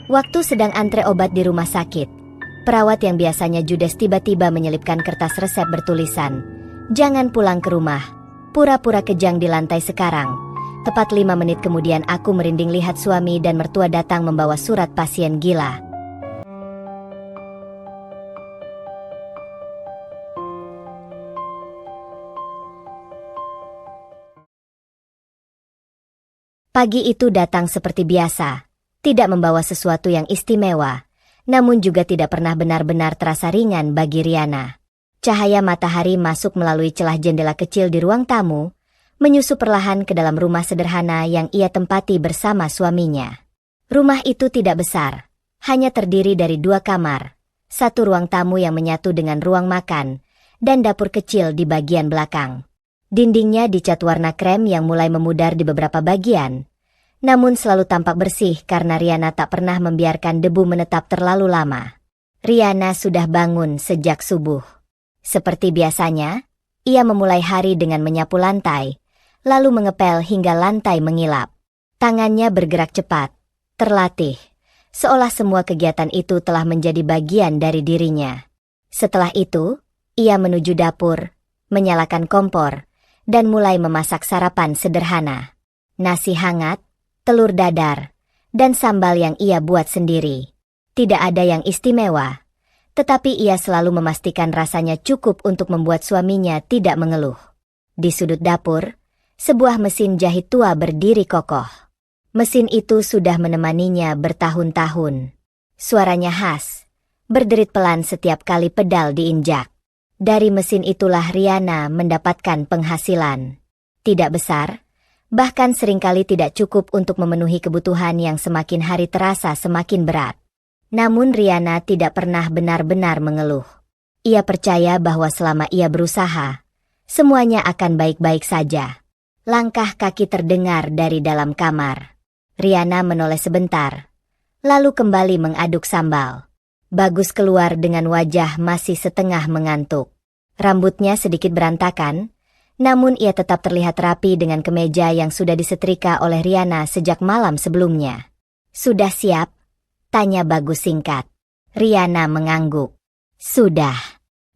Waktu sedang antre obat di rumah sakit, perawat yang biasanya judes tiba-tiba menyelipkan kertas resep bertulisan, "Jangan pulang ke rumah, pura-pura kejang di lantai sekarang." Tepat 5 menit kemudian aku merinding lihat suami dan mertua datang membawa surat pasien gila. Pagi itu datang seperti biasa, tidak membawa sesuatu yang istimewa, namun juga tidak pernah benar-benar terasa ringan bagi Riana. Cahaya matahari masuk melalui celah jendela kecil di ruang tamu, menyusup perlahan ke dalam rumah sederhana yang ia tempati bersama suaminya. Rumah itu tidak besar, hanya terdiri dari 2 kamar, 1 ruang tamu yang menyatu dengan ruang makan, dan dapur kecil di bagian belakang. Dindingnya dicat warna krem yang mulai memudar di beberapa bagian, namun selalu tampak bersih karena Riana tak pernah membiarkan debu menetap terlalu lama. Riana sudah bangun sejak subuh. Seperti biasanya, ia memulai hari dengan menyapu lantai, lalu mengepel hingga lantai mengilap. Tangannya bergerak cepat, terlatih, seolah semua kegiatan itu telah menjadi bagian dari dirinya. Setelah itu, ia menuju dapur, menyalakan kompor, dan mulai memasak sarapan sederhana. Nasi hangat, telur dadar, dan sambal yang ia buat sendiri. Tidak ada yang istimewa, tetapi ia selalu memastikan rasanya cukup untuk membuat suaminya tidak mengeluh. Di sudut dapur, sebuah mesin jahit tua berdiri kokoh. Mesin itu sudah menemaninya bertahun-tahun. Suaranya khas, berderit pelan setiap kali pedal diinjak. Dari mesin itulah Riana mendapatkan penghasilan. Tidak besar, bahkan seringkali tidak cukup untuk memenuhi kebutuhan yang semakin hari terasa semakin berat. Namun Riana tidak pernah benar-benar mengeluh. Ia percaya bahwa selama ia berusaha, semuanya akan baik-baik saja. Langkah kaki terdengar dari dalam kamar. Riana menoleh sebentar, lalu kembali mengaduk sambal. Bagus keluar dengan wajah masih setengah mengantuk. Rambutnya sedikit berantakan, namun ia tetap terlihat rapi dengan kemeja yang sudah disetrika oleh Riana sejak malam sebelumnya. "Sudah siap?" tanya Bagus singkat. Riana mengangguk. "Sudah.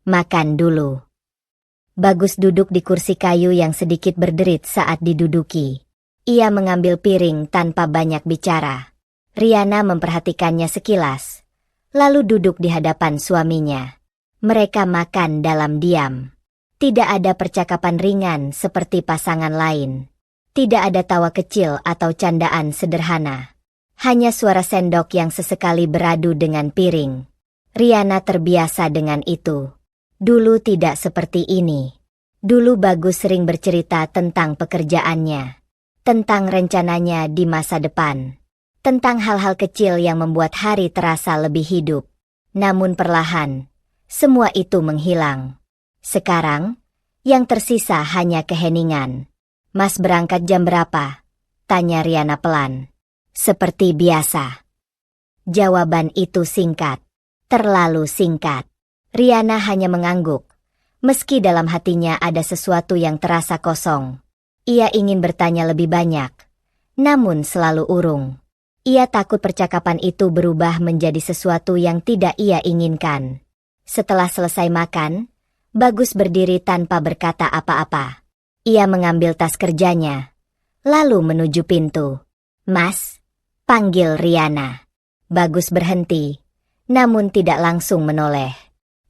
Makan dulu." Bagus duduk di kursi kayu yang sedikit berderit saat diduduki. Ia mengambil piring tanpa banyak bicara. Riana memperhatikannya sekilas, lalu duduk di hadapan suaminya. Mereka makan dalam diam. Tidak ada percakapan ringan seperti pasangan lain. Tidak ada tawa kecil atau candaan sederhana. Hanya suara sendok yang sesekali beradu dengan piring. Riana terbiasa dengan itu. Dulu tidak seperti ini. Dulu Bagus sering bercerita tentang pekerjaannya, tentang rencananya di masa depan, tentang hal-hal kecil yang membuat hari terasa lebih hidup. Namun perlahan, semua itu menghilang. Sekarang, yang tersisa hanya keheningan. "Mas berangkat jam berapa?" tanya Riana pelan. "Seperti biasa." Jawaban itu singkat. Terlalu singkat. Riana hanya mengangguk, meski dalam hatinya ada sesuatu yang terasa kosong. Ia ingin bertanya lebih banyak, namun selalu urung. Ia takut percakapan itu berubah menjadi sesuatu yang tidak ia inginkan. Setelah selesai makan, Bagus berdiri tanpa berkata apa-apa. Ia mengambil tas kerjanya, lalu menuju pintu. "Mas," panggil Riana. Bagus berhenti, namun tidak langsung menoleh.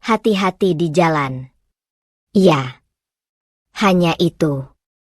"Hati-hati di jalan." "Iya." Hanya itu.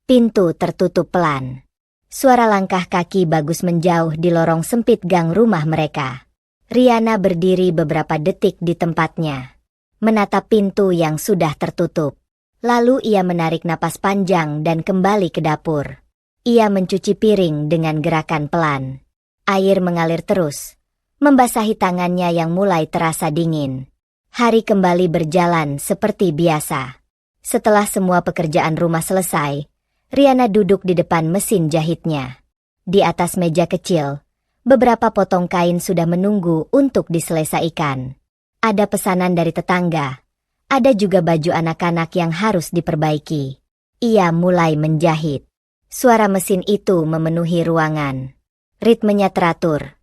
Pintu tertutup pelan. Suara langkah kaki Bagus menjauh di lorong sempit gang rumah mereka. Riana berdiri beberapa detik di tempatnya, menatap pintu yang sudah tertutup. Lalu ia menarik napas panjang dan kembali ke dapur. Ia mencuci piring dengan gerakan pelan. Air mengalir terus, membasahi tangannya yang mulai terasa dingin. Hari kembali berjalan seperti biasa. Setelah semua pekerjaan rumah selesai, Riana duduk di depan mesin jahitnya. Di atas meja kecil, beberapa potong kain sudah menunggu untuk diselesaikan. Ada pesanan dari tetangga. Ada juga baju anak-anak yang harus diperbaiki. Ia mulai menjahit. Suara mesin itu memenuhi ruangan. Ritmenya teratur,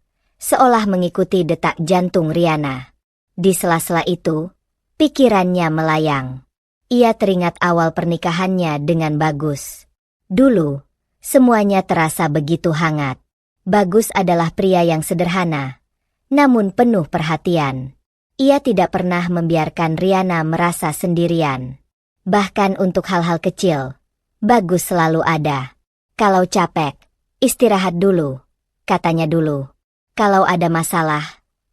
seolah mengikuti detak jantung Riana. Di sela-sela itu, pikirannya melayang. Ia teringat awal pernikahannya dengan Bagus. Dulu, semuanya terasa begitu hangat. Bagus adalah pria yang sederhana, namun penuh perhatian. Ia tidak pernah membiarkan Riana merasa sendirian. Bahkan untuk hal-hal kecil, Bagus selalu ada. Kalau capek, istirahat dulu, katanya dulu. Kalau ada masalah,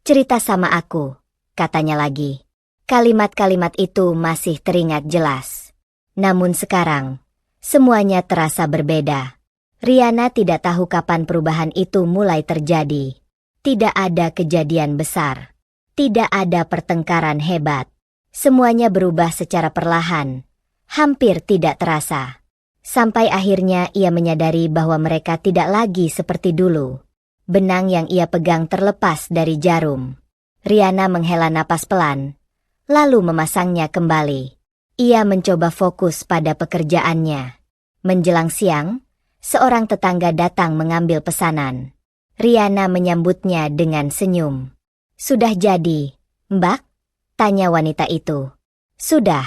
cerita sama aku, katanya lagi. Kalimat-kalimat itu masih teringat jelas. Namun sekarang, semuanya terasa berbeda. Riana tidak tahu kapan perubahan itu mulai terjadi. Tidak ada kejadian besar. Tidak ada pertengkaran hebat. Semuanya berubah secara perlahan. Hampir tidak terasa. Sampai akhirnya ia menyadari bahwa mereka tidak lagi seperti dulu. Benang yang ia pegang terlepas dari jarum. Riana menghela napas pelan, lalu memasangnya kembali. Ia mencoba fokus pada pekerjaannya. Menjelang siang, seorang tetangga datang mengambil pesanan. Riana menyambutnya dengan senyum. "Sudah jadi, Mbak?" tanya wanita itu. "Sudah,"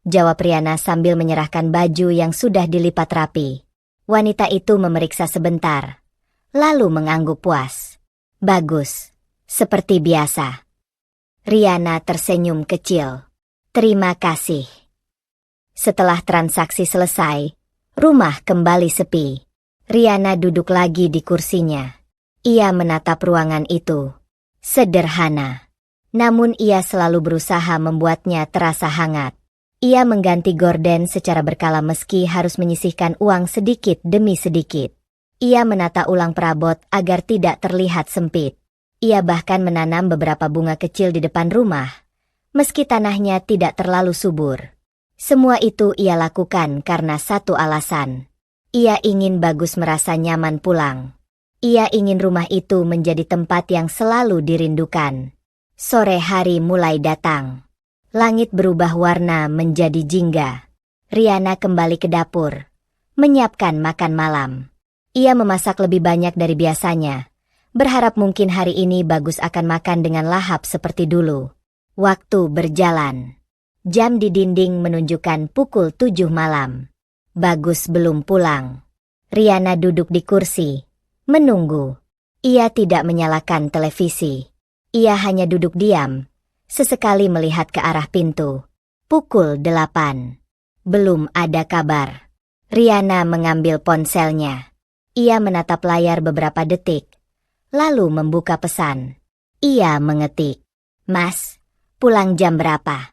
jawab Riana sambil menyerahkan baju yang sudah dilipat rapi. Wanita itu memeriksa sebentar, lalu mengangguk puas. "Bagus, seperti biasa." Riana tersenyum kecil. "Terima kasih." Setelah transaksi selesai, rumah kembali sepi. Riana duduk lagi di kursinya. Ia menatap ruangan itu. Sederhana. Namun ia selalu berusaha membuatnya terasa hangat. Ia mengganti gorden secara berkala meski harus menyisihkan uang sedikit demi sedikit. Ia menata ulang perabot agar tidak terlihat sempit. Ia bahkan menanam beberapa bunga kecil di depan rumah, meski tanahnya tidak terlalu subur. Semua itu ia lakukan karena satu alasan. Ia ingin Bagus merasa nyaman pulang. Ia ingin rumah itu menjadi tempat yang selalu dirindukan. Sore hari mulai datang. Langit berubah warna menjadi jingga. Riana kembali ke dapur, menyiapkan makan malam. Ia memasak lebih banyak dari biasanya, berharap mungkin hari ini Bagus akan makan dengan lahap seperti dulu. Waktu berjalan. Jam di dinding menunjukkan pukul 7 malam. Bagus belum pulang. Riana duduk di kursi, menunggu. Ia tidak menyalakan televisi. Ia hanya duduk diam, sesekali melihat ke arah pintu. Pukul 8. Belum ada kabar. Riana mengambil ponselnya. Ia menatap layar beberapa detik, lalu membuka pesan. Ia mengetik, "Mas, pulang jam berapa?"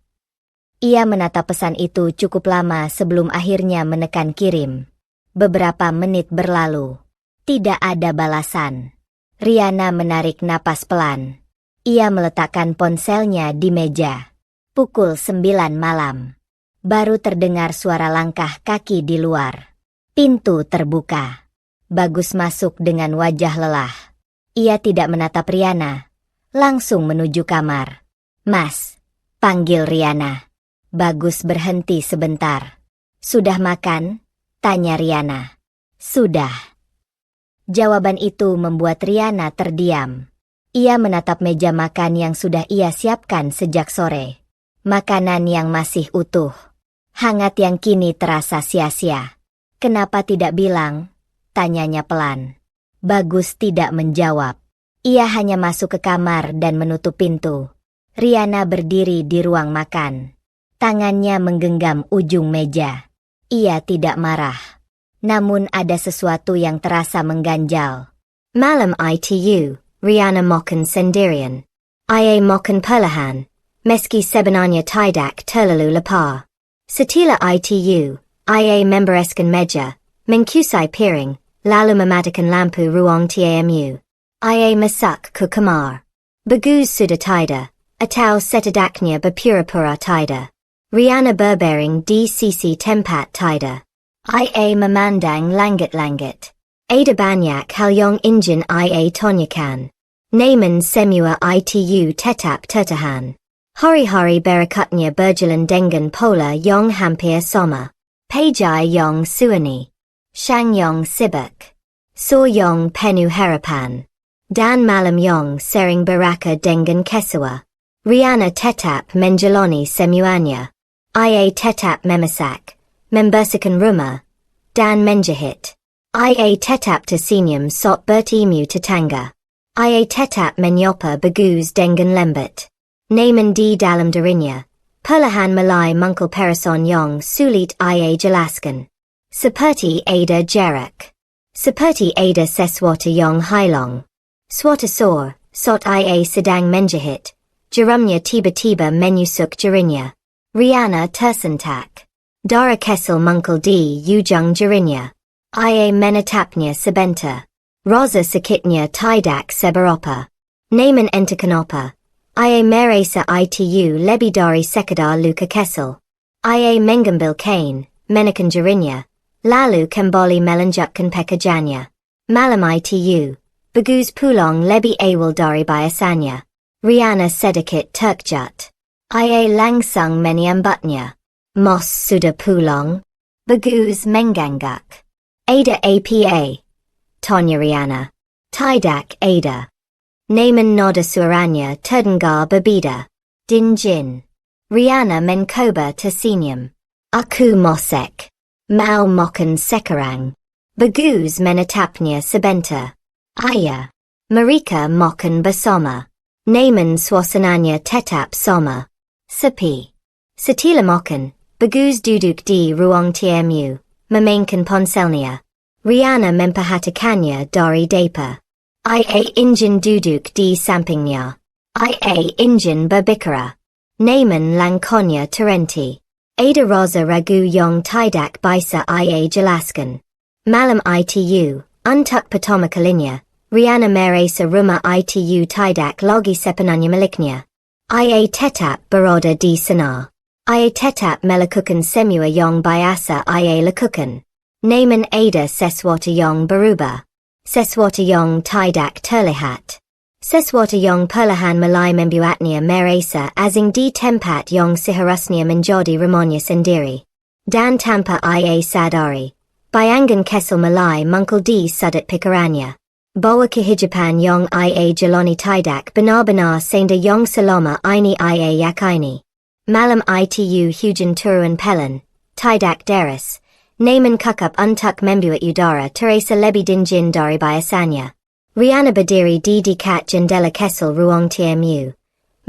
Ia menatap pesan itu cukup lama sebelum akhirnya menekan kirim. Beberapa menit berlalu. Tidak ada balasan. Riana menarik napas pelan. Ia meletakkan ponselnya di meja. Pukul 9 malam. Baru terdengar suara langkah kaki di luar. Pintu terbuka. Bagus masuk dengan wajah lelah. Ia tidak menatap Riana. Langsung menuju kamar. "Mas," panggil Riana. Bagus berhenti sebentar. "Sudah makan?" tanya Riana. "Sudah." Jawaban itu membuat Riana terdiam. Ia menatap meja makan yang sudah ia siapkan sejak sore. Makanan yang masih utuh. Hangat yang kini terasa sia-sia. "Kenapa tidak bilang?" tanyanya pelan. Bagus tidak menjawab. Ia hanya masuk ke kamar dan menutup pintu. Riana berdiri di ruang makan. Tangannya menggenggam ujung meja. Ia tidak marah. Namun ada sesuatu yang terasa mengganjal. "Malam itu, Riana makan sendirian. Ia makan perlahan, meski sebenarnya tidak terlalu lapar. Setelah itu, ia membereskan meja, mengusai piring, lalu mematikan lampu ruang tamu. Ia masak ke kamar. Bagus sudah tidak, atau setidaknya berpura-pura tidak. Riana berbaring di sisi tempat tidak. Ia memandang langit-langit. Ada banyak hal yang ingin ia tanyakan. Namun semua itu tetap tertahan. Hari-hari berikutnya berjalan dengan pola yang hampir sama. Pagi yang sunyi. Siang yang sibuk. Sore yang penuh harapan. Dan malam yong sering baraka dengan kesua. Riana tetap menjalani semuanya. Ia tetap memasak, membersihkan rumah, dan menjahit. Ia tetap tersenyum saat bertemu tetangga. Ia tetap menyopa bagus dengan lembut. Namun di dalam dirinya, perlahan mulai muncul perasaan yang sulit ia jelaskan. Seperti ada jarak. Seperti ada sesuatu yang hilang. Suatu saat ia sedang menjahit, jarumnya tiba-tiba menusuk jarinya. Riana tersentak. Darah kesal muncul di ujung jarinya. Ia menatapnya sebentar. Rasa sakitnya tidak seberapa. Namun entah kenapa, ia merasa itu lebih dari sekadar luka kesal. Ia mengambil kain, menekan jarinya, lalu kembali melanjutkan pekerjaannya. Malam itu, bagus pulang lebih awal dari biasanya. Riana sedikit terkejut. Ia langsung menyambutnya. Mos sudah pulang? Bagus mengangguk. Ada apa? Tanya Riana. Tidak ada. Namun nada suaranya terdengar berbeda. Dinjin. Riana mencoba tersenyum. Aku mosek. Mau makan sekarang. Bagus menatapnya sebentar. Ayah. Mereka makan bersama. Namun suasananya tetap sama. Sepi. Setelah makan, bagus duduk di ruang tamu, memainkan ponselnya. Riana memperhatikannya dari depan. Ia ingin duduk di sampingnya. Ia ingin berbicara. Namun langkahnya terhenti. Ada rasa ragu yang tidak bisa ia jelaskan. Malam itu, untuk pertama kalinya, Riana merasa rumah itu tidak lagi sepenuhnya miliknya. Ia tetap berada di sana. Ia tetap melakukan semua yang biasa ia lakukan. Namun ada sesuatu yang berubah. Sesuatu yang tidak terlihat. Sesuatu yang perlahan mulai membuatnya merasa asing di tempat yang seharusnya menjadi rumahnya sendiri. Dan tanpa ia sadari, bayangan kesal mulai muncul di sudut pikirannya. Bahwa kehidupan yang ia jalani tidak benar-benar senda yang selama ini ia yakini. Malam itu hujan turun pelan, tidak deras, namun cukup untuk membuat udara terasa lebih dingin dari biasanya. Riana berdiri di dekat jendela kesal ruang tamu,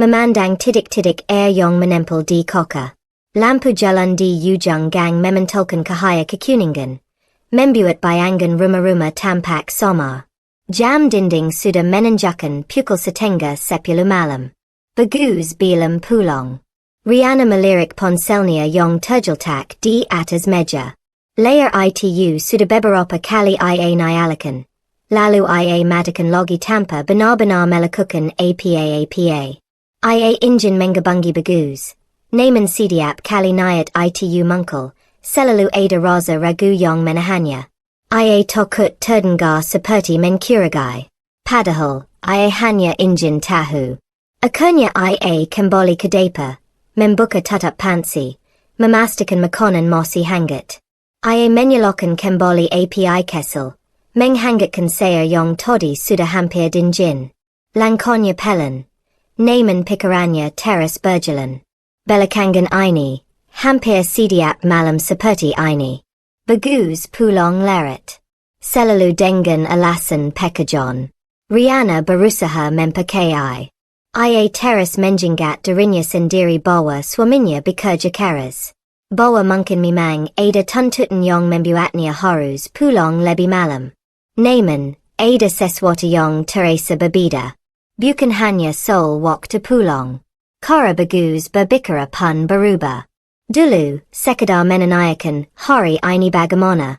memandang titik-titik air yang menempel di kaca. Lampu jalan di ujung gang memantulkan cahaya kekuningan, membuat bayangan rumah-rumah tampak samar. Jam dinding sudah menunjukkan pukul setengah 10 malam. Bagus belum pulang. Riana melirik ponselnya yang terletak di atas meja. Layar itu sudah beberapa kali ia nyalakan. Lalu ia matikan lagi tanpa benar-benar melakukan apa-apa. Ia ingin menghubungi bagus. Namun setiap kali niat itu muncul, selalu ada rasa ragu yang menahannya. Ia takut terdengar seperti mencurigai. Padahal, ia hanya ingin tahu. Akhirnya ia kembali ke depan, membuka tutup panci, memastikan makanan masih hangat. Ia menyalakan kembali api kesal, menghangatkan sayur yang tadi sudah hampir dingin. Langkahnya pelan, namun pikirannya terus berjalan. Belakangan ini, hampir setiap malam seperti ini. Bagus pulang larut. Selalu dengan alasan pekerjaan. Riana berusaha memperkayai. Ia terus menjenggat dirinya sendiri bahwa suaminya bekerja keras. Bahwa mungkin memang ada tuntutan yang membuatnya harus pulang lebih malam. Namun, ada sesuatu yang terasa berbeda. Bukan hanya soal waktu pulang. Cara bagus berbicara pun berubah. Dulu, sekadar menanyakan hari ini bagaimana.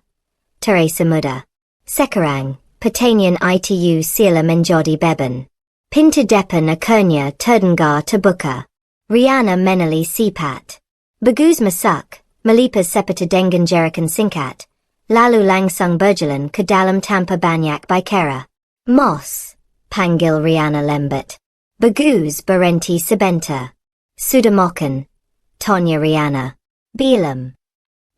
Terasa mudah. Sekarang, pertanyaan itu sila menjadi beban. Pintu depan akhirnya terdengar terbuka. Riana menali sifat. Bagus masuk, melipas seperti dengan jerikan singkat, lalu langsung berjalan ke dalam tanpa banyak bicara. Mos, panggil Riana lembut. Bagus berhenti sebentar. Sudah makan? Tanya Riana. Belum.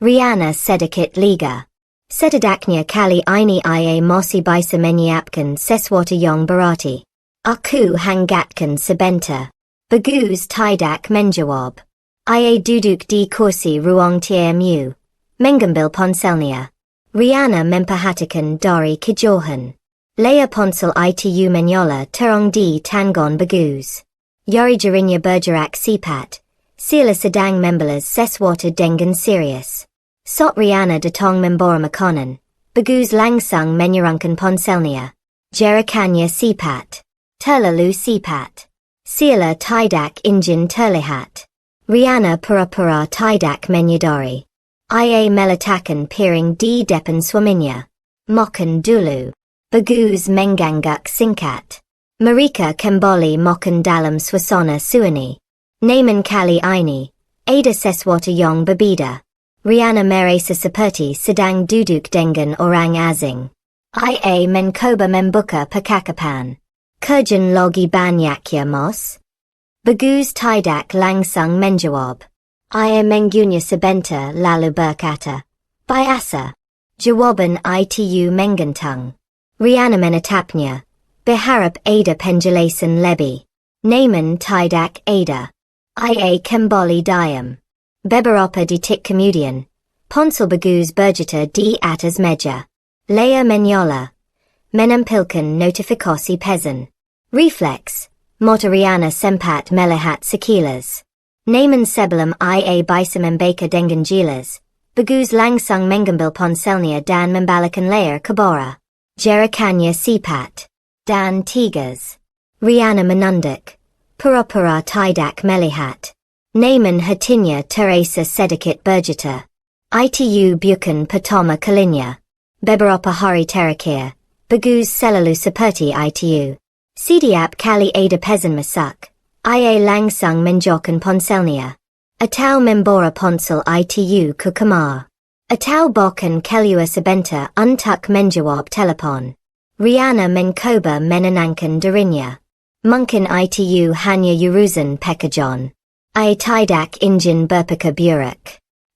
Riana sedikit liga. Setadaknya kali ini ia masih bisa menyiapkan sesuatu yang berarti. Aku hangatkan sebentar. Bagus tidak menjawab. Ia duduk di kursi ruang tamu. Mengambil ponselnya. Riana memperhatikan dari kejauhan. Layar ponsel itu menyala terang di tangan Bagus. Yari jarinya bergerak cepat. Sila sedang membahas sesuatu dengan serius. Saat Riana datang membawa makanan, Bagus langsung menyerangkan ponselnya. Jerikannya cepat. Terlalu cepat. Sila tidak ingin terlihat. Riana pura-pura tidak menyadari. Ia meletakkan piring di depan suaminya. Makan dulu. Bagus mengangguk singkat. Mereka kembali makan dalam suasana sunyi. Namun kali ini, ada sesuatu yang berbeda. Riana merasa seperti sedang duduk dengan orang asing. Ia mencoba membuka percakapan. Kerjaan lagi banyak ya mas? Bagus tidak langsung menjawab. Ia mengunyah sebentar lalu berkata, biasa. Jawaban itu menggantung. Riana menatapnya. Berharap ada penjelasan lebih. Namun tidak ada. Ia kembali diam. Beberapa detik kemudian, ponsel Bagus bergetar di atas meja. Layar menyala. Menampilkan notifikasi pesan. Refleks. Mata Riana sempat melihat sekilas. Namun sebelum ia bisa membaca dengan jelas, Bagus langsung mengambil ponselnya dan membalikkan layar ke bawah. Jerikannya cepat. Dan tegas. Riana menunduk. Pura-pura tidak melihat. Namun hatinya terasa sedikit bergetar. Itu bukan pertama kalinya. Beberapa hari terakhir, Bagus selalu seperti itu. Setiap kali ada pesan masuk, ia langsung menjauhkan ponselnya. Atau membawa ponsel itu ke kamar. Atau bahkan keluar sebentar untuk menjawab telepon. Riana mencoba menenangkan dirinya. Mungkin itu hanya urusan pekerjaan. Ia tidak ingin berpikir buruk.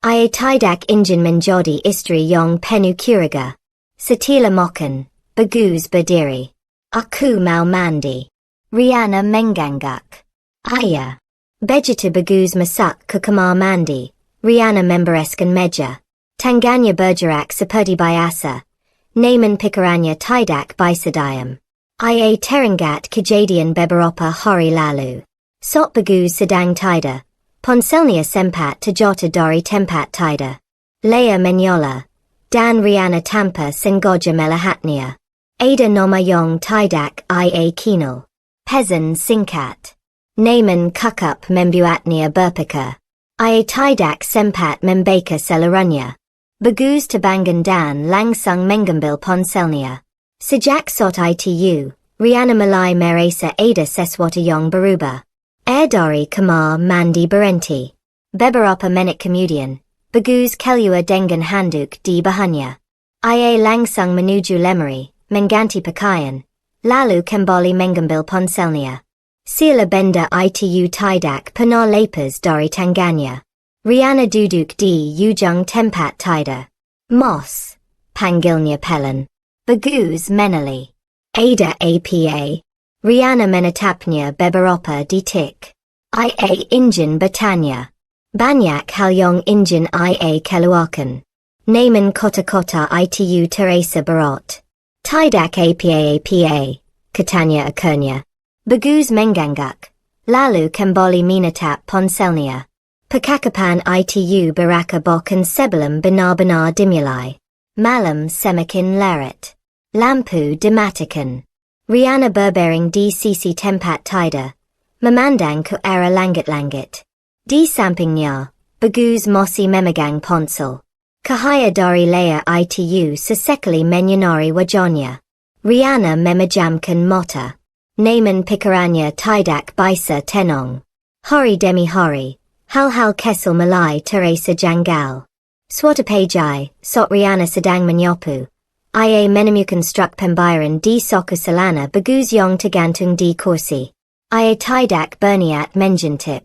Ia tidak ingin menjadi istri yang penuh curiga. Setelah makan, Bagus berdiri. Aku mau mandi. Riana mengangguk. Ayah. Begitu Bagus masuk ke kamar mandi, Riana membereskan meja. Tangannya bergerak seperti biasa. Namun pikirannya tidak bisa diam. Ia teringat kejadian beberapa hari lalu. Saat Bagus sedang tidur, ponselnya sempat terjatuh dari tempat tidur. Layar menyala, dan Riana tanpa sengaja melihatnya. Ada nama yang tidak ia kenal. Pesan singkat. Namun kukup membuatnya berpikir. Ia tidak sempat membaca seluruhnya. Bagus terbangun dan langsung mengambil ponselnya. Sejak saat itu, Riana mulai merasa ada sesuatu yang berubah. Dari kamar mandi berhenti. Beberapa menit kemudian, Bagus keluar dengan handuk di bahannya. Ia langsung menuju lemari, mengganti pakaian, lalu kembali mengambil ponselnya. Sila benda itu tidak pernah lepas dari tangannya. Riana duduk di ujung tempat tidur. Mas, panggilnya pelan. Bagus menali. Ada apa? Riana menatapnya beberapa detik. Ia ingin bertanya. Banyak hal yang ingin ia keluarkan. Namun kota-kota itu terasa berat. Tidak apa-apa, katanya akhirnya. Bagus mengangguk. Lalu kembali menatap ponselnya. Percakapan itu berakhir bahkan sebelum benar-benar dimulai. Malam semakin larut. Lampu dimatikan. Riana berbaring di sisi tempat tidur. Memandang ke arah langit-langit. Di sampingnya, Bagus masih memegang ponsel. Cahaya dari layar itu sesekali menyinari wajahnya. Riana memejamkan mata. Namun pikirannya tidak bisa tenang. Hari demi hari. Hal-hal kesal mulai terasa janggal. Suatu pagi, saat Riana sedang menyapu, ia menemukan struk pembayaran di saku celana Bagus yang tergantung di kursi. Ia tidak berniat menjintip.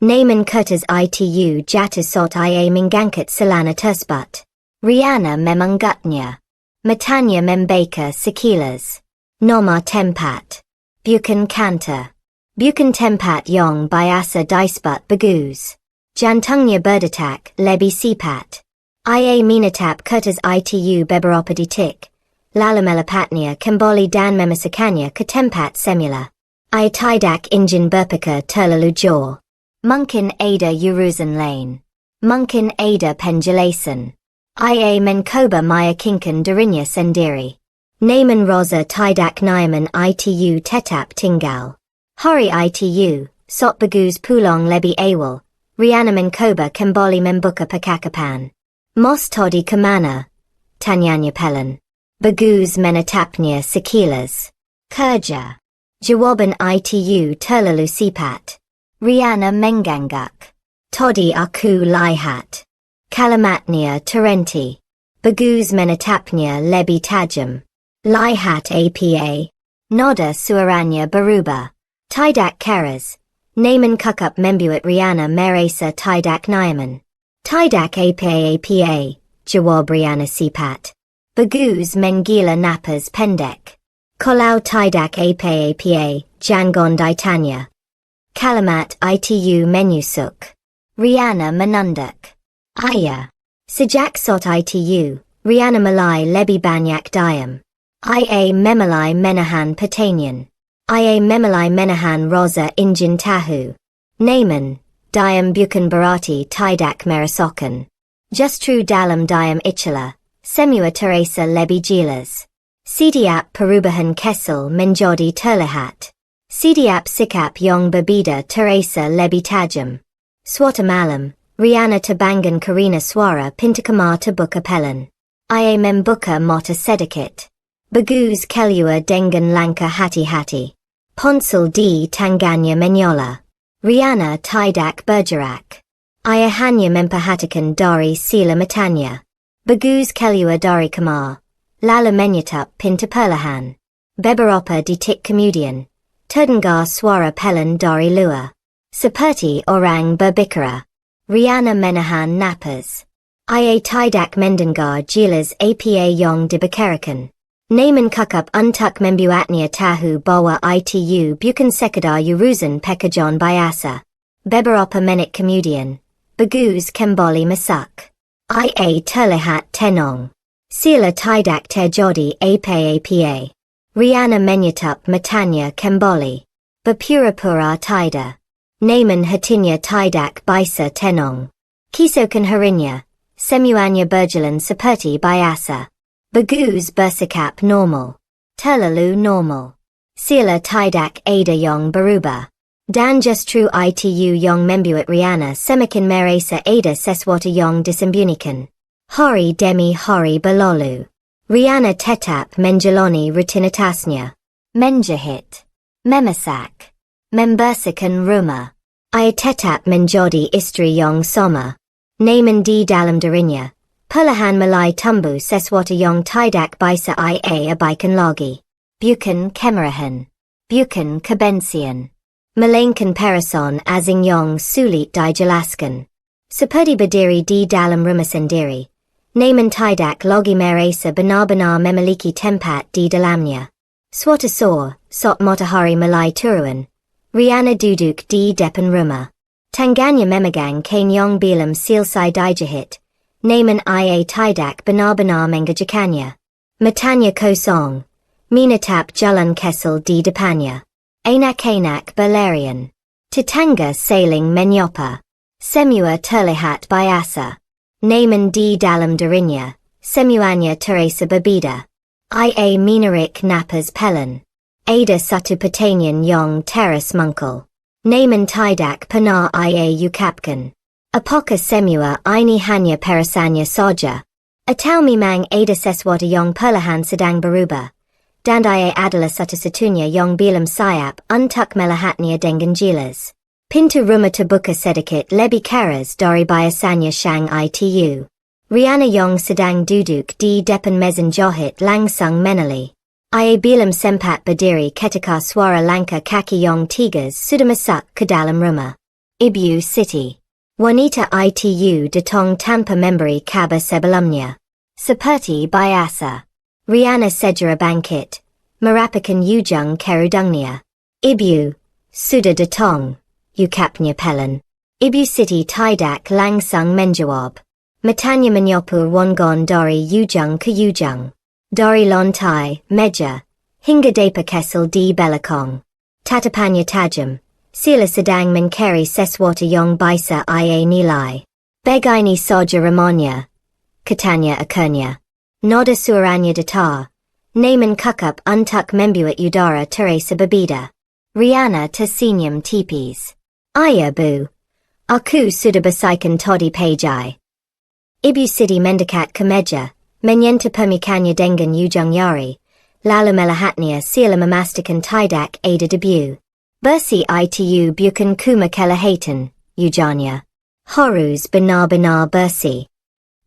Namun kertas itu jatuh saat ia mengangkat celana tersebut. Riana memangutnya. Matanya membeka sekilas. Nomor tempat. Bukan kanta. Bukan tempat yang biasa disebut bagus. Jantungnya berdetak lebih cepat. Ia menatap kertas itu beberapa detik. Lalu melepasnya kembali dan memasukkannya ke tempat semula. Ia tidak ingin berpikir terlalu jauh. Mungkin ada urusan lain. Mungkin ada penjelasan. Ia mencoba meyakinkan dirinya sendiri. Namun Rosa tidak nyaman itu tetap tinggal. Hari itu, sok bagus pulang lebih awal. Riana mencoba kembali membuka percakapan. Mos tadi kemana? Tanyanya pelan. Bagus menatapnya sekilas. Kerja. Jawaban itu terlalu cepat. Riana mengangguk. Tadi aku lihat. Kalimatnya terhenti. Bagus menatapnya lebih tajam. Lihat apa? Nada suaranya berubah. Tidak keras. Namun kukup membuat Riana merasa tidak nyaman. Tidak apa-apa, jawab Riana cepat. Bagus menggila napas pendek. Kalau tidak apa-apa, jangan ditanya. Kalimat itu menyusuk. Riana menunduk. Ia. Sejak saat itu, Riana mulai lebih banyak diam. Ia memulai menahan pertanyaan. Ia memulai menahan Rosa ingin tahu. Namun, diam bukan berarti tidak merasakan. Justru dalam diam itulah, semua terasa lebih jelas. Setiap perubahan kesal menjadi terlihat. Setiap sikap yang berbeda terasa lebih tajam. Suatu malam, Riana terbangun karena suara pintu kamar terbuka pelan. Ia membuka mata sedikit. Bagus keluar dengan langkah hati-hati. Ponsel di tangannya menyala. Riana tidak bergerak. Ia hanya memperhatikan dari sila matanya. Bagus keluar dari kamar. Lalu menutup pintu perlahan. Beberapa detik kemudian, terdengar suara pelan dari luar. Seperti orang berbicara. Riana menahan napas. Ia tidak mendengar jelas apa yang dibicarakan. Namun kukup untuk membuatnya tahu bahwa itu bukan sekadar urusan pekerjaan biasa. Beberapa menit kemudian, Bagus kembali masuk. Ia terlihat tenang. Sila tidak terjadi apa-apa. Riana menutup matanya kembali. Berpura-pura tidak. Namun hatinya tidak bisa tenang. Keesokan harinya, semuanya berjalan seperti biasa. Bagus bersikap normal. Terlalu normal. Sila tidak ada yang berubah. Dan justru itu yang membuat Riana semakin merasa ada sesuatu yang disembunyikan. Hari demi hari berlalu. Riana tetap menjalani rutinitasnya. Menjahit. Memasak. Membersihkan rumah. Ia tetap menjadi istri yang sama. Namun di dalam dirinya, perlahan mulai tumbuh sesuatu yang tidak bisa ia abaikan lagi. Bukan kemarahan. Bukan kebencian. Melainkan perasaan asing yang sulit dijelaskan. Seperti berdiri di dalam rumah sendiri. Namun tidak lagi merasa benar-benar memiliki tempat di dalamnya. Suatu saat matahari mulai turun. Riana duduk di depan rumah. Tangannya memegang kain yang belum selesai dijahit. Namun ia tidak benar-benar mengerjakannya. Matanya kosong. Menatap jalan kesal di depannya. Enak-enak berlarian. Tetangga saling menyapa. Semua terlihat biasa. Namun di dalam dirinya, semuanya terasa berbeda. Ia menarik napas pelan. Ada satu pertanyaan yang terus muncul. Namun tidak pernah ia ucapkan. Apakah semua ini hanya perasaannya saja? Atau memang ada sesuatu yang perlahan sedang berubah? Dan ia adalah satu-satunya yang belum siap untuk melihatnya dengan jelas. Pintu rumah terbuka sedikit lebih keras dari biasanya siang itu. Riana yang sedang duduk di depan mesin jahit langsung menoleh. Ia belum sempat berdiri ketika suara langkah kaki yang tegas sudah masuk ke dalam rumah. Ibu Siti. Wanita itu datang tanpa memberi kabar sebelumnya. Seperti biasa. Riana Sejara Bangkit. Merapakan Ujung Kerudungnya. Ibu, sudah datang. Ukapnya pelan. Ibu Siti tidak langsung menjawab. Matanya menyapu wangon dari ujung ke ujung. Dari lantai, meja, hingga dapat kesel di belakang. Tatapannya tajam. Sila sedang mencari sesuatu yang bisa ia nilai. Begini saja ramanya. Katanya akhirnya. Nada suaranya datar. Naman kukup untuk membuat udara terasa berbeda. Riana tersenyum tipis. Ayah bu. Aku sudah bersihkan tadi pajai. Ibu Siti mendekat ke meja, menyentuh pemikannya dengan ujung jari, lalu melihatnya sila memastikan tidak ada debu. Bersih itu bukan cuma kelihatan, ujarnya. Harus benar-benar bersih.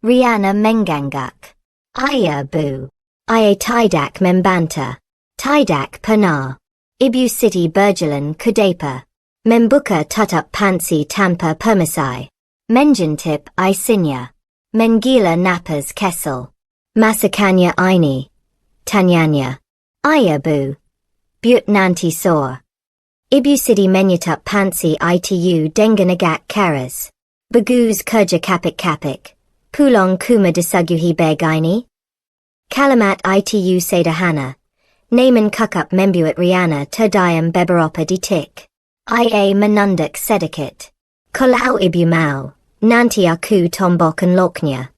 Riana mengangguk. Ayah bu. Ayah tidak membantah. Tidak pernah. Ibu Siti berjalan ke dapur. Membuka tutup panci tanpa permisi. Menjentip isinya. Menggila napas kesel. Masakannya ini. Tanyanya. Ayah bu. But nanti sore. Ibu Siti menyutup panci itu dengan agak keras. Bagus kerja kapik-kapik. Pulang kuma disuguhi begini. Kalimat itu sederhana. Namun kukup membuat Riana terdiam beberapa detik. Ia menunduk sedikit. Kalau ibu mau. Nanti aku tambahkan loknya.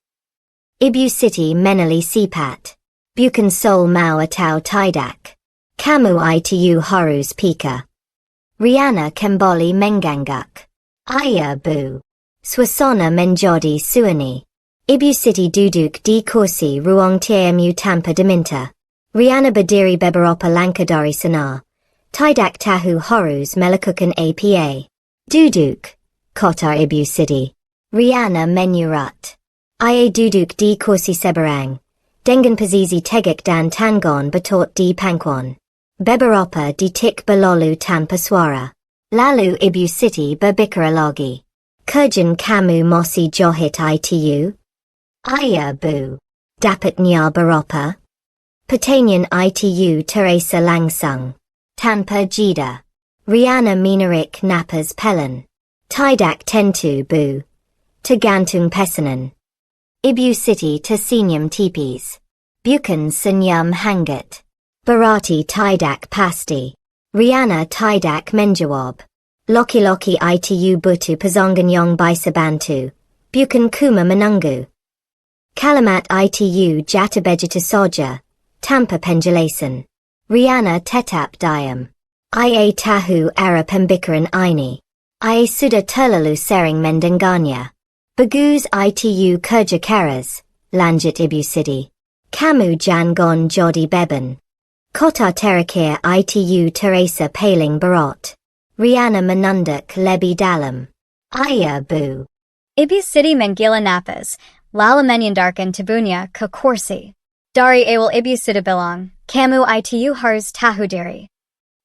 Ibu Siti menilai sifat. Bukan soal mau atau tidak. Kamu itu harus pikir. Riana kembali mengangguk. Ayah bu. Suasana menjadi sunyi. Ibu Siti duduk di kursi ruang tamu tanpa diminta. Riana berdiri beberapa langkah dari sana. Tidak tahu harus melakukan apa. Duduk. Kata Ibu Siti. Riana menyurut. Ia duduk di kursi seberang. Dengan posisi tegak dan tangan betot di pangkuan. Beberapa detik berlalu tanpa suara. Lalu Ibu Siti berbicara lagi. Kerjaan kamu masih jahit itu? Ayah bu. Dapatnya berapa? Pertanyaan itu terasa langsung. Tanpa jeda. Riana menarik napas pelan. Tidak tentu bu. Tergantung pesanan. Ibu Siti tersenyum tipis. Bukan senyum hangat. Berarti tidak pasti. Riana tidak menjawab. Laki-laki itu butuh pasangan yang bisa bantu. Bukan cuma menunggu. Kalimat itu jatuh begitu saja. Tanpa penjelasan. Riana tetap diam. Ia tahu arah pembicaraan ini. Ia sudah terlalu sering mendengarnya. Bagus itu kerja keras, lanjut Ibu Siti. Kamu jangan jadi beban. Kota terakhir itu terasa paling berat. Riana menunduk lebih dalam. Ayah bu. Ibu Siti menggila napas, lalu menyandarkan tubuhnya ke kursi. Dari awal Ibu Siti bilang, kamu itu harus tahu diri.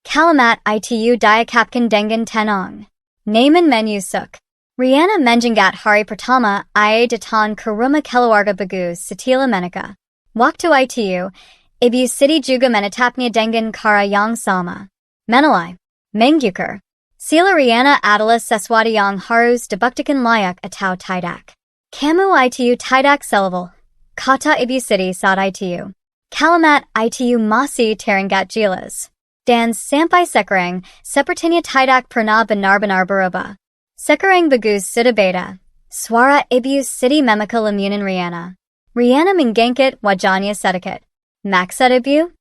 Kalimat itu diucapkan dengan tenang. Namun menyusuk. Riana menjenggat hari pertama ia datang ke rumah keluarga bagus setelah menikah. Waktu itu, Ibu Siti juga menetapnya dengan cara yang sama. Menilai, mengukur. Sila Riana adalah sesuatu yang harus dibuktikan layak atau tidak. Kamu itu tidak selevel, kata Ibu Siti saat itu. Kalimat itu masih teringat jelas. Dan sampai sekarang, sepertinya tidak pernah benar-benar berubah. Sekarang bagus sudah beda. Suara Ibu Siti memukul lamunan Riana. Riana menggengket wajahnya sedikit. Maksud ibu?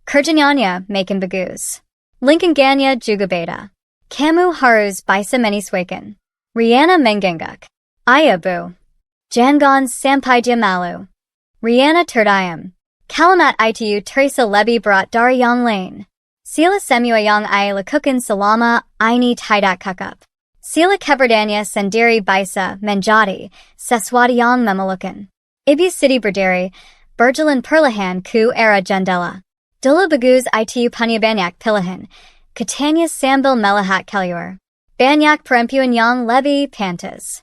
Kerjanya makin bagus. Lingkungannya juga beda. Kamu harus bisa menyesuaikan. Riana mengangguk. Ayah bu. Jangan sampai dia malu. Riana terdiam. Kalimat itu terasa lebih berat dari yang lain. Sila semua yang ia lakukan selama ini tidak cukup. Sila keberadaannya sendiri bisa menjadi sesuatu yang memalukan. Ibu Siti berdiri, berjalan perlahan ke arah jendela. Dulu bagus itu punya banyak pilihan, katanya sambil melihat keluar. Banyak perempuan yang lebih pantas.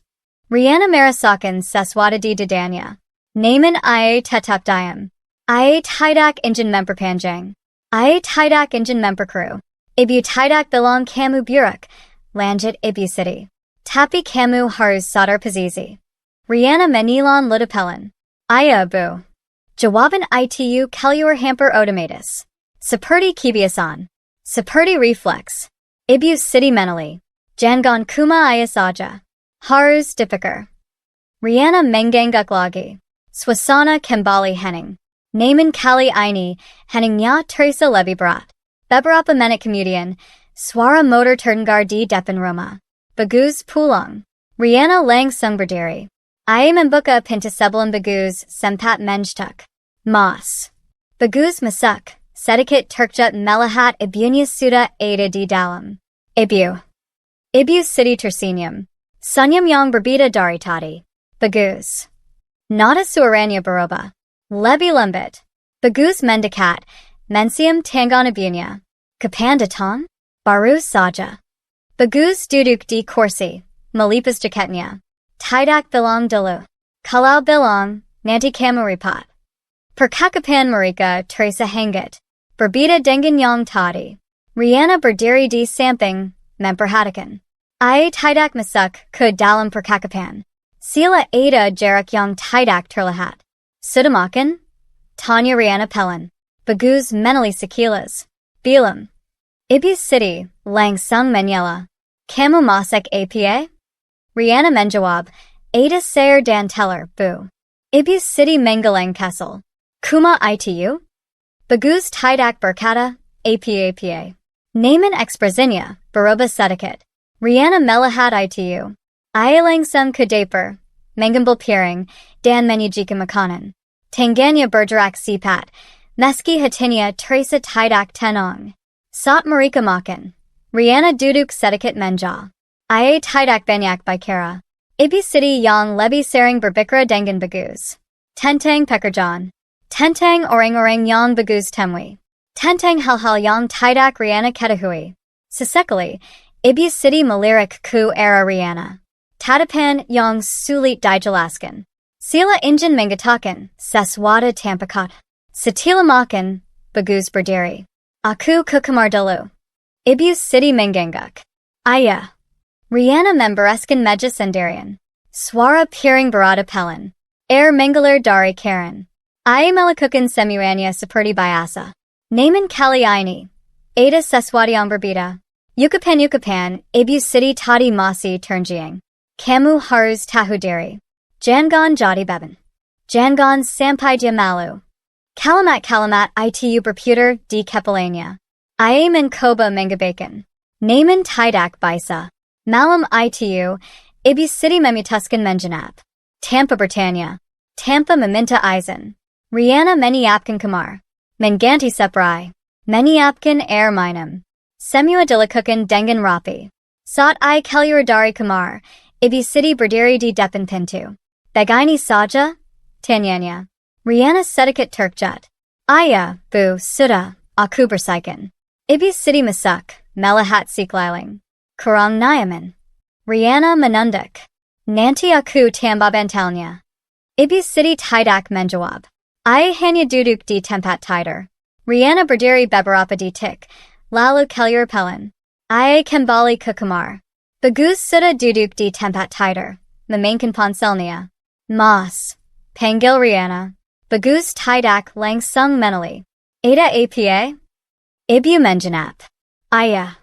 Riana merasakan sesuatu di dadanya. Naman Ia tetap diam. Ia tidak ingin memperpanjang. Ia tidak ingin memperkeruh. Ibu tidak bilang kamu buruk. Lanjut ibu sedih. Tapi kamu harus sadar posisi. Riana menilan ludapelan. Iya bu. Jawaban itu keluar hampir otomatis. Seperti kebiasaan. Seperti refleks. Ibu sedih menali. Jangan kuma iya saja. Harus dipikir. Riana mengangguk lagi. Suasana kembali hening. Namun kali ini, heningnya terasa lebih berat. Beberapa menit kemudian, suara motor terdengar di depan rumah. Bagus pulang. Riana langsung berdiri. Ia membuka pintu sebelum Bagus sempat mencetak. Mas. Bagus masuk. Sedikit terkejut melihat ibunya sudah ada di dalam. Ibu. Ibu sedih tersenyum. Senyum yang berbeda dari tadi. Bagus. Nada suaranya berubah. Lebih lembut. Bagus mendekat. Mensiam tangan ibunya. Kapan datang? Baru saja. Bagus duduk di kursi. Melipas jaketnya. Tidak bilang dulu. Kalau bilang, nanti kamu repot. Percakapan mereka terasa hangat. Berbeda dengan yang tadi. Riana berdiri di samping, memperhatikan. Ia tidak masuk ke dalam percakapan. Sila ada jarak yang tidak terlihat. Sudah makan? Tanya Riana pelan. Bagus menali sekilas. Bilam. Ibu sedih, langsung menyela. Kamu masak apa? Riana menjawab. Ada sayur dan telur, bu. Ibu sedih menggeleng kesal. Kuma itu? Bagus tidak berkata, apa. Namun ekspresinya, berubah sedikit. Riana melihat itu. Ia langsung ke dapur, mengambil piring, dan menyajikan makanan. Tangannya bergerak cepat, meski hatinya terasa tidak tenang. Saat mereka makan, Riana duduk sedikit menjauh. Ia tidak banyak bicara. Ibu sedih yang lebih sering berbicara dengan Bagus. Tentang pekerjaan. Tentang orang-orang yang Bagus temui. Tentang hal-hal yang tidak Riana ketahui. Sesekali, ibu sedih melirik ke arah Riana. Tatapan yang sulit dijelaskan. Sila ingin mengatakan sesuatu tanpa kata. Setelah makan, Bagus berdiri. Aku ke kamar dulu. Ibu sedih mengangguk. Ayah. Riana membereskan meja sendirian. Suara piring berada pelan. Air mengalir dari Karen. Ia melakukan semirannya seperti biasa. Namun kali ini, ada sesuatu yang berbeda. Yukapan, ibu sedih tadi masih terjiang. Kamu harus tahu diri. Jangan jadi beban. Jangan sampai dia malu. Kalimat-kalimat itu berputar di kepalanya. Ia mencoba mengabaikan. Namun tidak bisa. Malam itu, ibu sedih memutuskan menginap. Tanpa bertanya. Tanpa meminta izin. Riana menyiapkan kamar. Mengganti spray. Menyiapkan air minum. Semua dilakukan dengan rapi. Saat ia keluar dari kamar, ibu sedih berdiri di depan pintu. Begini saja? Tanyanya. Riana sedikit terkejut. Ayah, bu, sudah, aku bersihkan. Ibu sedih masuk, melihat sekeliling. Kurang nyaman. Riana menunduk. Nanti aku tambah bantalnya. Ibu sedih tidak menjawab. Ia hanya duduk di tempat tidur. Riana berdiri beberapa detik, lalu keluar pelan. Ia kembali ke kamar. Bagus sudah duduk di tempat tidur, memainkan ponselnya. Mas, panggil Riana. Bagus tidak langsung menali. Ada apa? Ibu menjawab. Ayah.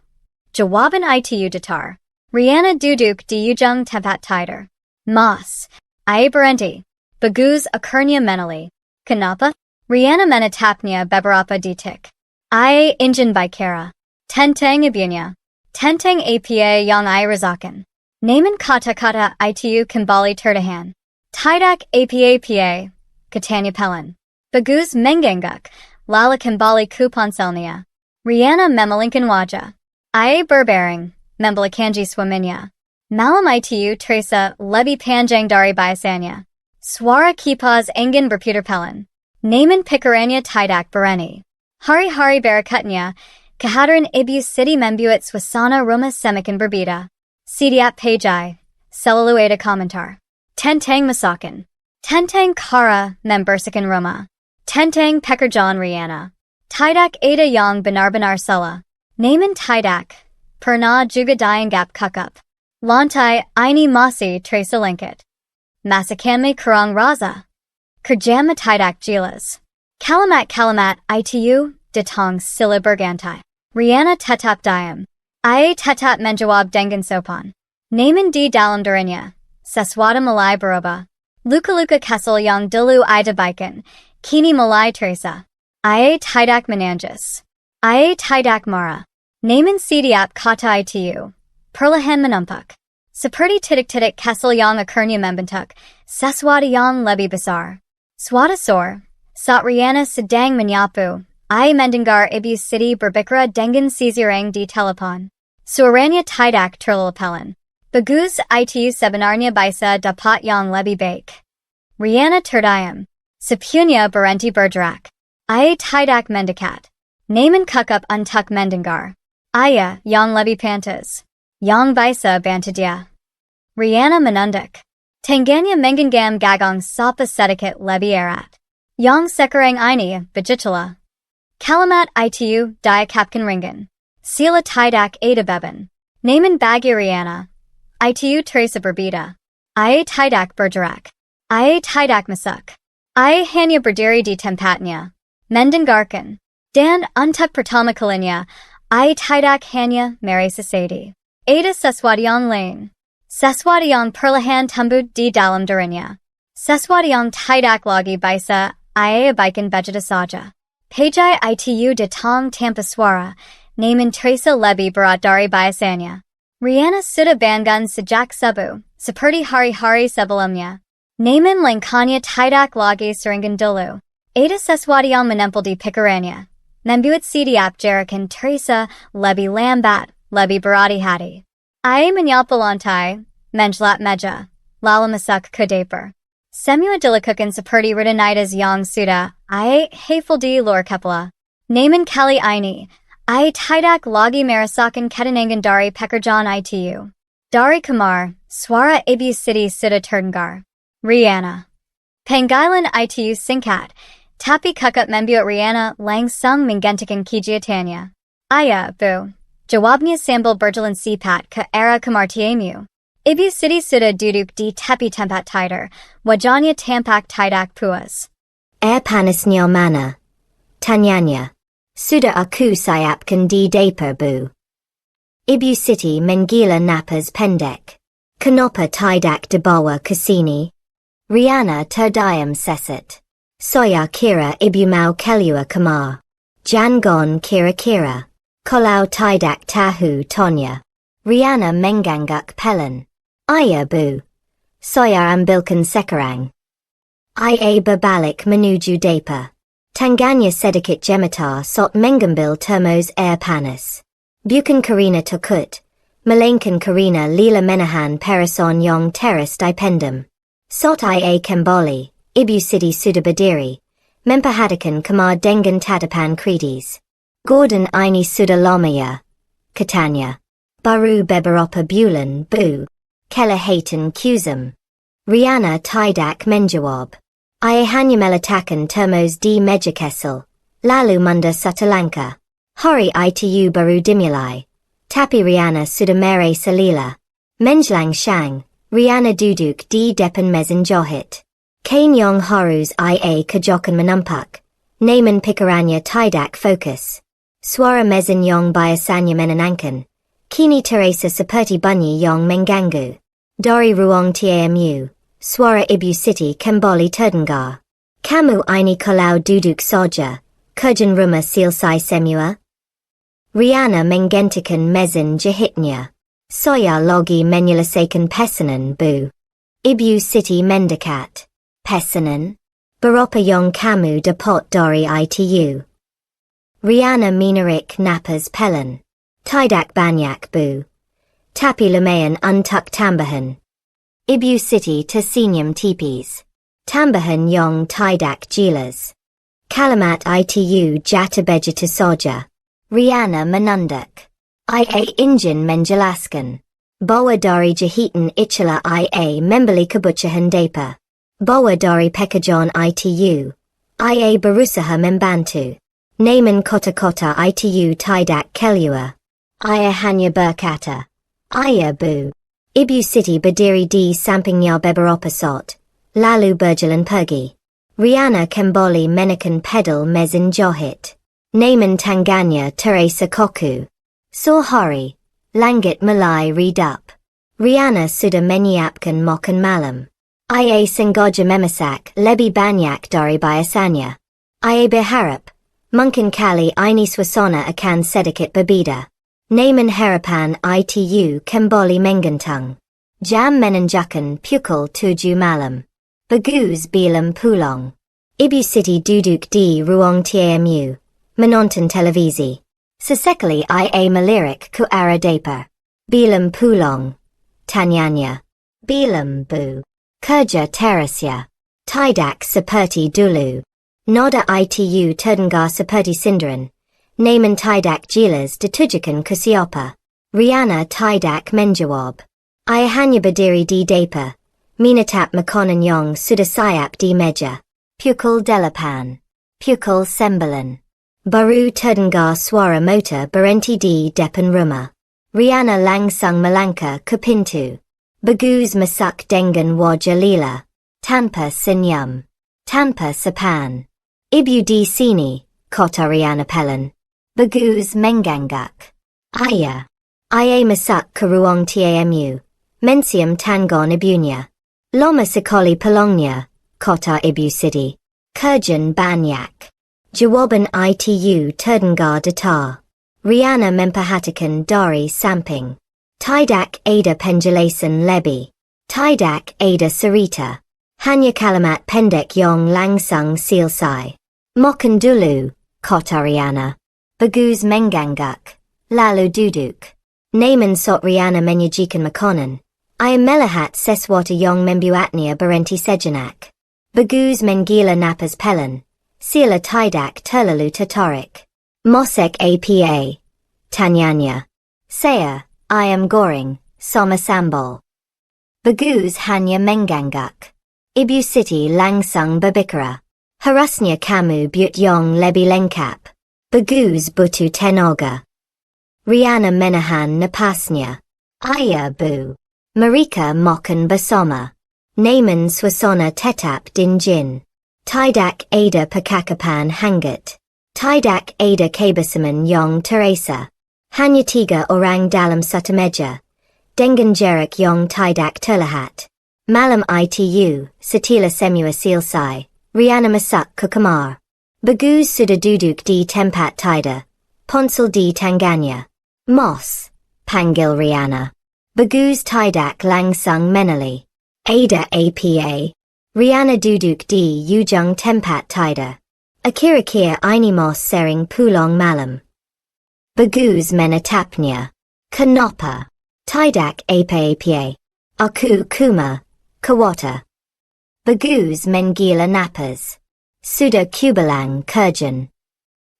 Jawaban itu datar. Riana duduk di ujung tempat tidur. Mas, ia berhenti. Bagus akhirnya menali. Kenapa? Riana menatapnya beberapa detik. Ia ingin bicara. Tentang ibunya. Tentang apa yang ia rasakan. Namun kata-kata itu kembali tertahan. Tidak apa-apa, katanya pelan. Bagus mengangguk, lalu kembali ke ponselnya. Riana memalingkan wajah. Ia berbaring, membelakangi suaminya. Malam itu terasa lebih panjang dari biasanya. Suara kipas angin berputar pelan. Namun pikirannya tidak berani. Hari-hari berikutnya, kehadiran ibu sedih membuat suasana rumah semakin berbeda. Setiap pagi, selalu ada komentar. Tentang masakan. Tentang kara membersikan rumah. Tentang pekerjaan Rihanna. Tidak ada yang benar-benar salah. Namun tidak pernah juga dianggap cukup. Lantai ini masih terasa lengket. Masakannya kurang rasa. Kerjanya tidak jelas. Kalimat-kalimat itu datang silih berganti. Rihanna tetap diam. Ia tetap menjawab dengan sopan. Namun di dalam dirinya, sesuatu mulai berubah. Luka-luka kecil yang dulu dibaikan, kini mulai terasa. Ia tidak menangis. Ia tidak marah. Namun setiap kata itu perlahan menumpuk. Seperti titik-titik kecil yang akhirnya membentuk sesuatu yang lebih besar. Suatu sore, saat Rihanna sedang menyapu, ia mendengar ibu Siti berbicara dengan seseorang di telepon. Suaranya tidak terlalu pelan. Bagus itu sebenarnya bisa dapat yang lebih baik. Rihanna terdiam. Sepenuhnya berhenti bergerak. Ia tidak mendekat. Namun cukup untuk mendengar. Ia yang lebih pantas. Yang bisa bantu dia. Rihanna menunduk. Tangannya menggenggam gagang sapa sedikit lebih erat. Yang sekarang ini begitulah. Kalimat itu diucapkan ringan. Sila tidak ada beban. Namun bagi Rihanna, itu terasa berbeda. Ia tidak bergerak. Ia tidak masuk. Ia hanya berdiri di tempatnya. Mendengarkan. Dan untuk pertama kalinya, ia tidak hanya merasa sedih. Ada sesuatu yang lain. Sesuatu yang perlahan tumbuh di dalam dirinya. Sesuatu yang tidak lagi bisa ia abaikan begitu saja. Pajai itu datang tanpa suara, namun terasa lebih berat dari biasanya. Rihanna sudah bangun sejak subuh, seperti hari-hari sebelumnya. Namun langkahnya tidak lagi seringan dulu. Ada sesuatu yang menempel di pikirannya, membuat setiap gerakan terasa lebih lambat, lebih berhati-hati. Ia menyapu lantai, menjelat meja, lalu masuk ke dapur. Semua dilakukan seperti rutinitas yang sudah ia hafal di luar kepala. Namun kali ini, ia tidak lagi merasakan ketenangan dari pekerjaan itu. Dari kamar, suara ibu Siti sudah terdengar. Rihanna. Panggilan itu singkat, tapi cukup membuat Rihanna langsung menghentikan kegiatannya. Iya, Bu. Jawabnya sambil berjalan cepat ke arah kamar tamu. Ibu Siti sudah duduk di tepi tempat tidur, wajahnya tampak tidak puas. Air panasnya mana? Tanyanya. Sudah aku siapkan di dapur, Bu. Ibu Siti menggila napas pendek. Kenapa tidak dibawa ke sini? Rihanna terdiam sesaat. Saya kira ibu mau keluar kamar. Jangan kira-kira. Kalau tidak tahu Tonya. Rihanna mengangguk pelan. Iya, Bu. Saya ambilkan sekarang. Ia berbalik menuju dapur. Tangannya sedikit gemetar saat mengambil termos air panas. Bukan karena takut, melainkan karena lila menahan perasaan yang teras dipendam. Saat ia kembali, Ibu Siti sudah berdiri, memperhatikan kamar dengan tatapan kritis. Gordon ini sudah lama ya, katanya. Baru beberapa bulan, Bu. Kelihatan kusam. Rihanna tidak menjawab. Ia hanya meletakkan termos di meja kecil, lalu mundur satu langkah. Hari itu baru dimulai. Tapi Rihanna sudah merasa lelah. Menjelang siang, Rihanna duduk di depan mesin jahit. Kain yang harus ia kerjakan menumpak, namun pikirannya tidak fokus. Suara mesin yang biasanya menenangkan, kini terasa seperti bunyi yang mengganggu. Dari ruang tamu, suara Ibu Siti kembali terdengar. Kamu ini kalau duduk saja, kerjaan rumah selesai semua? Rihanna menghentikan mesin jahitnya. Saya lagi menyelesaikan pesanan, Bu. Ibu Siti mendekat. Pesanan? Berapa yang kamu dapat dari itu? Rihanna menarik napas pelan. Tidak banyak, Bu. Tapi lumayan untuk tambahan. Ibu Siti tersenyum tipis. Tambahan yang tidak jelas. Kalimat itu jatuh begitu saja. Rihanna menunduk. Ia ingin menjelaskan bahwa dari jahitan itulah ia membeli kebutuhan dapur. Bawa dari pekajon itu. Ia berusaha membantu. Namun kota-kota itu tidak keluar. Ia hanya berkata, "Iya bu." Ibu Siti berdiri di sampingnya beberapa saat, lalu berjalan pergi. Riana kembali menekan pedal mesin jahit. Namun tangannya terasa kaku. Sore hari, langit mulai redup. Riana sudah menyiapkan makan malam. Ia sengaja memasak lebih banyak dari biasanya. Ia berharap, mungkin kali ini suasana akan sedikit berbeda. Namun harapan itu kembali menggantung. Jam menunjukkan pukul 7 malam. Bagus belum pulang. Ibu Siti duduk di ruang tamu, menonton televisi. Sesekali ia melirik ke arah dapur. Belum pulang. Tanyanya. Belum bu. Kerja terasnya. Tidak seperti dulu. Nada itu terdengar seperti sindiran. Namun tidak jelas ditujukan ke siapa. Riana tidak menjawab. Ia hanya berdiri di dapur. Menatap makanan yang sudah siap di meja. Pukul 8. Pukul 9. Baru terdengar suara motor berhenti di depan rumah. Riana langsung melangkah ke pintu. Bagus masuk dengan wajah lila. Tanpa senyum. Tanpa sopan. Ibu di sini, kata Riana pelan. Bagus mengangguk. Ia masuk ke ruang tamu. Mencium tangan ibunya. Lama sekali pulangnya, kata Ibu Siti. Kerjaan banyak. Jawaban itu terdengar datar. Riana memperhatikan dari samping. Tidak ada penjelasan lebih. Tidak ada cerita. Hanya kalimat pendek yang langsung selesai. Makan dulu, kata Riana. Bagus mengangguk. Lalu duduk. Namun saat Riana menyajikan makanan, ia melihat sesuatu yang membuatnya berhenti sejenak. Bagus menggila napas pelan. Sila tidak terlalu tertarik. Masak apa? Tanyanya. Saya, ayam goreng, sama sambal. Bagus hanya mengangguk. Ibu Siti langsung berbicara. Harusnya kamu buat yang lebih lengkap. Bagus butuh tenaga. Riana menahan napasnya. Iya bu. Mereka makan bersama. Namun suasana tetap dingin. Tidak ada percakapan hangat. Tidak ada kebersamaan yang terasa. Hanya 3 orang dalam satu meja. Dengan jarak yang tidak terlihat. Malam itu, setelah semua selesai, Riana masuk ke kamar. Bagus sudah duduk di tempat tidur. Ponsel di tangannya. Mos, panggil Riana. Bagus tidak langsung menali. Ada apa? Riana duduk di ujung tempat tidur. Kira-kira ini Mos sering pulang malam. Bagus menatapnya. Kenapa? Tidak apa-apa. Aku cuma khawatir. Bagus menggila napas. Sudah kubilang kerjaan.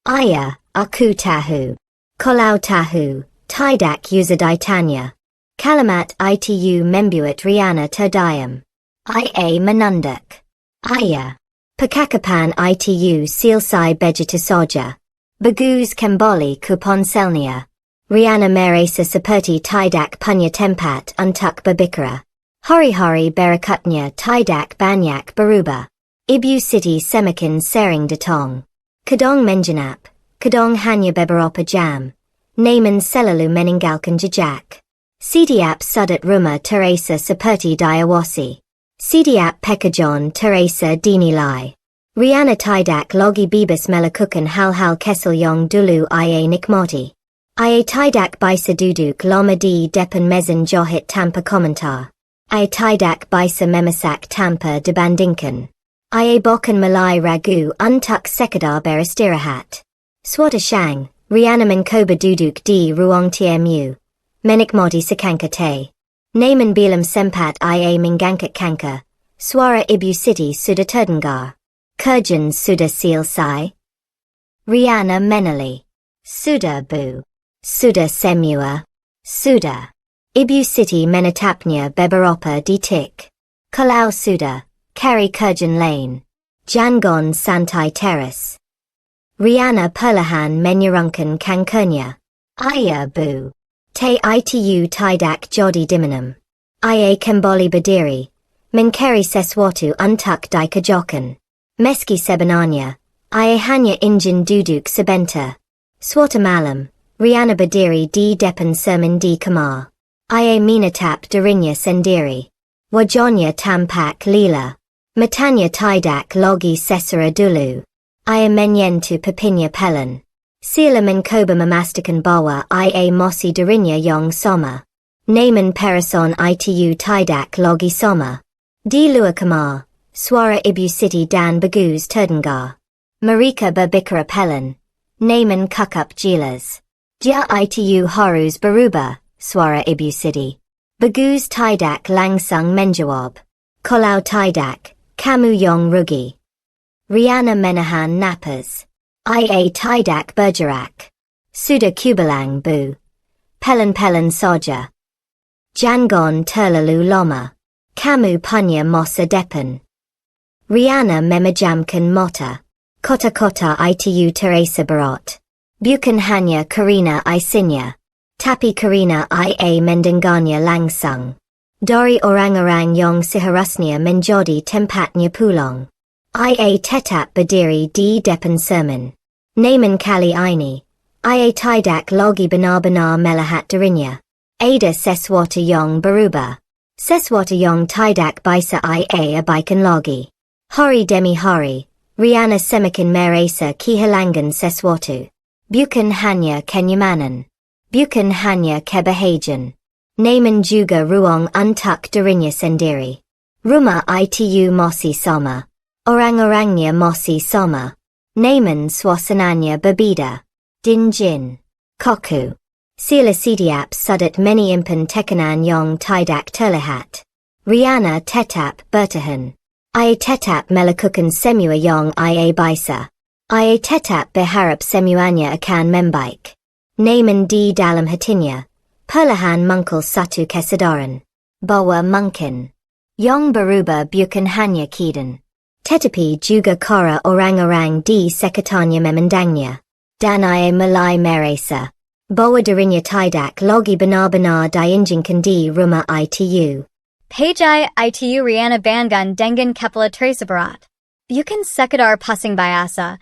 Iya, aku tahu. Kalau tahu, tidak usah ditanya. Kalimat itu membuat Riana terdiam. Ia menunduk. Iya. Percakapan itu selesai begitu saja. Bagus kembali ke ponselnya. Riana merasa seperti tidak punya tempat untuk berbicara. Hari-hari berikutnya tidak banyak berubah. Ibu Siti semakin sering datang. Kadang menjenap, kadang hanya beberapa jam. Namun selalu meninggalkan jejak. Setiap sudut rumah terasa seperti diawasi. Setiap pekerjaan terasa dinilai. Riana tidak lagi bebas melakukan hal-hal kesal yang dulu ia nikmati. Ia tidak bisa duduk lama di depan mesin jahit tanpa komentar. Ia tidak bisa memasak tanpa dibandingkan. Ia bahkan mulai ragu untuk sekadar beristirahat. Suatu siang, Riana mencoba duduk di ruang tamu. Menikmati secangkir teh. Namun belum sempat ia mengangkat kanker. Suara Ibu Siti sudah terdengar. Kerjaan sudah selesai? Riana menali. Sudah bu. Sudah semua. Sudah. Ibu Siti menatapnya beberapa detik. Kalau sudah, Kerry Kurjan Lane. Jangon Santai Terrace. Rihanna Perlahan Menyerunkan Kankernya. Iya Bu. Te itu tidak jodi diminum. Ia kembali berdiri. Mencari sesuatu untuk dikejokan. Meski sebenarnya. Ia hanya ingin duduk sebentar. Suatu malam. Rihanna berdiri di depan cermin di kamar. Ia menatap dirinya sendiri. Wajahnya tampak lila. Matanya tidak lagi sesera dulu. Ia menyentuh pipinya pelan. Sila mencoba memastikan bahwa ia masih dirinya yang sama. Namun perasaan itu tidak lagi sama. Di luar kamar, suara ibu Siti dan bagus terdengar. Mereka berbicara pelan. Namun cukup jelas. Jika itu harus berubah, suara ibu Siti. Bagus tidak langsung menjawab. Kalau tidak, kamu yang rugi. Rihanna menahan napas. Ia tidak bergerak. Sudah kubilang Bu. Pelan-pelan saja. Jangan terlalu lama. Kamu punya masa depan. Rihanna memejamkan mata. Kota-kota itu terasa berat. Bukan hanya karena isinya. Tapi karena ia mendengarnya langsung. Dari orang-orang yang seharusnya menjadi tempatnya pulang. Ia tetap berdiri di depan cermin. Namun kali ini, ia tidak lagi benar-benar melihat dirinya. Ada sesuatu yang berubah. Sesuatu yang tidak bisa ia abaikan lagi. Hari demi hari, Rihanna semakin merasa kehilangan sesuatu. Bukan hanya kenyamanan. Bukan hanya kebahagiaan. Namun juga ruang untuk dirinya sendiri. Rumah itu masih sama. Orang-orangnya masih sama. Namun suasananya berbeda. Dingin. Kaku. Sila setiap sudut menyimpan tekanan yang tidak terlihat. Rihanna tetap bertahan. Ia tetap melakukan semua yang ia bisa. Ia tetap berharap semuanya akan membaik. Namun di dalam hatinya, perlahan muncul satu kesadaran. Bahwa mungkin. Yang berubah bukan hanya keadaan. Tetapi juga cara orang-orang di sekitarnya memandangnya. Dan ia mulai merasa. Bahwa dirinya tidak lagi benar-benar diinginkan di rumah itu. Page itu Rihanna Bangun dengan kepala terasa berat. Bukan sekedar pusing biasa.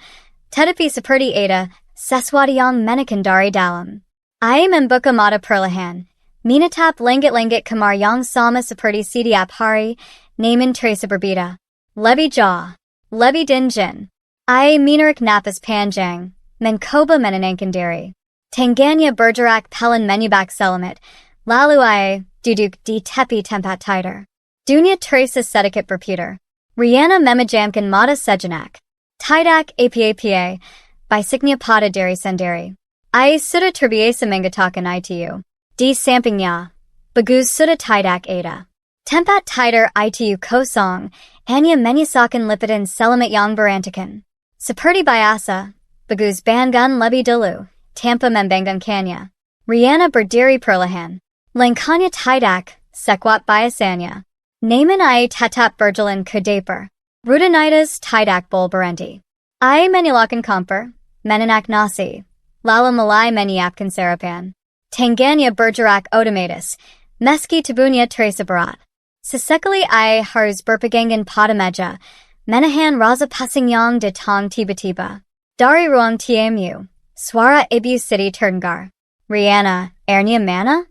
Tetapi seperti ada sesuatu yang menekan dari dalam. Ia membuka mata perlahan. Menatap langit-langit kamar yang sama seperti setiap hari. Namun terasa berbeda. Lebih jauh. Lebih dingin. Ia menarik napas panjang. Mencoba menenangkan diri. Tangannya bergerak pelan menyibak Selamat. Lalu ia duduk di tepi tempat tidur. Dunia terasa sedikit berputar. Rihanna memejamkan mata sejenak. Tidak apa-apa. Bisiknya pada diri sendiri. Ia sudah terbiasa mengatakan itu. Di sampingnya. Bagus sudah tidak ada. Tempat tidur itu kosong. Hanya menyisakan lipatan Selamat yang berantakan. Seperti biasa. Bagus bangun lebih dulu. Tanpa membangunkannya. Rihanna berdiri perlahan. Langkahnya tidak sekuat biasanya. Namun ia tetap berjalan ke depan. Rutinitas tidak boleh berhenti. Ia menyalakan kompor. Menenak nasi. Lalu mulai menyiapkan sarapan. Tangannya bergerak otomatis. Meski tubuhnya terasa berat. Sesekali ia harus berpegangan pada meja. Menahan rasa pusing yang datang tiba-tiba. Dari ruang tamu. Suara ibu Siti terdengar. Rihanna, airnya mana?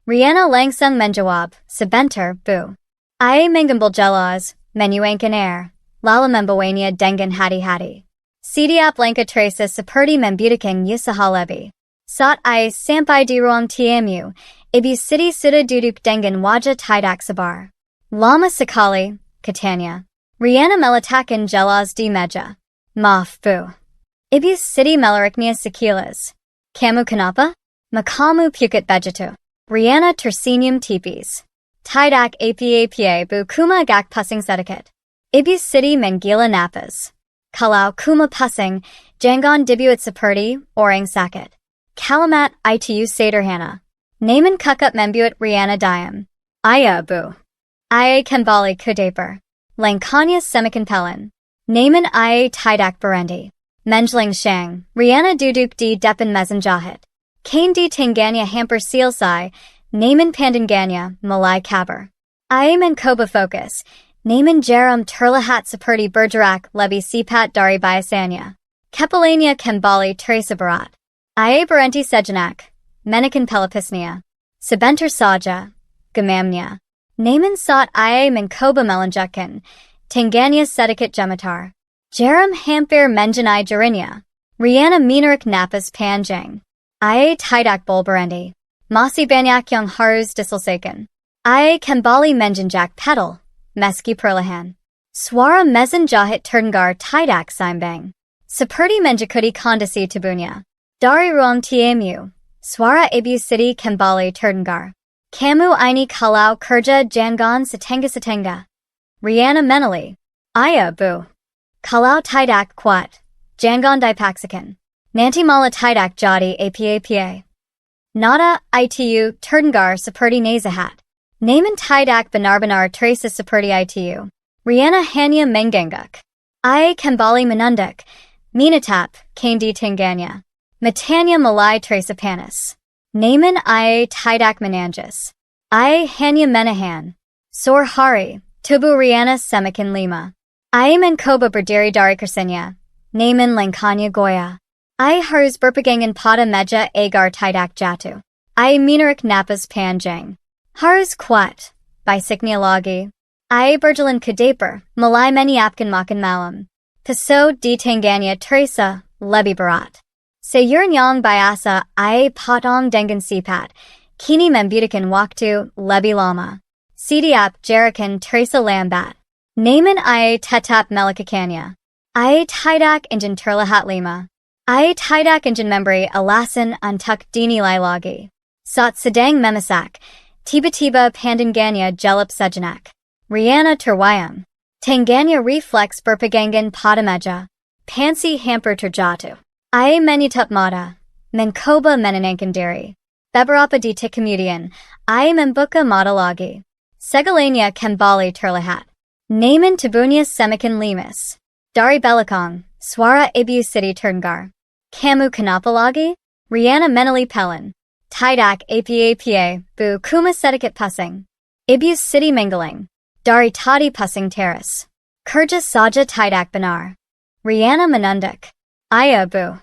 Rihanna langsung menjawab, sebentar, Bu. Ia mengambil jelas, menyuangkan air. Lalu membawanya dengan hati-hati. Setiap langkah terasa seperti membutakan usaha lebih. Saat ia sampai di ruang tamu, ibu Siti sudah duduk dengan wajah tidak sabar. Lama sekali, katanya. Rihanna meletakkan jelas di meja. Maaf, Bu. Ibu Siti melariknya sekilas. Kamu kenapa? Makamu pukit begitu. Rihanna tersenyum tipis. Tidak apa-apa Bu, cuma agak pusing sedikit. Ibu Siti menggila napas. Kalau cuma pusing, jangan dibuat seperti orang sakit. Kalimat itu sederhana. Namun cukup membuat Rihanna diam. Iya Bu. Ia kembali ke depan. Langkanya Semikan Pelin. Naman Ia Tidak Berendi. Menjling Shang. Rihanna Duduk di Depan Mezenjahit. Kain di Tanganya Hamper Sealsai. Naman Pandanganya, Malay Kabar. Ia Mencoba Focus. Naman Jaram Terlahat Seperti Bergerak Lebih Sipat Dari Biasanya. Kepalanya Kembali Teresa Barat. Ia Berhenti Sejenak. Menakan Pelapisnya. Sebentar saja. Gamamnya. Naman Saat Ia Mencoba Melanjutkan. Tanganya Sedikit Jematar. Jaram Hampir Menjanai Jarinya. Rihanna Minarik Napas Panjang. Ia Tidak Bolberendi. Masih Banyak Yang Harus Diselesaikan. Ia Kembali Menjanjak Pedal. Meski Perlahan. Suara Mezenjahit Terdengar Tidak Seimbang. Seperti Menjakuti Kondisi Tubuhnya. Dari Ruang Tamu. Suara Ibu Siti Kembali Terdengar. Kamu ini kalau kerja jangan setengah-setengah. Rihanna Menali. Iya bu. Kalau tidak kuat. Jangan dipaksakan. Nanti malah tidak jadi apa-apa. Nada itu terdengar seperti nasihat. Namun tidak benar-benar terasa seperti itu. Rihanna hanya mengangguk. Ia kembali menunduk. Menatap kain di tangannya. Matanya mulai terasa panas. Namun ia tidak menangis. Ia hanya menahan. Sore hari, tubuh Rihanna semakin lemah. Ia mencoba berdiri dari kursinya. Namun langkahnya goyah. Ia harus berpegangan pada meja agar tidak jatuh. Ia menarik napas panjang. Harus kuat. Bisiknya lagi. Ia berjalan ke dapur, mulai menyiapkan makan malam. Pisau di tangannya terasa lebih berat. Sayuran yang biasa ia potong dengan sipat. Kini membutuhkan waktu lebih lama. Setiap gerakan terasa lambat. Namun ia tetap melakukannya. Ia tidak ingin terlihat lemah. Ia tidak ingin memberi alasan untuk dinilai lagi. Saat sedang memasak, tiba-tiba pandangannya gelap sejenak. Rihanna terwayang. Tangannya refleks berpegangan pada meja. Pansi hampir terjatuh. Ia menutup mata. Mencoba menenangkan diri. Beberapa detik kemudian, ia membuka mata lagi. Segalanya kembali terlihat. Namun tubuhnya semakin lemas. Dari belakang, suara Ibu Siti terdengar. Kamu kenapa lagi? Rihanna menali pelin. Tidak apa-apa, bu cuma sedikit pusing. Ibu Siti menggeleng. Dari tadi pusing teras. Kerja saja tidak benar. Rihanna menunduk. Iya bu.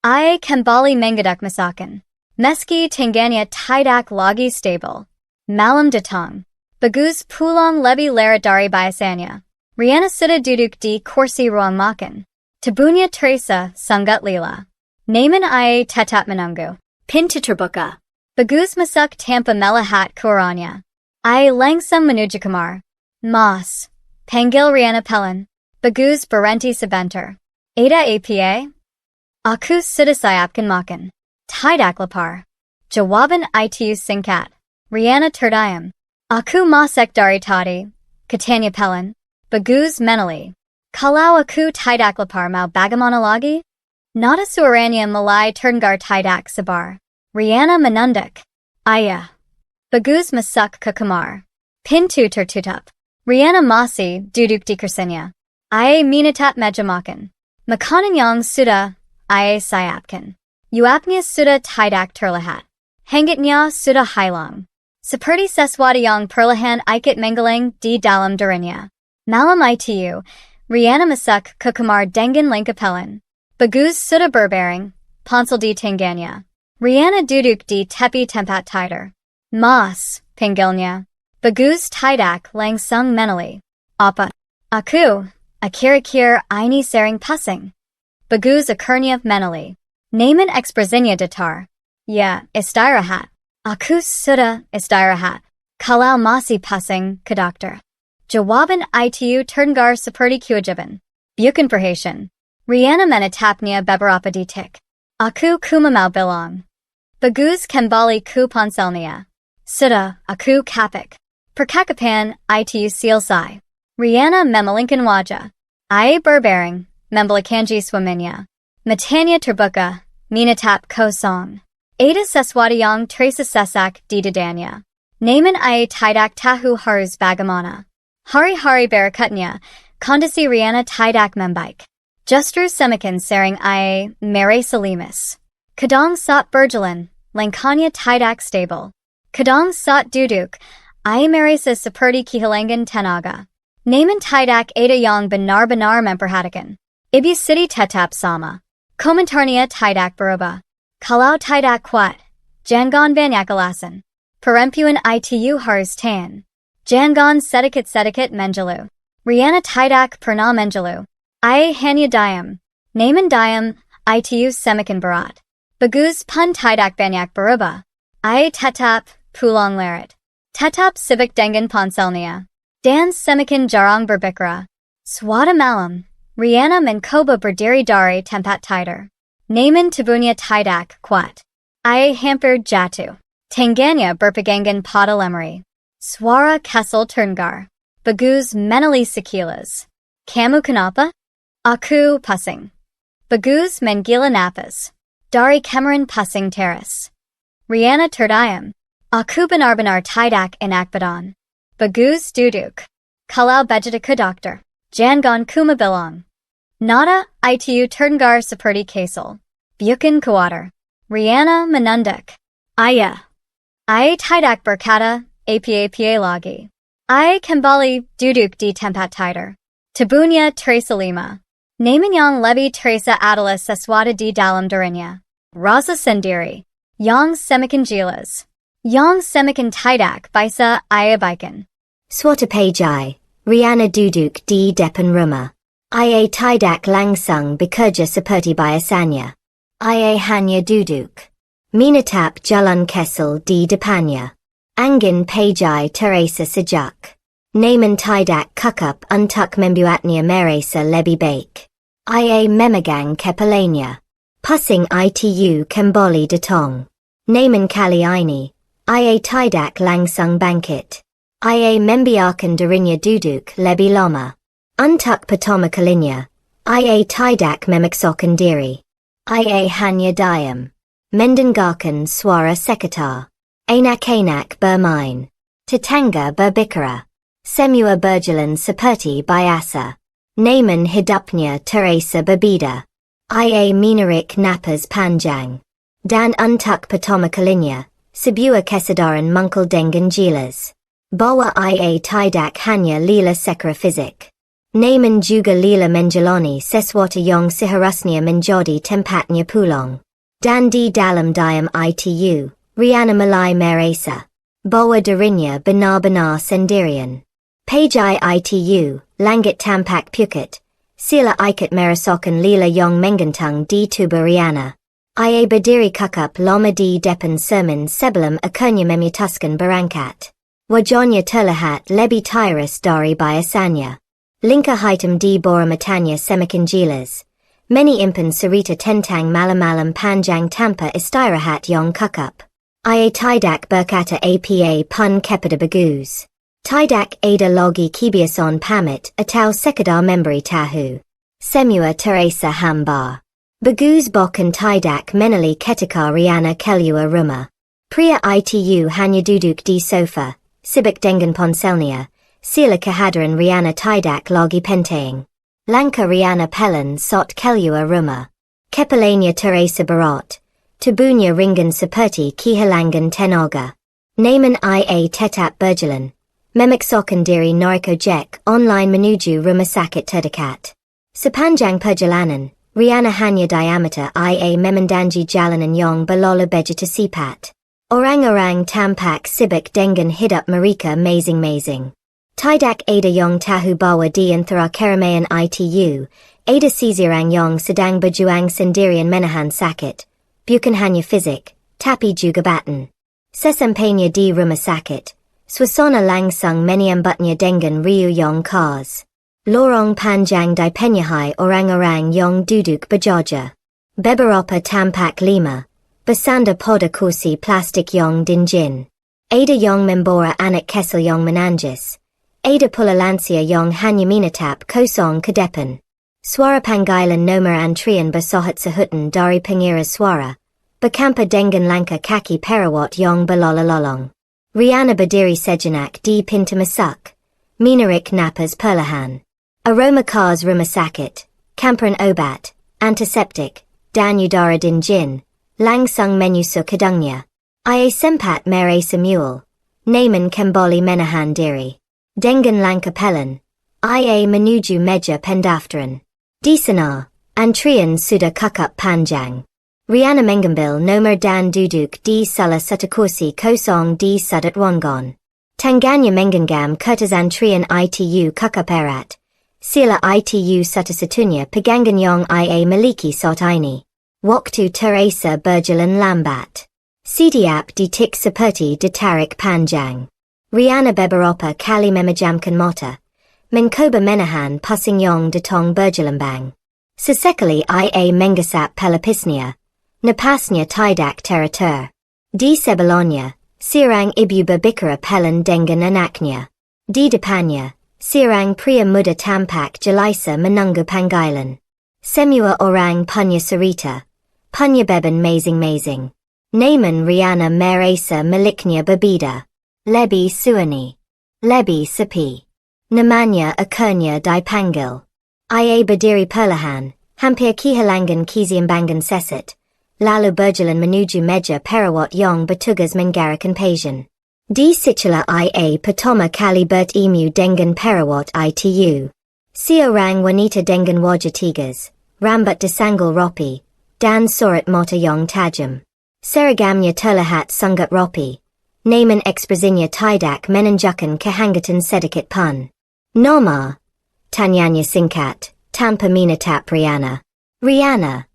Ia kembali mengaduk masakan. Meski tangannya tidak lagi stabil. Malam datang. Bagus pulang lebih lara dari biasanya. Rihanna sudah duduk di kursi ruang makan. Tubuhnya terasa sangat lila. Namun ia tetap menunggu. Pintu terbuka. Bagus masuk tanpa melihat ke arahnya. Ia langsung menuju kamar. Mas. Panggil Rihanna pelin. Bagus berhenti sebentar. Ada apa? Aku sudah siapkan makan. Tidak lapar. Jawaban itu singkat. Rihanna terdiam. Aku masak dari tadi. Katanya pelin. Bagus menali. Kalau aku tidak lapar mau bagaimana lagi? Nada suaranya mulai terdengar tidak sabar. Rihanna menunduk. Ayah. Bagus masuk ke kamar. Pintu tertutup. Rihanna masih duduk di kursinya. Ia menatap meja makan. Makanan yang sudah ia siapkan. Uapnya sudah tidak terlihat. Hangatnya sudah hilang. Seperti sesuatu yang perlahan ikut menggeleng di dalam dirinya. Malam itu, Rihanna masuk ke kamar dengan langkah pelin. Bagus sudah berbaring, ponsel di tangannya. Rihanna duduk di tepi tempat tidur. Mas, panggilnya. Bagus tidak langsung menali. Apa? Aku, akhir-akhir ini sering pusing. Bagus akhirnya menali. Namun ekspresinya datar. Ya, istirahat. Aku sudah istirahat. Kalau masih pusing, ke dokter. Jawaban itu terdengar seperti kewajiban. Bukan perhatian. Rihanna menatapnya beberapa detik. Aku cuma mau bilang. Bagus kembali ke ponselnya. Sudah, aku kapok. Percakapan itu selesai. Rihanna memalingkan wajah. Ia berbaring, membalikan suaminya. Matanya terbuka, menatap kosong. Ada sesuatu yang terasa sesak di dadanya. Namun ia tidak tahu harus bagaimana. Hari Hari Barakutnya, Kondisi Riana Tidak Membaik. Justru Semakin Sering Ia Merasa Lemas. Kadang Saat Berjalan, Langkahnya Tidak Stable. Kadang Saat Duduk, Ia Merasa Seperti Kehilangan Tenaga. Namun Tidak Ada Yang Benar-Benar Memperhatikan. Ibu Siti Tetap Sama. Komentarnya Tidak Berubah. Kalau Tidak Kuat, Jangan Banyak Alasan. Perempuan itu harus tan. Jangan sedikit-sedikit menjelu. Riana Tidak Pernah Menjelu. Ia hanya diam. Namun diam, itu semakin berat. Bagus pun tidak banyak berubah. Ia tetap pulang larat. Tetap sibuk dengan ponselnya. Dan semakin jarang berbicara. Suatu malam, Riana mencoba berdiri dari tempat tidur. Namun tubuhnya tidak kuat. Ia hampir jatuh. Tangannya berpegangan pada lemari. Suara kesel terdengar. Bagus menali sekilas. Kamu kenapa? Aku pusing. Bagus menggila napas. Dari kemarin pusing teras. Riana terdiam. Aku benar-benar tidak enak badan. Bagus duduk. Kalau begitu ke dokter. Jangan kuma bilang. Nada itu terdengar seperti kesel. Bukan khawatir. Riana menunduk. Ayah. Ia tidak berkata apa-apa lagi. Ia kembali duduk di tempat tidur. Tubuhnya terasa lima. Namun yang lebih terasa adalah sesuatu di dalam dirinya. Rasa sendiri. Yang semakin jelas. Yang semakin tidak bisa ia abaikan. Suatu pagi, Riana duduk di depan rumah. Ia tidak langsung bekerja seperti biasanya. Ia hanya duduk. Menatap jalan kesel di depannya. Angin pagi terasa sejak. Namun tidak cukup untuk membuatnya merasa lebih baik. Ia memegang kepalanya. Pusing itu kembali datang. Namun kali ini, ia tidak langsung bangkit. Ia membiarkan dirinya duduk lebih lama. Untuk pertama kalinya, ia tidak memaksakan diri. Ia hanya diam. Mendengarkan suara sekitar. Enak-enak bermain. Tetangga berbicara. Semua berjalan seperti biasa. Namun hidupnya terasa berbeda. Ia menarik napas panjang. Dan untuk pertama kalinya, sebuah kesadaran muncul dengan jelas. Bahwa ia tidak hanya lila secara fisik. Namun juga lila menjalani sesuatu yang seharusnya menjadi tempatnya pulang. Dan di dalam diam itu, Riana mulai merasa bahwa dirinya benar-benar sendirian. Pagi itu, langit tampak pucat. Sila ikat merasakan lila yang menggantung di tubuh Riana. Ia berdiri kukup lama di depan cermin sebelum akhirnya memutuskan berangkat. Wajahnya terlihat lebih tiris dari biasanya. Lingkar hitam di bawah matanya semakin jelas. Menyimpan cerita tentang malam-malam panjang tanpa istirahat yang kukup. Ia tidak berkata apa pun kepada Bagus. Tidak ada lagi kebiasaan pamit atau sekadar memberi tahu. Semua terasa hambar. Bagus bahkan tidak mengenali ketika Riana keluar rumah. Pria itu hanya duduk di sofa, sibuk dengan ponselnya. Sila kehadiran Riana tidak lagi penting. Langkah Riana pelan saat keluar rumah. Kepalanya terasa berat. Tubuhnya ringan seperti kehilangan tenaga. Namun ia tetap berjalan. Memaksakan diri naik ojek online menuju rumah sakit terdekat. Sepanjang perjalanan, Riana hanya diameter ia memandangi jalanan yang berlalu begitu cepat. Orang-orang tampak sibuk dengan hidup mereka masing-masing. Tidak ada yang tahu bahwa di antara keramaian itu, ada seseorang yang sedang berjuang sendirian menahan sakit. Bukan hanya fisik, tapi juga batin. Sesampainya di rumah sakit, suasana langsung menyambutnya dengan riuh yang khas. Lorong panjang dipenuhi orang-orang yang duduk berjajar. Beberapa tampak lima, bersandar pada kursi plastik yang dingin. Ada yang membawa anak kecil yang menangis. Ada pula lansia yang hanya menatap kosong ke depan. Suara panggilan nomor antrian bersahutan dari pengira suara. Berkampa dengan langkah kaki perawat yang berlalu-lalang. Riana berdiri sejenak di pintu masuk. Minarik napas perlahan. Aroma cars rumah sakit, camperan obat, antiseptic, dan udara dingin, langsung menyusu kedungnya. Ia sempat merasa mual. Namun kembali menahan diri. Dengan langkah pelan. Ia menuju meja pendaftaran. Di sana, antrian sudah cukup panjang. Riana mengambil nomor dan duduk di salah satu kursi kosong di sudut ruangan. Tangganya menggenggam kertas antrian itu cukup erat. Sila itu satu-satunya pegangan yang ia miliki saat ini. Waktu terasa berjalan lambat. Setiap detik seperti ditarik panjang. Riana beberapa kali memejamkan mata. Mencoba menahan pusing yang datang bergelambang. Sesekali ia menggesap pelapisnya. Napasnya tidak teratur. Di sebelahnya, seorang ibu berbicara pelan dengan anaknya. Di depannya, seorang pria muda tampak jelasa menunggu panggilan. Semua orang punya cerita, punya beban masing-masing. Namun Riana merasa miliknya berbeda. Lebih sunyi. Lebih sepi. Namanya akhirnya dipanggil. Ia berdiri perlahan, hampir kehilangan keseimbangan sesaat. Lalu berjalan menuju meja perawat yang bertugas menggarukkan pasien. Di situlah ia pertama kali bertemu dengan perawat itu. Seorang wanita dengan wajah tegas, rambut disanggul rapi, dan sorot mata yang tajam. Seragamnya terlihat sangat rapi. Namun ekspresinya tidak menunjukkan kehangatan sedikit pun. Nama? Tanyanya singkat, tanpa menatap Riana. Riana?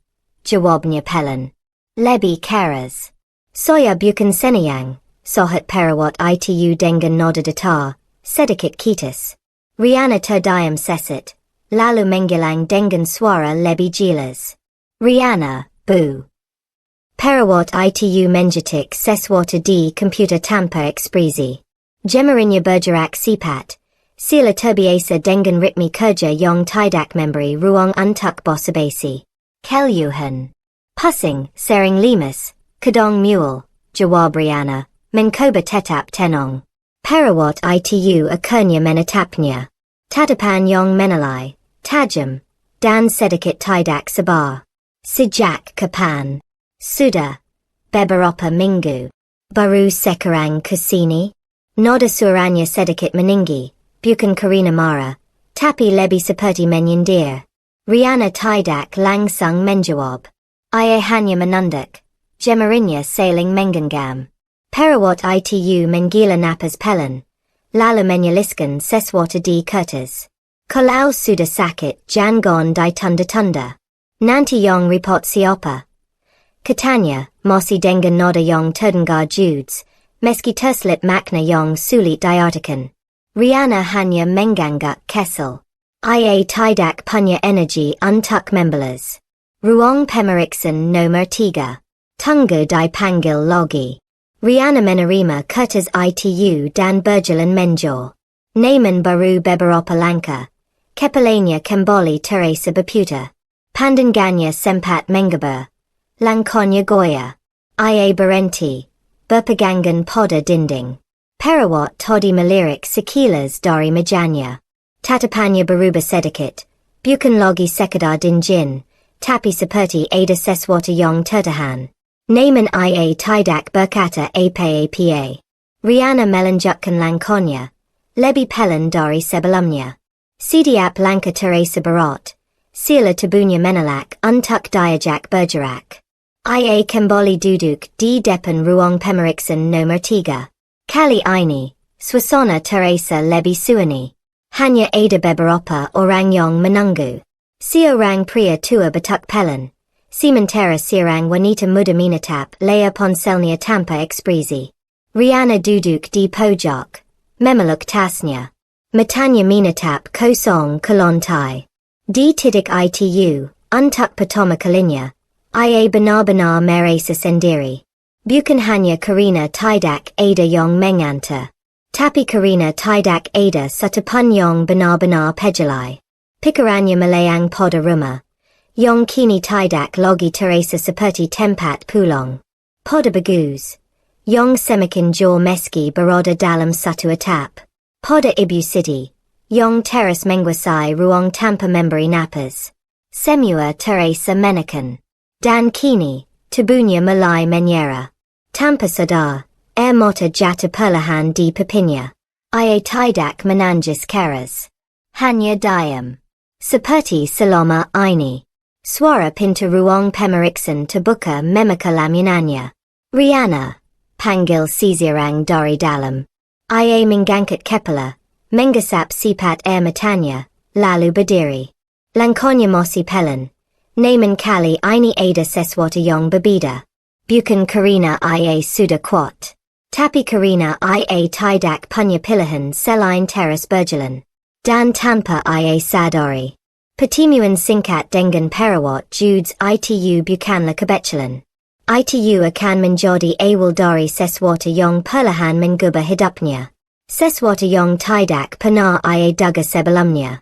Jawabnya pelan. Lebih keras. Saya bukan senang, sahut perawat itu dengan nada datar, sedikit kitas. Riana terdiam sesaat, lalu menggilang dengan suara lebih jelas. Riana, bu. Perawat itu menjetik sesuatu di komputer tanpa ekspresi. Jemarinya bergerak cepat. Sila terbiasa dengan ritme kerja yang tidak memberi ruang untuk basa-basi. Keluhan. Pusing, sering lemas, kadang mual, jawab Riana, mencoba tetap tenang. Perawat itu akhirnya menatapnya. Tatapan yang menilai, tajam, dan sedikit tidak sabar. Sejak kapan? Sudah. Beberapa minggu. Baru sekarang kesini? Nada suaranya sedikit meninggi, bukan karena marah, tapi lebih seperti menyindir. Riana tidak langsung menjawab. Ia hanya menunduk. Jemarinya saling menggenggam. Perawat itu menggila napas pelan. Lalu menjelaskan sesuatu di kertas. Kalau sudah sakit jangan ditunda-tunda. Nanti yang report siapa? Katanya, masih dengan nada yang terdengar judes, meski terselip makna yang sulit diartikan. Riana hanya mengangguk kesal. Ia tidak punya energi untuk membalas. Ruang pemeriksaan nomor 3. Tunggu dipanggil lagi. Riana menerima kertas itu dan berjalan menjauh. Namun baru beberapa langkah. Kepalanya kembali terasa berputar. Pandangannya sempat menggeber. Langkahnya goyah. Ia berhenti. Berpegangan pada dinding. Perawat tadi melirik sekilas dari mejanya. Tatapannya berubah sedikit. Bukan lagi sekadar dingin. Tapi seperti ada sesuatu yang tertahan. Namun ia tidak berkata apa-apa. Riana melanjutkan langkahnya. Lebih pelan dari sebelumnya. Setiap langkah terasa berat. Sila tubuhnya menolak untuk diajak bergerak. Ia kembali duduk di depan ruang pemeriksaan nomor 3. Kali ini, suasana terasa lebih sunyi. Hanya ada beberapa orang yang menunggu. Seorang pria tua bertuk pelan. Sementara seorang wanita muda menatap layar ponselnya tanpa ekspresi. Riana duduk di pojok. Memeluk tasnya. Matanya menatap kosong ke lantai. Di titik itu, untuk pertama kalinya, ia benar-benar merasa sendiri. Bukan hanya karena tidak ada yang mengantar. Tapi karena tidak ada satupun yang benar-benar pejelai. Pikirannya melayang pada rumah. Yang kini tidak lagi terasa seperti tempat pulang. Pada bagus. Yang semakin jauh meski berada dalam satu atap. Pada ibu sedih, Yong teres menguasai ruang tanpa memberi napas. Semua terasa menekan. Dan kini, tubuhnya mulai menyerah. Tanpa sadar, air mata jatuh perlahan di pipinya. Ia tidak menangis keras. Hanya diam. Seperti selama ini. Suara pintu ruang pemeriksan terbuka membuka lamunannya. Riana, panggil seseorang dari dalam. Ia mengangkat kepala, menggesap sifat air matanya, lalu berdiri. Langkahnya masih pelan. Namun kali ini ada sesuatu yang berbeda. Bukan karena ia sudah kuat. Tapi karena ia tidak punya pilihan selain terus berjalan. Dan tanpa ia sadari. Pertemuan singkat dengan perawat Judes itu bukanlah kebetulan. Itu akan menjadi awal dari sesuatu yang perlahan mengubah hidupnya. Sesuatu yang tidak pernah ia duga sebelumnya.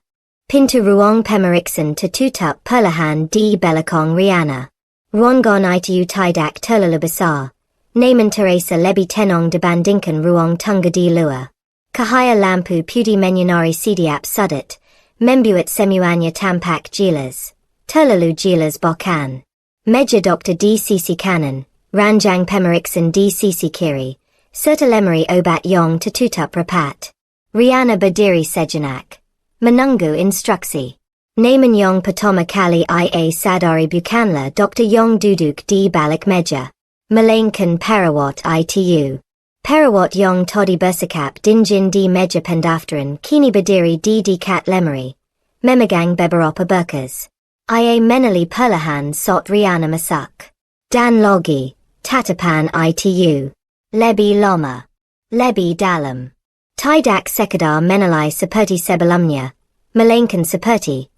Pintu ruang pemeriksan tertutup perlahan di belakang Riana. Ruangan itu tidak terlalu besar. Namun terasa lebih tenang dibandingkan ruang tangga di luar. Cahaya lampu putih menyinari setiap sudut. Membuat semuanya tampak jelas. Terlalu jelas bahkan. Meja dokter di sisi kanan, ranjang pemeriksan di sisi kiri, serta lemari obat yang tertutup rapat. Riana berdiri sejenak. Menunggu instruksi. Namun yang pertama kali ia sadari bukanlah dokter yang duduk di balik meja. Melainkan perawat itu. Perawat yang tadi bersikap dingin di meja pendaftaran kini berdiri di dekat lemari. Memegang beberapa berkas. Ia menali perlahan saat Riana masuk. Dan lagi, tatapan itu. Lebih lama. Lebih dalam. Tidak sekadar menilai seperti sebelumnya. Melainkan seperti.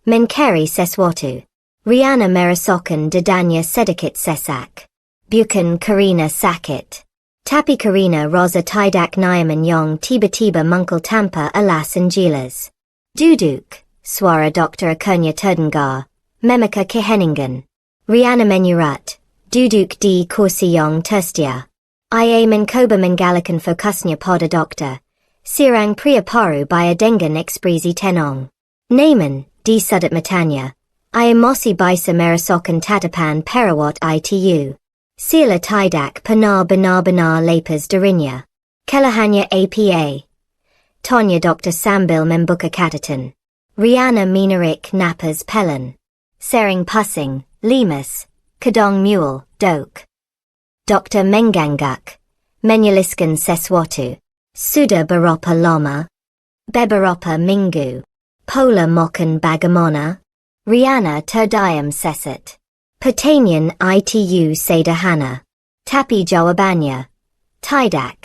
Mencari sesuatu. Riana merasakan dadanya sedikit sesak. Bukan karena sakit. Tapi karena rasa tidak nyaman yang tiba-tiba muncul tanpa alasan jelas. Duduk, suara dokter akhirnya terdengar. Membuka keheningan. Riana menyurat. Duduk di kursi yang tersedia. Ia mencoba mengalihkan fokusnya pada dokter. Seorang pria paruh baya dengan ekspresi tenang. Namun, di sudut matanya. Ia masih bisa merasakan tatapan perawat itu. Sila tidak pernah benar-benar lepas darinya. Kelahannya apa? Tanya dokter sambil membuka catatan. Riana menarik napas pelan. Sering pusing, lemas, kadang mual, dok. Dokter mengangguk. Menuliskan sesuatu. Sudah berapa lama? Beberapa minggu. Pola makan bagaimana? Riana terdiam sesaat. Pertanyaan itu sederhana. Tapi jawabannya. Tidak.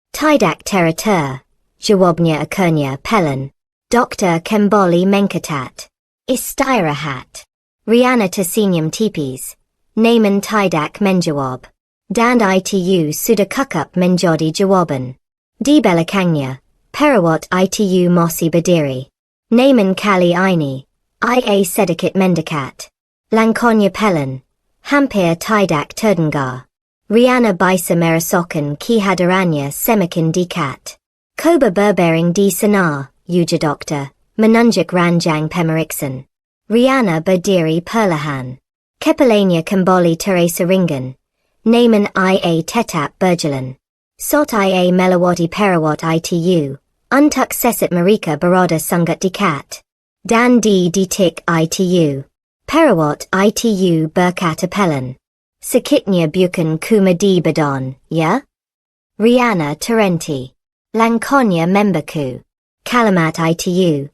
Tidak teratur. Jawabnya akhirnya pelan. Dokter kembali mengketat. Istirahat. Riana tersenyum tipis. Namun tidak menjawab. Dan itu sudah cukup menjadi jawaban. Di belakangnya, perawat itu masih berdiri. Namun kali ini, ia sedikit mendekat. Langkahnya pelan. Hampir tidak terdengar. Riana bisa merasakan kehadirannya semakin dekat. Coba berbaring di sana, ujar dokter, menunjuk ranjang pemeriksan. Riana berdiri perlahan. Kepalanya kembali terasa ringan. Namun ia tetap berjalan. Saat ia melewati perawat itu, untuk sesaat mereka berada sangat dekat. Dan di detik itu. Perawat itu berkata pelan. Sakitnya bukan cuma di badan, ya? Riana terhenti. Langkahnya membeku. Kalimat itu.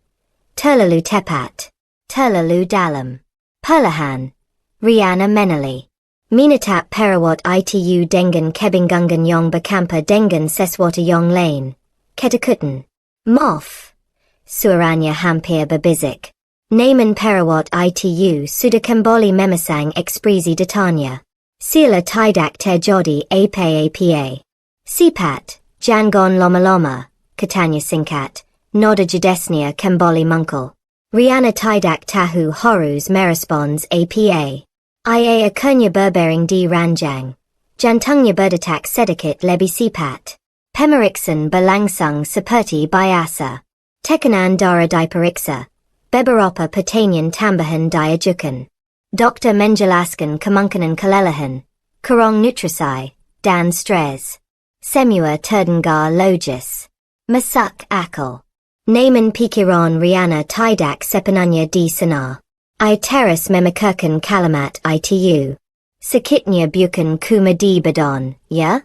Terlalu tepat. Terlalu dalam. Perlahan. Riana menali. Menatap perawat itu dengan kebingungan yang bercampur dengan sesuatu yang lain. Ketakutan. Maaf. Suaranya hampir berbisik. Namun perawat itu sudah kembali memasang ekspresi datanya. Sila tidak terjadi apa-apa. Cepat, jangan lama-lama, katanya singkat. Nada jedesnya kembali muncul. Riana tidak tahu harus merespons apa. Ia akhirnya berbaring di ranjang. Jantungnya berdetak sedikit lebih cepat. Pemeriksaan berlangsung seperti biasa. Tekanan dara diperiksa, beberapa pertanyaan tambahan diajukan. Dokter menjelaskan kemungkinan kelelahan, kurang nutrisi, dan stres. Semua terdengar logis. Masuk akal. Namun pikiran Riana tidak sepenuhnya di sana. I terus memikirkan kalimat itu. Sakitnya bukan cuma di badan, ya?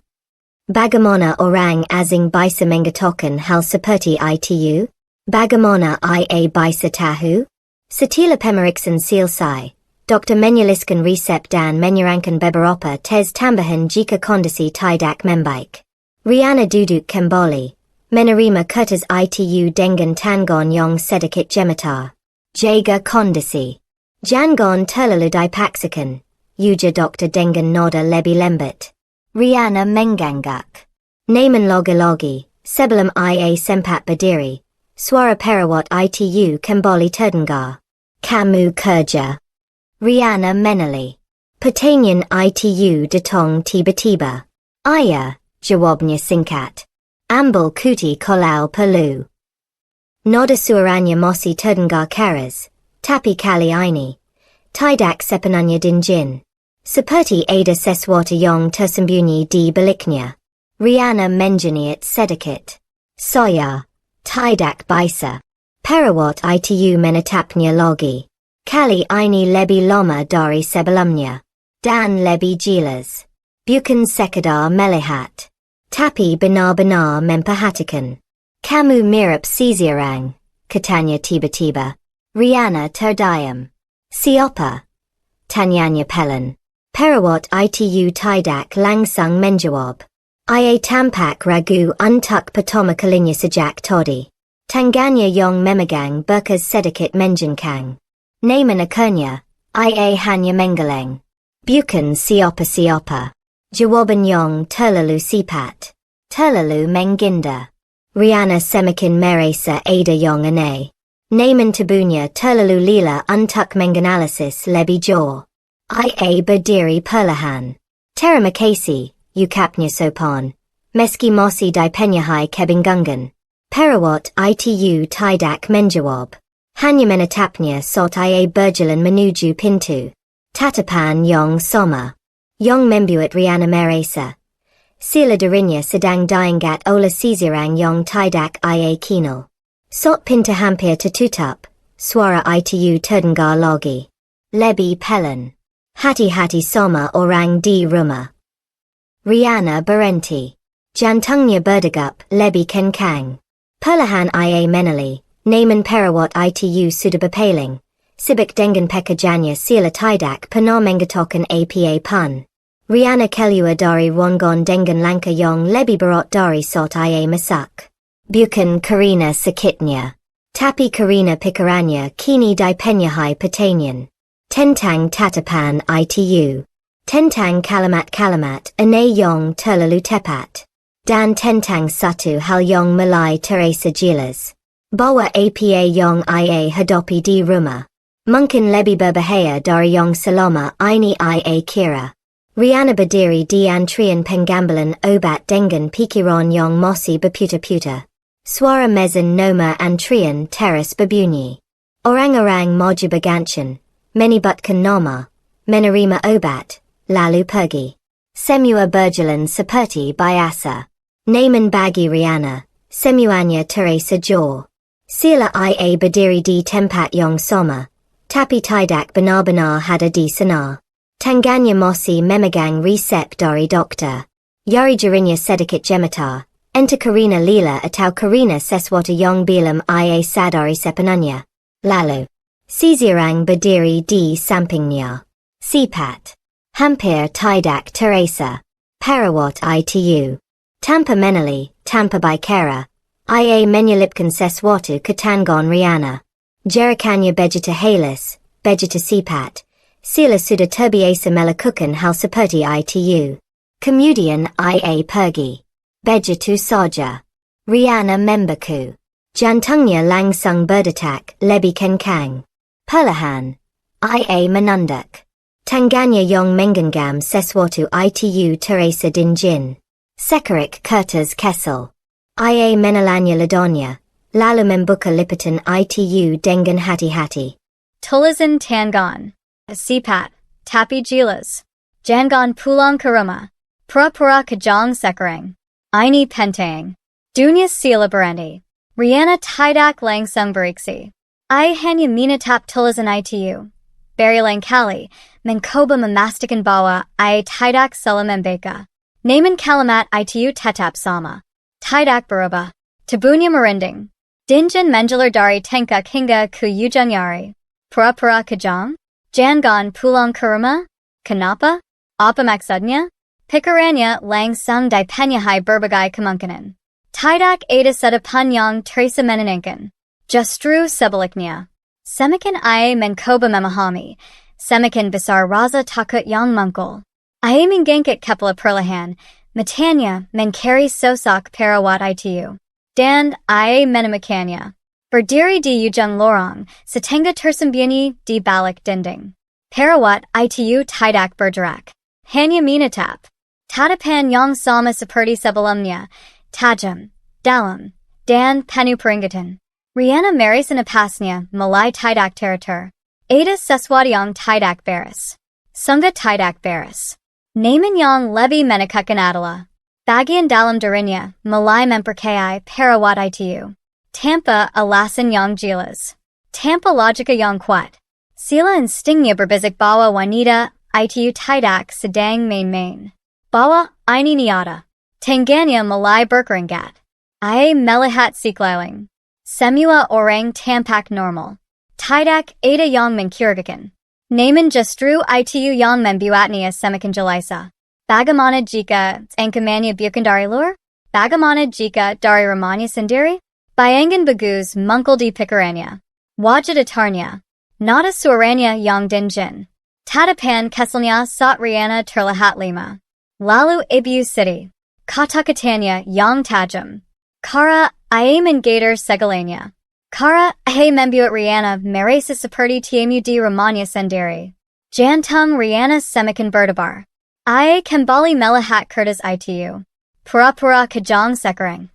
Bagaimana orang asing bisa mengatakan hal seperti itu? Bagaimana ia bisa tahu? Setelah pemeriksaan selesai, dokter menuliskan resep dan menyarankan beberapa tes tambahan jika kondisi tidak membaik. Riana duduk kembali, menerima kertas itu dengan tangan yang sedikit gemetar. Jaga kondisi. Jangan terlalu dipaksakan, ujar dokter dengan nada lebih lembut. Riana mengangguk. Namun lagi-lagi, sebelum ia sempat berdiri, suara perawat itu kembali terdengar. Kamu kerja. Riana menali. Pertanyaan itu datang tiba-tiba. Iya, jawabnya singkat. Ambil cuti kalau perlu. Nada suaranya masih terdengar keras, tapi kali ini, tidak sepenuhnya dingin. Seperti ada sesuatu yang tersembunyi di baliknya. Riana menjeniit sedikit. Saya tidak bisa. Perawat itu menatapnya lagi. Kali ini lebih lama dari sebelumnya. Dan lebih jelas. Bukan sekadar melihat. Tapi benar-benar memperhatikan. Kamu mirip seseorang, katanya tiba-tiba. Riana terdiam. Siapa? Tanyanya pelan. Perawat itu tidak langsung menjawab. Ia tampak ragu untuk pertama kalinya sejak tadi. Tangannya yang memegang berkas sedikit menjengkang. Namun akhirnya, ia hanya menggeleng. Bukan siapa-siapa. Jawaban yang terlalu sifat. Terlalu menggila. Riana semakin merasa ada yang aneh. Namun tubuhnya terlalu lila untuk menganalisis lebih jauh. Ia berdiri perlahan. Terima kasih, ucapnya sopan. Meski masih dipenuhi kebingungan. Perawat itu tidak menjawab. Hanya menatapnya saat ia berjalan menuju pintu. Tatapan yang sama. Yang membuat Riana merasa. Sila dirinya sedang diingat oleh seseorang yang tidak ia kenal. Saat pintu hampir tertutup, suara itu terdengar lagi. Lebih pelan. Hati-hati sama orang di rumah. Riana berhenti. Jantungnya berdegup lebih kencang. Perlahan ia menali, namun perawat itu sudah berpaling. Sibuk dengan pekerjaannya sila tidak pernah mengatakan apa pun. Riana keluar dari ruangan dengan langkah yang lebih berat dari saat ia masuk. Bukan karena sakitnya. Tapi karena pikirannya kini dipenuhi pertanyaan. Tentang tatapan itu. Tentang kalimat-kalimat aneh yang terlalu tepat. Dan tentang satu hal yang mulai terasa jelas. Bahwa apa yang ia hadapi di rumah. Mungkin lebih berbahaya dari yang selama ini ia kira. Riana berdiri di antrian pengambilan obat dengan pikiran yang masih berputar-putar. Suara mesin nomor antrian terus berbunyi. Orang-orang maju bergantian. Menyebutkan nama, menerima obat, lalu pergi. Semua berjalan seperti biasa. Namun bagi Riana, semuanya terasa jauh. Sila ia berdiri di tempat yang sama, tapi tidak benar-benar ada di sana. Tangannya masih memegang resep dari dokter. Yari jarinya sedikit gemetar, entah karena lila atau karena sesuatu yang belum ia sadari sepenuhnya. Lalu, seseorang berdiri di sampingnya. Sifat. Hampir tidak terasa. Perawat itu. Tanpa menali, tanpa bicara. Ia menyelipkan sesuatu ke tangan Riana. Jerikannya begitu halus, begitu sifat. Sila sudah terbiasa melakukan hal seperti itu. Kemudian ia pergi. Begitu saja. Riana membeku. Jantungnya langsung berdetak lebih kencang. Perlahan, ia menunduk. Tangannya yang menggenggam sesuatu itu terasa dingin. Sekerik kertas kesel. Ia menelannya ladanya, lalu membuka liputan itu dengan hati-hati. Tulisan tangan. Sipat. Tapi jelas. Jangan pulang ke rumah. Pura-pura kejang sekarang. Ini penting. Dunia sila berhenti. Riana tidak langsung bereaksi. I hanya menatap tulisan itu. Berulang kali, mencoba memastikan bahwa I tidak salah membaca. Namun kalimat itu tetap sama. Tidak berubah. Tubuhnya merinding. Dinjan menjalar dari tengkuk hingga ke ujung jari. Pura-pura kejang? Jangan pulang ke rumah? Kenapa? Apa maksudnya? Pikirannya langsung dipenuhi berbagai kemungkinan. Tidak ada satupun yang terasa menenangkan. Justru sebaliknya. Semakin I mencoba memahami, semakin besar rasa takut yang muncul. I mengangkat kepala perlahan, matanya mencari sosok perawat itu. Dan I menemukannya. Berdiri di ujung lorong, setengah tersembunyi di balik dinding. Perawat itu tidak bergerak. Hanya menatap. Tatapan yang sama seperti sebelumnya, tajam, dalam, dan penuh peringatan. Riana merasa napasnya mulai tidak teratur. Ada sesuatu yang tidak beres. Sungguh tidak beres. Namun yang lebih menakutkan adalah bagian dalam dirinya mulai mempercayai perawat itu. Tanpa alasan yang jelas. Tanpa logika yang kuat. Sila instingnya berbisik bahwa wanita itu tidak sedang main-main. Bahwa ini nyata. Tangannya mulai berkeringat. I melihat sekeliling. Semua orang tampak normal. Tidak ada yang mencurigakan. Namun justru itu yang membuatnya semakin jelasa. Bagaimana jika ancamannya bukan dari luar? Bagaimana jika dari rumahnya sendiri? Bayangan bagus muncul di pikirannya. Wajah datarnya. Nada suaranya yang dingin. Tatapan keselnya saat Riana terlihat lima. Lalu ibu sedih. Kata-katanya yang tajam. Kara I menggator segalanya. Kara I membuat Riana merasa seperti tiamu di rumahnya sendiri. Jantung Riana semakin berdebar. I kembali melihat kertas itu. Pura-pura kejang sekarang.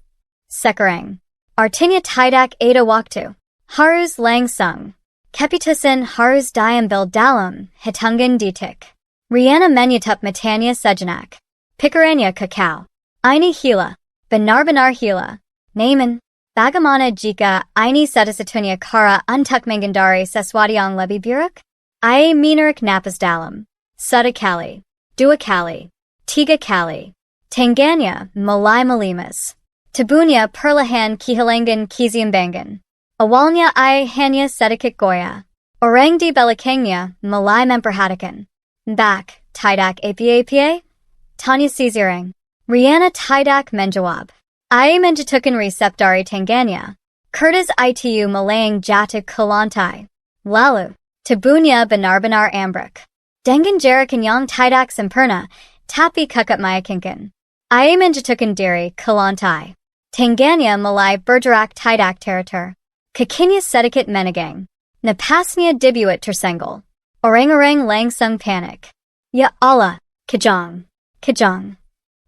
Sekarang. Artinya tidak ada waktu. Harus langsung. Keputusan harus diambil dalam hitungan detik. Riana menutup matanya sejenak. Pikirannya kekal. Ini hila. Benar-benar hila. Namun, bagaimana jika ini satu-satunya cara untuk menghindari sesuatu yang lebih buruk? I menarik napas dalam. Satu kali. Dua kali. Tiga kali. Tangannya mulai melimas. Tubuhnya perlahan kehilangan keseimbangan. Awalnya I hanya sedikit goyah. Orang di belakangnya mulai memperhatikan. Bak, tidak apa-apa? Tanya seseorang. Riana tidak menjawab. I menjatuhkan resep dari tangannya. Kertas itu melayang jatuh ke lantai. Lalu, tubuhnya benar-benar ambruk. Dengan gerakan yang tidak sempurna, tapi cukup meyakinkan. I menjatuhkan diri ke lantai. Tangannya mulai bergerak tidak teratur. Kakinya sedikit menegang. Napasnya dibuat tersenggol. Orang-orang langsung panik. Ya Allah, kejang. Kejang.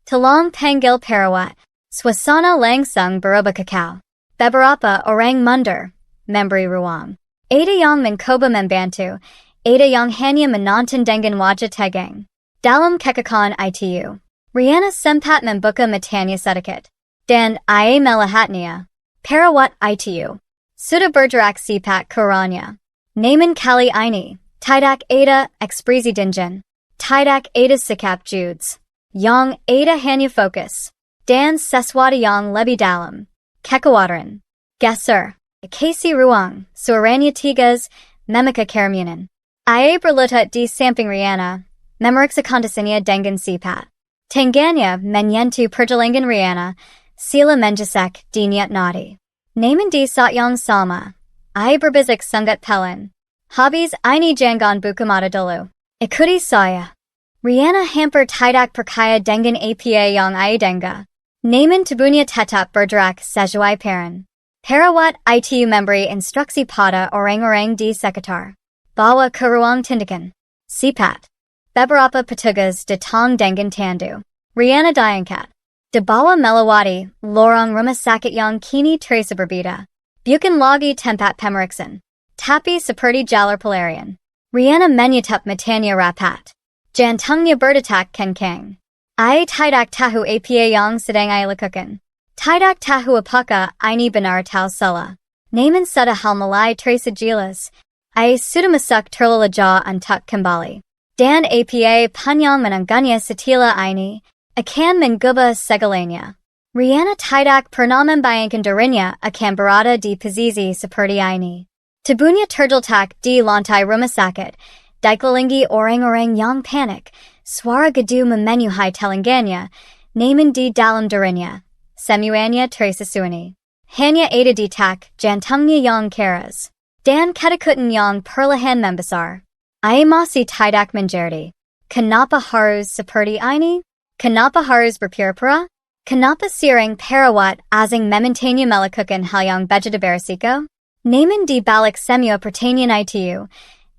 Tolong panggil perawat. Suasana langsung berubah kacau. Beberapa orang mundur. Memberi ruang. Ada yang mencoba membantu. Ada yang hanya menonton dengan wajah tegang. Dalam kekakan itu. Riana sempat membuka matanya sedikit. Dan I melihatnya. Perawat itu. Sudah bergerak cepat ke arahnya. Namun kali ini. Tidak ada ekspresi dingin. Tidak ada sikap judes. Yang ada hanya fokus. Dan sesuatu yang lebih dalam. Kekhawatiran. Geser. Kasi ruang. Suaranya tegas. Memeka keramunan. I berlutut di samping Riana. Memeriksa kondisinya dengan cepat. Tangannya menyentuh pergelangan Riana. Sila menjasek di niat nadi. Namun di saat yang sama. I berbisik sangat pelan. Habis ini jangan buka mata dulu. Ikuti saya. Riana hampir tidak percaya dengan apa yang I dengar. Namun tubuhnya tetap bergerak sesuai peran. Perawat itu memberi instruksi pada orang-orang di sekitar. Bawa ke ruang tindakan. Cepat. Beberapa petugas datang dengan tandu. Riana diangkat. Dibawa melewati lorong rumah sakit yang kini terasa berbeda. Bukan lagi tempat pemeriksan. Tapi seperti jalur pelarian. Riana menyetap matanya rapat. Jantungnya berdetak kencang. Ai tidak tahu apa yang sedang ia lakukan. Tidak tahu apakah ini benar atau salah. Namun sudah hal mulai terasa jelas. Ia sudah masuk terlelajah untuk kembali. Dan apa pun yang menangganya setelah ini akan mengubah segalanya. Riana tidak pernah membayangkan dirinya akan berada di posisi seperti ini. Tubuhnya tergeletak di lantai rumah sakit, dikelilingi orang-orang yang panik, suara gedu memenuhi telinganya, namun di dalam dirinya, semuanya terasa sunyi. Hanya ada detak jantungnya yang keras, dan ketakutan yang perlahan membesar. Ia masih tidak mengerti. Kenapa harus seperti ini? Kenapa harus berpura-pura? Kenapa sering perawat asing memintanya melakukan hal yang begitu berisiko? Namun di balik semua pertanyaan itu,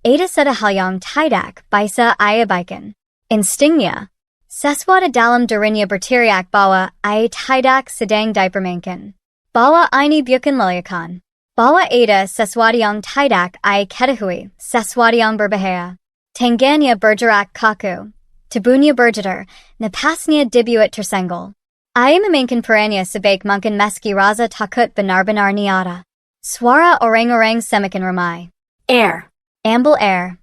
ada satu hal yang tidak bisa ia abaikan. Instingnya. Sesuatu dalam dirinya berteriak bahwa ia tidak sedang dipermainkan. Bahwa ini bukan lelakan. Bahwa ada sesuatu yang tidak ia ketahui, sesuatu yang berbahaya. Tangannya bergerak kaku. Tubuhnya bergetar, napasnya dibuat tersenggol. Ia memainkan perannya sebaik mungkin meski rasa takut benar-benar nyata. Suara orang-orang semakin ramai. Air. Ambil air.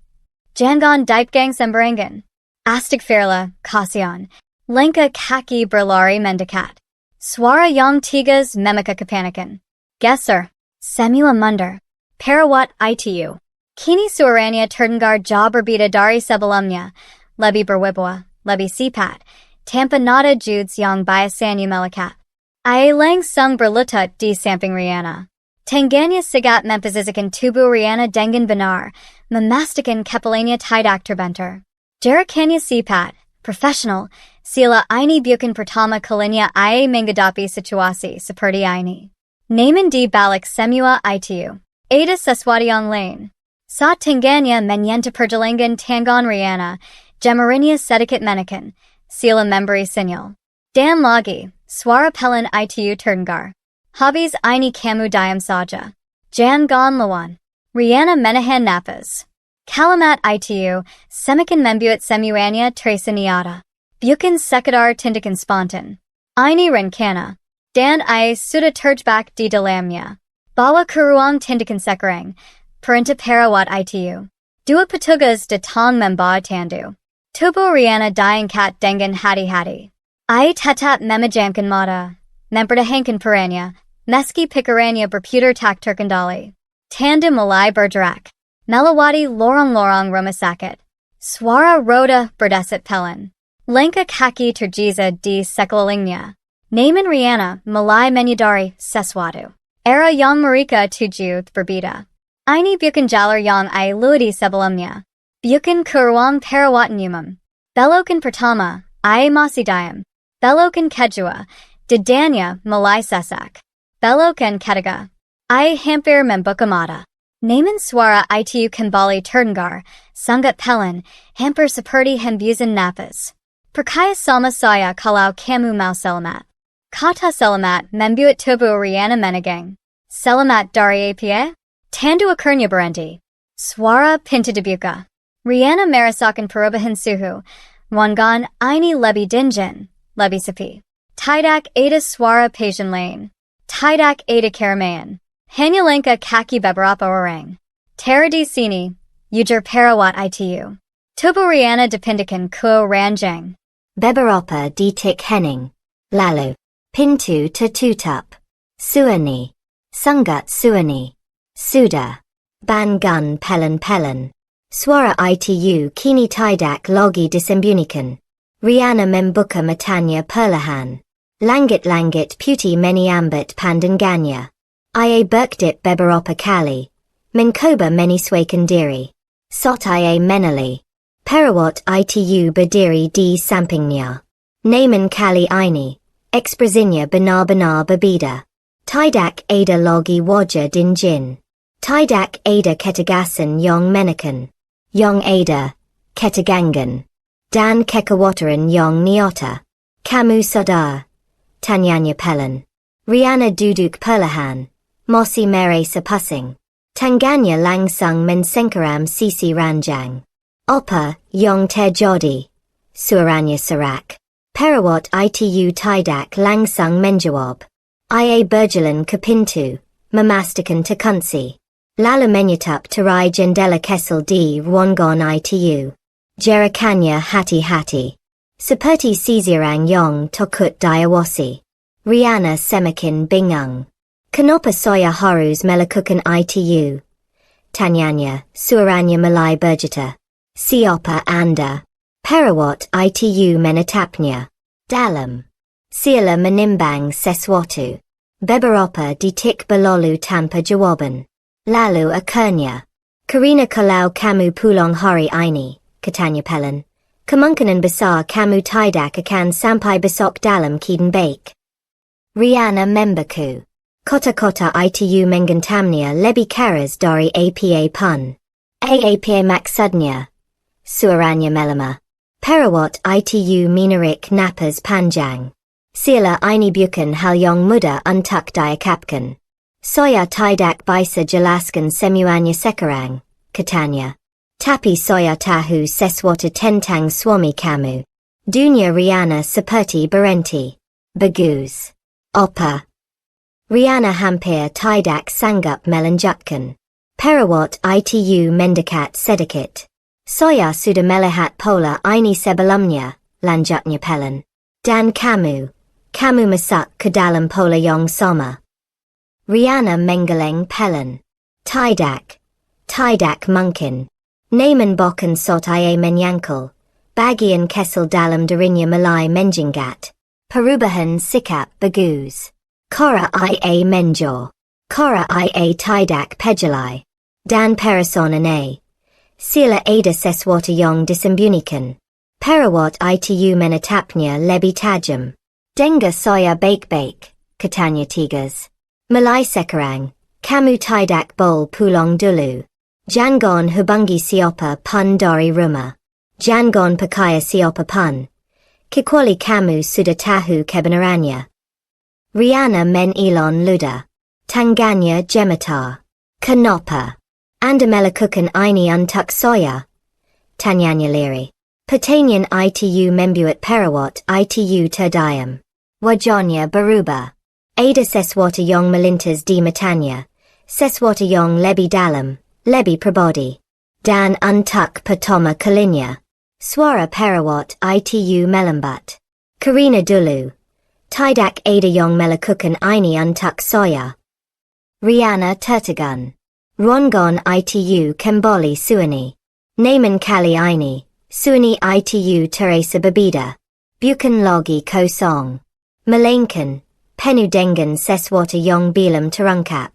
Jangan dipegang sembarangan. Astagfirullah, kasihan. Langkah kaki berlari mendekat. Suara yang tegas memakai kepanikan. Geser. Semua mundur. Perawat itu. Kini suaranya terdengar jauh berbeda dari sebelumnya. Lebih berwibawa, lebih sifat. Tanpa nada judes yang biasanya melekat. Ia langsung berlutut di samping Riana. Tangannya sangat memposisikan tubuh Riana dengan benar, memastikan kepalanya tidak terbentur. Gerakannya sifat, profesional, sila ini bukan pertama kalinya ia menghadapi situasi seperti ini. Namun di balik semua itu, ada sesuatu yang lain. Saat tangannya menyentuh pergelangan tangan Riana, jemarinya sedikit menekan. Sila memberi sinyal. Dan lagi, suara pelan itu terdengar. Habis ini kamu diam saja. Jangan lawan. Riana menahan napas. Kalimat itu semakin membuat semuanya terasa nyata. Bukan sekedar tindakan spontan. Ini rencana. Dan ia sudah terjebak di dalamnya. Bawa ke ruang tindakan sekarang. Perintah perawat itu. Dua petugas datang membawa tandu. Tubuh Riana diangkat dengan hati-hati. Ia tetap memejamkan mata, mempertahankan perannya, meski pikirannya berputar tak terkendali. Tandu mulai bergerak, melewati lorong-lorong rumah sakit. Suara roda berdesat pelan. Langkah kaki terjiza di sekelilingnya. Namun Riana mulai menyadari sesuatu. Era yang mereka tuju berbeda. Ini bukan jalur yang ia lalui sebelumnya. Bukan ke ruang perawatan umum. Belokan pertama, ia masih diam. Belokan kedua, dadanya mulai sesak. Belokan ketiga, ia hampir membuka mata. Namun suara itu kembali terdengar, sangat pelan, hampir seperti hembusan napas. Percaya sama saya kalau kamu mau selamat. Kata selamat membuat tubuh Riana menegang. Selamat dari apa? Tandu akhirnya berhenti. Suara pintu dibuka. Riana merasakan perubahan suhu. Wangan ini lebih dingin, lebih sepi. Tidak ada suara pasien lain. Tidak ada keramaian. Hanya langkah kaki beberapa orang. Tera di sini, ujar perawat itu. Tubuh Riana dipindahkan ke ranjang. Beberapa detik hening. Lalu, pintu tertutup. Sunyi. Sangat sunyi. Sudah. Bangun pelan-pelan. Suara itu kini tidak lagi disembunyikan. Riana membuka matanya perlahan. Langit-langit putih menyambat pandangannya. Ia berkedip beberapa kali. Mencoba menyesuaikan diri. Saat ia menali. Perawat itu berdiri di sampingnya. Namun kali ini, ekspresinya benar-benar berbeda. Tidak ada lagi wajah dingin. Tidak ada ketegasan yang menekan. Yang ada, ketegangan. Dan kekhawatiran yang nyata. Kamu sadar. Tanyanya pelan. Riana duduk perlahan. Mosi mere sa pusing. Tanganya langsung mensenkaram sisi ranjang. Opa, yong te jodi. Suaranya sarak. Perawat itu tidak langsung menjawab. Ia berjalan ke pintu, memastikan terkunci. Lalu menyutup tirai jendela kecil di ruangan itu. Jerikannya hati-hati. Seperti seseorang yang takut diawasi. Riana semakin bingung. Kenapa saya harus melakukan itu? Tanyanya, suaranya mulai bergetar. Siapa Anda? Perawat itu menatapnya. Dalam. Sila menimbang sesuatu. Beberapa detik berlalu tanpa jawaban. Lalu akhirnya. Karena kalau kamu pulang hari ini, katanya pelan. Kemungkinan besar kamu tidak akan sampai besok dalam keadaan baik. Riana membaku. Kota-kota itu menggentamnya lebih keras dari apa pun. Apa maksudnya? Suaranya melemah. Perawat itu menarik napas panjang. Sila ini bukan hal yang mudah untuk diucapkan. Saya tidak bisa jelaskan semuanya sekarang, katanya. Tapi saya tahu sesuatu tentang suami kamu. Dunia Riana seperti berhenti. Bagus. Apa? Riana hampir tidak sanggup melanjutkan. Perawat itu mendekat sedikit. Saya sudah melihat pola ini sebelumnya, lanjutnya pelan. Dan kamu masuk ke dalam pola yang sama. Riana menggeleng pelan. Tidak mungkin. Namun bahkan saat ia menyangkal, bagian kecil dalam dirinya mulai menjenggat. Perubahan sikap bagus. Kora ia menjor. Kora ia tidak pejelai. Dan personane. Sila ada sesuatu yang disembunyikan. Perawat itu menatapnya lebih tajam. Dengar saya baik-baik, katanya tegas. Mulai sekarang, kamu tidak boleh pulang dulu. Jangan hubungi siapa pun dari rumah. Jangan percaya siapa pun. Kecuali kamu sudah tahu kebenarannya. Riana menelon ludah. Tangannya gemetar. Kenapa? Anda melakukan ini untuk saya? Tanyanya lirih. Pertanyaan itu membuat perawat itu terdiam. Wajahnya berubah. Ada sesuatu yang melintas di matanya. Sesuatu yang lebih dalam, lebih pribadi. Dan untuk pertama kalinya, suara perawat itu melambat. Karena dulu. Tidak ada yang melakukan ini untuk saya. Riana tertegun. Ruangan itu kembali sunyi. Namun kali ini, sunyi itu terasa berbeda. Bukan lagi kosong. Melainkan, penuh dengan sesuatu yang belum terungkap.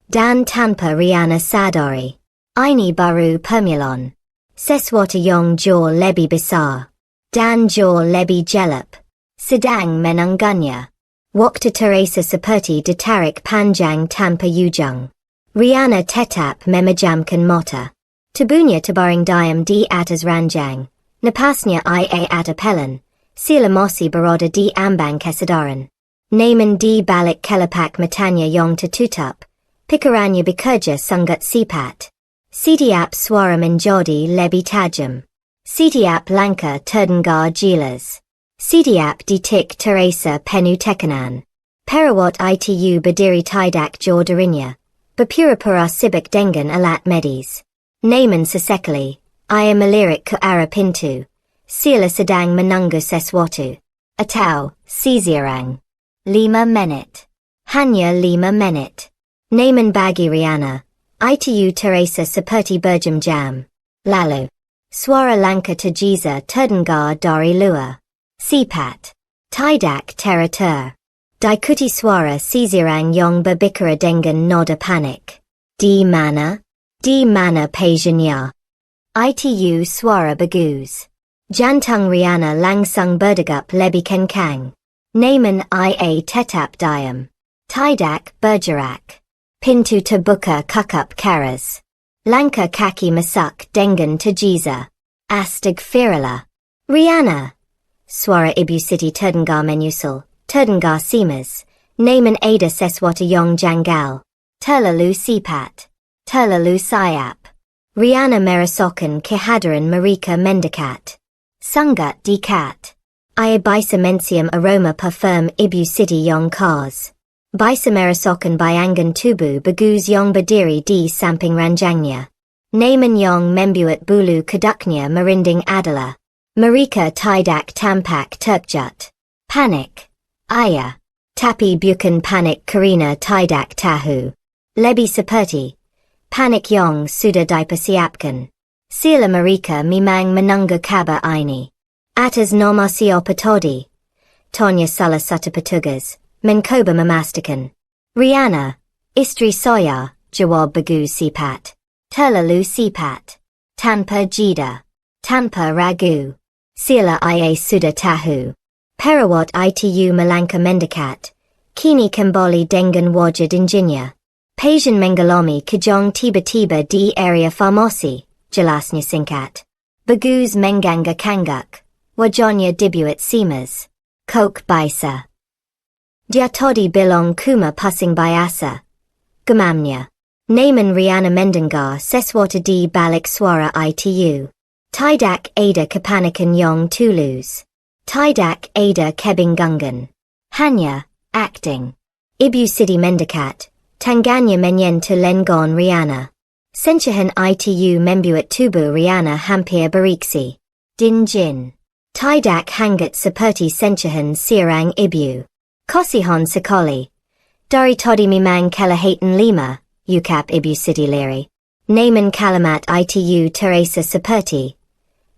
Dan tanpa Riana sadari. Ini baru permulaan. Sesuatu yang jauh lebih besar. Dan jauh lebih jelek. Sedang menunggunya. Waktu terasa seperti ditarik panjang tanpa ujung. Riana tetap memejamkan mata. Tubuhnya terbaring diam di atas ranjang. Napasnya ia ada pelan. Sila masih berada di ambang kesadaran. Namun di balik kelopak matanya yang tertutup. Pikirannya bekerja sangat cepat. Setiap suara menjadi lebih tajam. Setiap langkah terdengar jelas. Setiap detik terasa penuh tekanan. Perawat itu berdiri tidak jauh darinya. Berpura-pura sibuk dengan alat medis. Namun sesekali, ia melirik ke arah pintu. Sila sedang menunggu sesuatu. Atau, seseorang. 5 menit. Hanya 5 menit. Namun bagi Riana, itu terasa seperti berjam-jam. Lalu, suara langkah tergesa terdengar dari luar. Cepat. Tidak teratur. Diikuti suara seseorang yang berbicara dengan nada panik. Di mana? Di mana paginya? Itu suara bagus. Jantung Riana langsung berdegup lebih kencang. Namun ia tetap diam. Tidak bergerak. Pintu terbuka cukup keras. Langkah kaki masuk dengan tergesa. Astagfirullah. Riana. Suara ibu siti terdengar menyusul, terdengar simas, namun ada sesuatu yang janggal. terlalu sipat, terlalu sayap. Riana merasakan kehadiran mereka mendekat. Sangat dekat. Ia bisa mencium aroma parfum ibu siti yang khas. Bisa merasakan bayangan tubuh bagus yang berdiri di samping ranjangnya. Namun yang membuat bulu kuduknya merinding adalah mereka tidak tampak terkejut. Panik. Iya. Tapi bukan panik karena tidak tahu. Lebih seperti panik yang sudah dipersiapkan. Sila mereka memang menunggu kabar ini. Atas nama siapa tadi? Tanya salah satu petugas, mencoba memastikan. Riana, istri saya, jawab bagus sipat. Terlalu sipat. Tanpa jeda. Tanpa ragu. Sila ia sudah tahu. Perawat itu melangkah mendekat. Kini kembali dengan wajah dinginnya. Pasien mengalami kejang tiba-tiba di area farmasi, jelasnya singkat. Bagus mengangguk-angguk. Wajahnya dibuat simas. Kok bisa. Dia tadi bilang cuma pusing biasa. Gemamnya. Namun Riana mendengar sesuatu di balik suara itu. Tidak ada kepanikan yang tulus. Tidak ada kebingungan. Hanya acting. Ibu siti mendekat. Tangganya menyentuh lengan Riana. Sentuhan itu membuat tubuh Riana hampir bereaksi. Dingin. Tidak hangat seperti sentuhan seorang ibu. Kasihan sekali. Dari tadi memang kelihatan lima, ucap ibu siti lari. Namun kalimat itu terasa seperti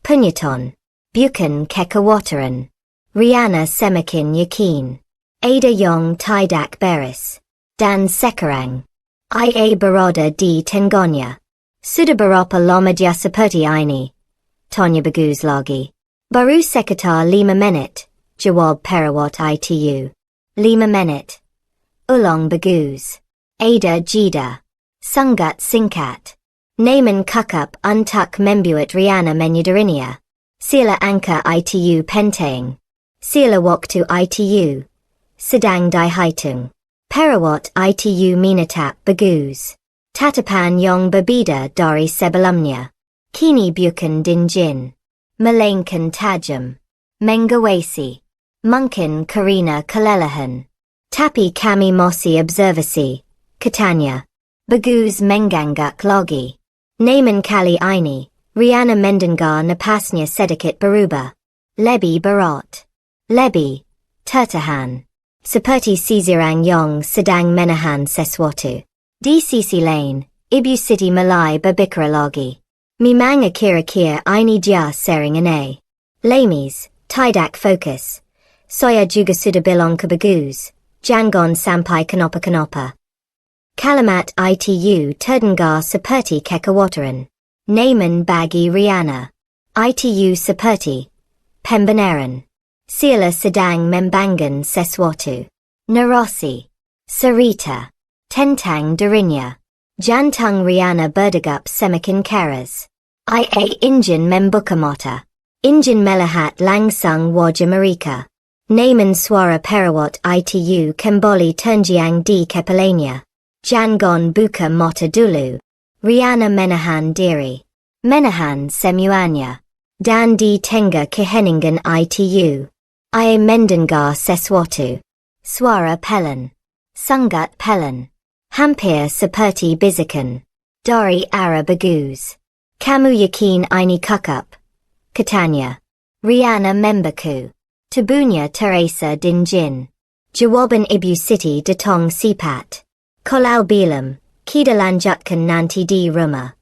penyeton. Bukan kekhawatiran. Riana semakin yakin. Ada yang tidak beres. Dan sekarang. Ia berada di tengahnya. Sudah berapa lama dia seperti ini? Tanya bagus lagi. Baru sekitar 5 menit, jawab perawat itu. 5 menit. Ulang bagus. Ada jeda. Sangat singkat. Namun cukup untuk membuat Riana menyadarinya. Sila angka itu penting. Sila waktu itu sedang dihitung. Perawat itu menatap bagus. Tatapan yang berbeda dari sebelumnya. Kini bukan dingin. Melainkan tajam. Mengawasi. Mungkin karena kelelahan. Tapi kami masih observasi. Katanya. Bagus mengangguk lagi. Namun kali ini, Riana mendengar napasnya sedikit berubah. Lebih berat. Lebih tertahan. Seperti seseorang yang sedang menahan sesuatu. Di sisi lain, ibu siti mulai berbicara lagi. Memang kira-kira ini dia sering aneh. Lemis, tidak fokus. Saya juga sudah bilang ke bagus. Jangan sampai kenapa-kenapa. Kalimat itu terdengar seperti kekhawatiran. Namun bagi Riana. Itu seperti pembenaran. Sila sedang membangun sesuatu. Narasi. Cerita. Tentang dirinya. Jantung Riana berdegup semakin keras. Ia ingin membuka mata. Ingin melihat langsung wajah mereka. Namun suara perawat itu kembali terngiang di kepalanya. Jangan buka mata dulu. Riana menahan diri. Menahan semuanya. Dan di tengah keheningan itu. Ia mendengar sesuatu. Suara pelan. Sangat pelan. Hampir seperti bisikan. Dari arah bagus. Kamu yakin ini cukup? Katanya. Riana membeku. Tubuhnya terasa dingin. Jawaban ibu siti datang cepat. Kalau bilam, kita lanjutkan nanti di rumah.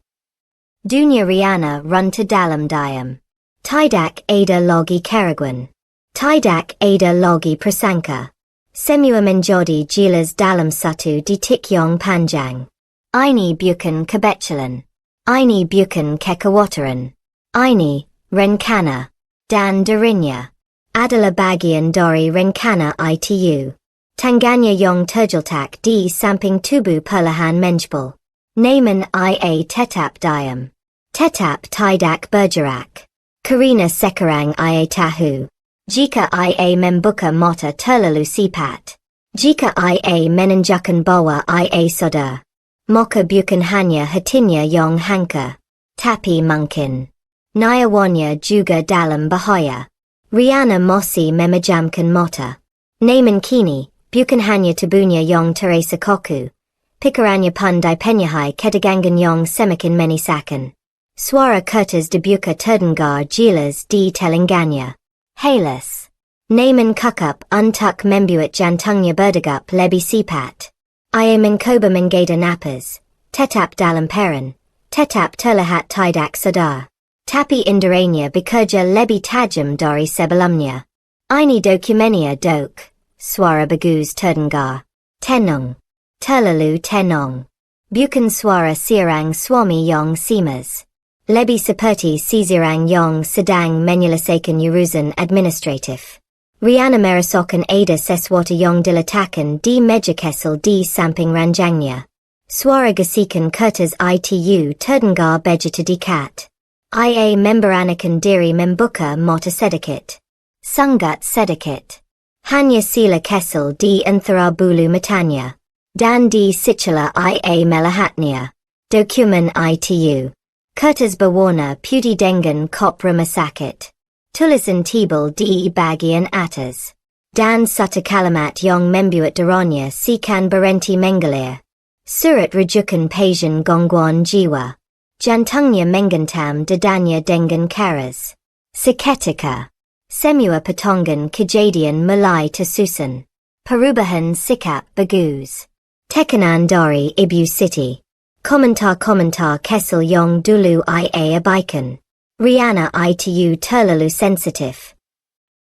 Dunia Riana runta dalam diam. Tidak ada lagi keraguan. Tidak ada lagi prasangka. Semua menjadi jelas dalam satu detik yang panjang. Ini bukan kebetulan. Ini bukan kekhawatiran. Ini rencana. Dan dirinya adalah bagian dari rencana itu. Tangganya yang tergeletak di samping tubuh perlahan menjebol. Namun ia tetap diam. Tetap tidak bergerak. Karena sekarang ia tahu. Jika ia membuka mata terlalu cepat. Jika ia menunjukkan bahwa ia sadar. Mocha bukan hanya hatinya yang hanka. Tapi mungkin nyawanya juga dalam bahaya. Riana masih memejamkan mata. Namun kini, bukan hanya tubuhnya yang terasa kaku. Pikirannya pun dipenuhi ketegangan yang semakin menyesakan. Suara kertas dibuka terdengar jelas di telinganya. Halas. Namun kukup untuk membuat jantungnya berdegup lebih cepat. Ia mencoba menggeda napas. Tetap dalam peran. Tetap terlihat tidak sadar. Tapi inderanya bekerja lebih tajam dari sebelumnya. Ini dokumennya dok. Suara bagus terdengar. Tenang. Terlalu tenang. Bukan suara seorang suami yang cemas. Lebih seperti seseorang yang sedang menyelesaikan urusan administratif. Riana merasakan ada sesuatu yang diletakkan di meja kesel di samping ranjangnya. Suara gesikan kertas itu terdengar begitu dekat. Ia memberanikan diri membuka mata sedikit. Sangat sedikit. Hanya sila kesel di antara bulu matanya. Dan di sela ia melihatnya. Dokumen itu. Kertas berwarna putih dengan kop rumah sakit. Tulisan tebal di bagian atas. Dan satu kalimat yang membuat darahnya seakan berhenti mengalir. Surat rujukan pasien gangguan jiwa. Jantungnya menggentam dadanya dengan keras. Seketika. Semua potongan kejadian mulai tersusun. Perubahan sikap bagus. Tekanan dari ibu siti. Komentar-komentar kesel yang dulu ia abaikan. Riana itu terlalu sensitif.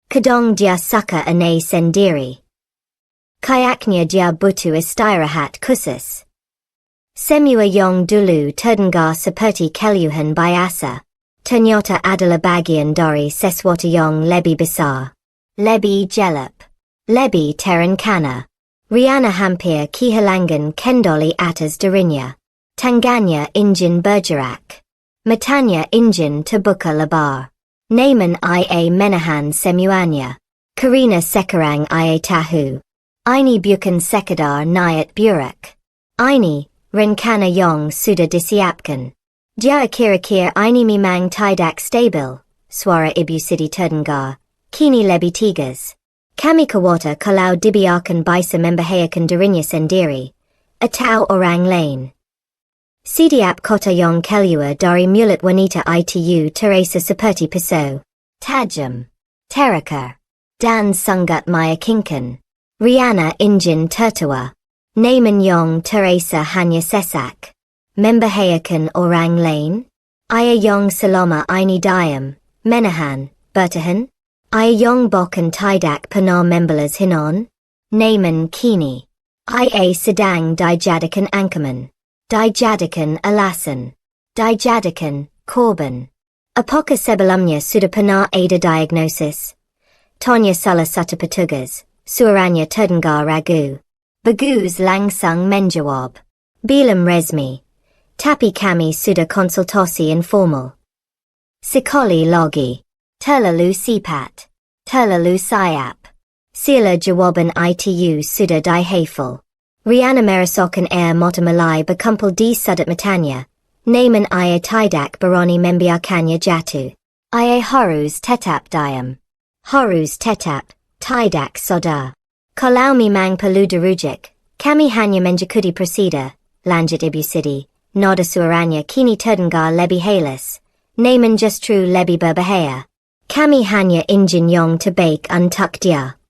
Kadang dia suka aneh sendiri. Kayaknya dia butuh istirahat khusus. Semua yang dulu terdengar seperti keluhan biasa. Ternyata adalah bagian dari sesuatu yang lebih besar. Lebih jelek. Lebih terencana. Riana hampir kehilangan kendali atas dirinya. Tangannya ingin bergerak. Matanya ingin terbuka lebar. Namun ia menahan semuanya. Karena sekarang ia tahu. Ini bukan sekadar niat buruk. Ini rencana yang sudah disiapkan. Dia kira-kira ini memang tidak stabil. Suara ibu siti terdengar. Kini lebih tegas. Kami khawatir kalau dibiarkan bisa membahayakan dirinya sendiri. Atau orang lain. Setiap kata yang keluar dari mulut wanita itu terasa seperti pisau. Tajam. Teraka. Dan sangat meyakinkan. Riana ingin tertawa. Namun yang terasa hanya sesak. Membahayakan orang lain? Ia yang selama ini diam, menahan, bertahan? Ia yang bahkan tidak pernah membalas hinan? Namun kini. Ia sedang dijadikan ancaman. Dijadikan alasan. Dijadikan korban. Apakah sebelumnya sudah pernah ada diagnosis? Tanya salah satu petugas. Suaranya terdengar ragu. Bagus langsung menjawab. Belum resmi. Tapi kami sudah konsultasi informal. Sekali lagi. Terlalu cepat. Terlalu sayap. Sila jawaban itu sudah dihafal. Riana merasakan air mata mulai berkumpul di sudut matanya. Namun ia tidak berani membiarkannya jatuh. Ia harus tetap diam. Harus tetap. Tidak sadar. Kalau memang perlu dirujuk, kami hanya mengikuti prosedur, lanjut ibu siti. Nada suaranya kini terdengar lebih halus. Namun justru lebih berbahaya. Kami hanya ingin yang terbaik untuk dia.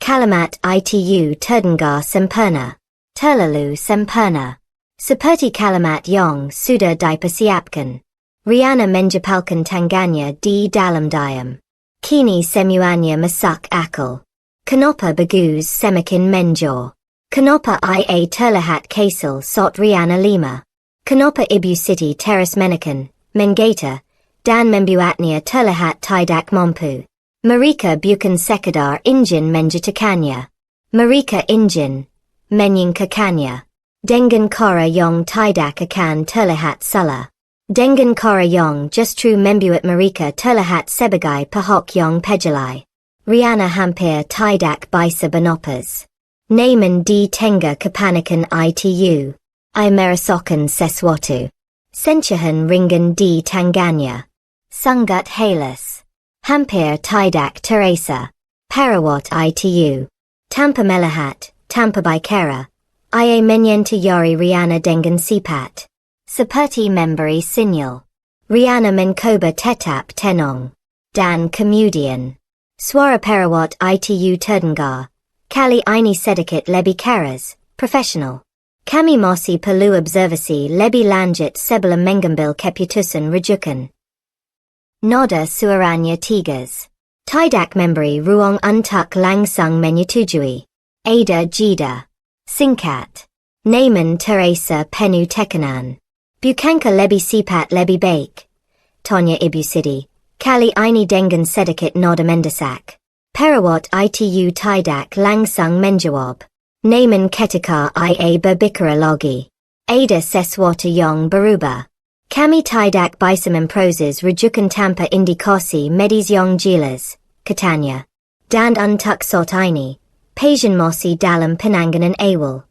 Kalimat itu terdengar sempurna. Terlalu sempurna. Seperti kalimat yang sudah dipersiapkan. Riana menjepalkan tangannya di dalam diam. Kini semuanya masuk akal. Kenapa bagus semakin menjor? Kenapa ia terlihat kesal saat Riana lima? Kenapa ibu siti terus menekan, menggeta, dan membuatnya terlihat tidak mampu? Mereka bukan sekadar ingin menjatuhkannya. Mereka ingin menyingkirkannya. Dengan cara yang tidak akan terlihat salah. Dengan cara yang justru membuat mereka terlihat sebagai pihak yang pejelai. Riana hampir tidak bisa bernapas. Namun di tengah kepanikan itu. I merasokan sesuatu. Senchahan ringan di Tangganya. Sungut halus. Hampir tidak terasa. Perawat itu. Tanpa melihat, tanpa bicara. Ia menyentuh yari Riana dengan sifat. Seperti memberi sinyal. Riana mencoba tetap tenang. Dan kemudian. Suara perawat itu terdengar. Kali ini sedikit lebih keras, profesional. Kami masih perlu observasi lebih lanjut sebelum mengambil keputusan rujukan. Nada suaranya tegas. Tidak memberi ruang untuk langsung menyetujui. Ada jeda. Singkat. Namun terasa penuh tekanan. Bukankah lebih sifat lebih baik? Tanya Ibu Siti. Kali ini dengan sedikit nada mendesak. Perawat itu tidak langsung menjawab. Namun ketika ia berbicara lagi. Ada sesuatu yang berubah. Kami tidak bisa memproses rujukan tanpa indikasi medis yang jelas, katanya. Dan untuk saat ini, pasien masih dalam penanganan awal.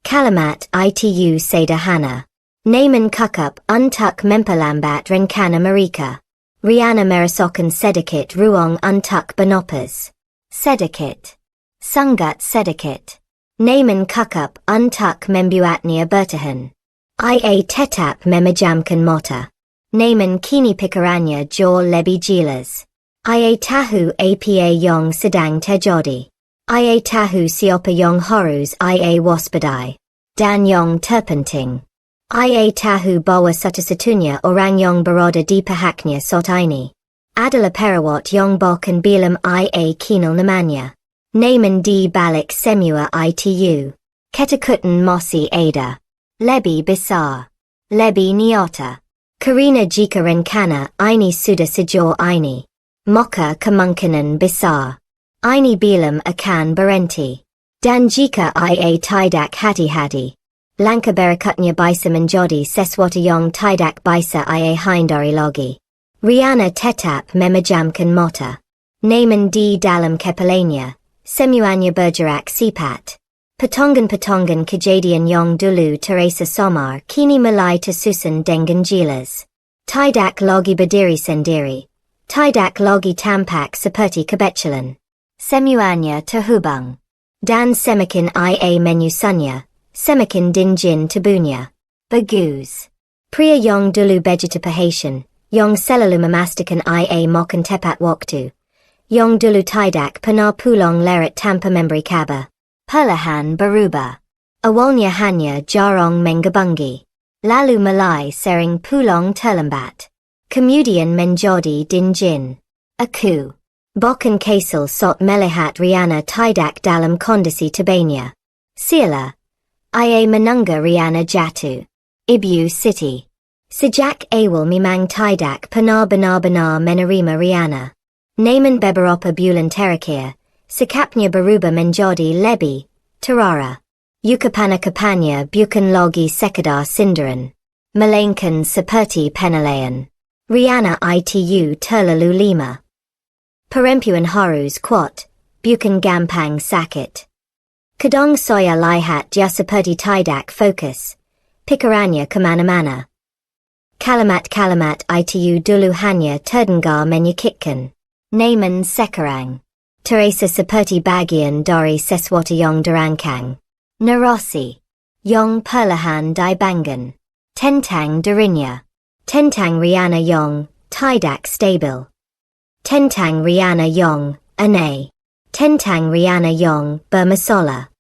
Kalimat itu sederhana. Namun cukup untuk memperlambat rencana mereka. Riana merasakan sedikit ruang untuk bernapas. Sedikit. Sangat sedikit. Namun cukup untuk membuatnya bertahan. Ia tetap memejamkan mata. Namun kini pikirannya jauh lebih jelas. Ia tahu apa yang sedang terjadi. Ia tahu siapa yang harus ia waspadai. Dan yang terpenting. Ia tahu bahwa satu-satunya orang yang berada di pihaknya saat ini. Adalah perawat yang bahkan belum ia kenal namanya. Namun di balik semua itu. Ketakutan masih ada. Lebih besar. Lebih nyata. Karena jika rencana ini sudah sejauh ini. Maka kemungkinan besar. Ini belum akan berhenti. Dan jika ia tidak hati-hati. Langkah berikutnya bisa menjadi sesuatu yang tidak bisa ia hindari lagi. Riana tetap memejamkan mata. Namun di dalam kepalanya. Semuanya bergerak cepat. Potongan-potongan kejadian yang dulu terasa samar kini mulai tersusun dengan jelas. Tidak lagi berdiri sendiri. Tidak lagi tampak seperti kebetulan. Semuanya terhubung. Dan semakin ia menyusunnya, semakin dingin tubuhnya. Bagus. Pria yang dulu begitu perhatian, yang selalu memastikan ia makan tepat waktu. Yang dulu tidak pernah pulang lewat tanpa memberi kabar. Perlahan berubah. Awalnya hanya jarang menghubungi. Lalu mulai sering pulang terlambat. Kemudian menjadi dingin. Aku. Bahkan kesal saat melihat Riana tidak dalam kondisi terbaiknya. Sila. Ia menunggu Riana jatuh. Ibu Siti. Sejak awal memang tidak pernah benar-benar menerima Riana. Namun beberapa bulan terakhir, sikapnya berubah menjadi lebih terarah. Ungkapan-ungkapannya bukan lagi sekadar sindiran, melainkan seperti penilaian. Riana itu terlalu lima. Perempuan harus kuat, bukan gampang sakit. Kadang saya lihat dia seperti tidak fokus. Pikirannya kemana-mana. Kalimat-kalimat itu dulu hanya terdengar menyakitkan. Namun sekarang. Terasa seperti bagian dari sesuatu yang dirancang. Narasi. Yang perlahan dibangun. Tentang dirinya. Tentang Riana yang tidak stabil. Tentang Riana yang aneh. Tentang Riana yang bermasalah.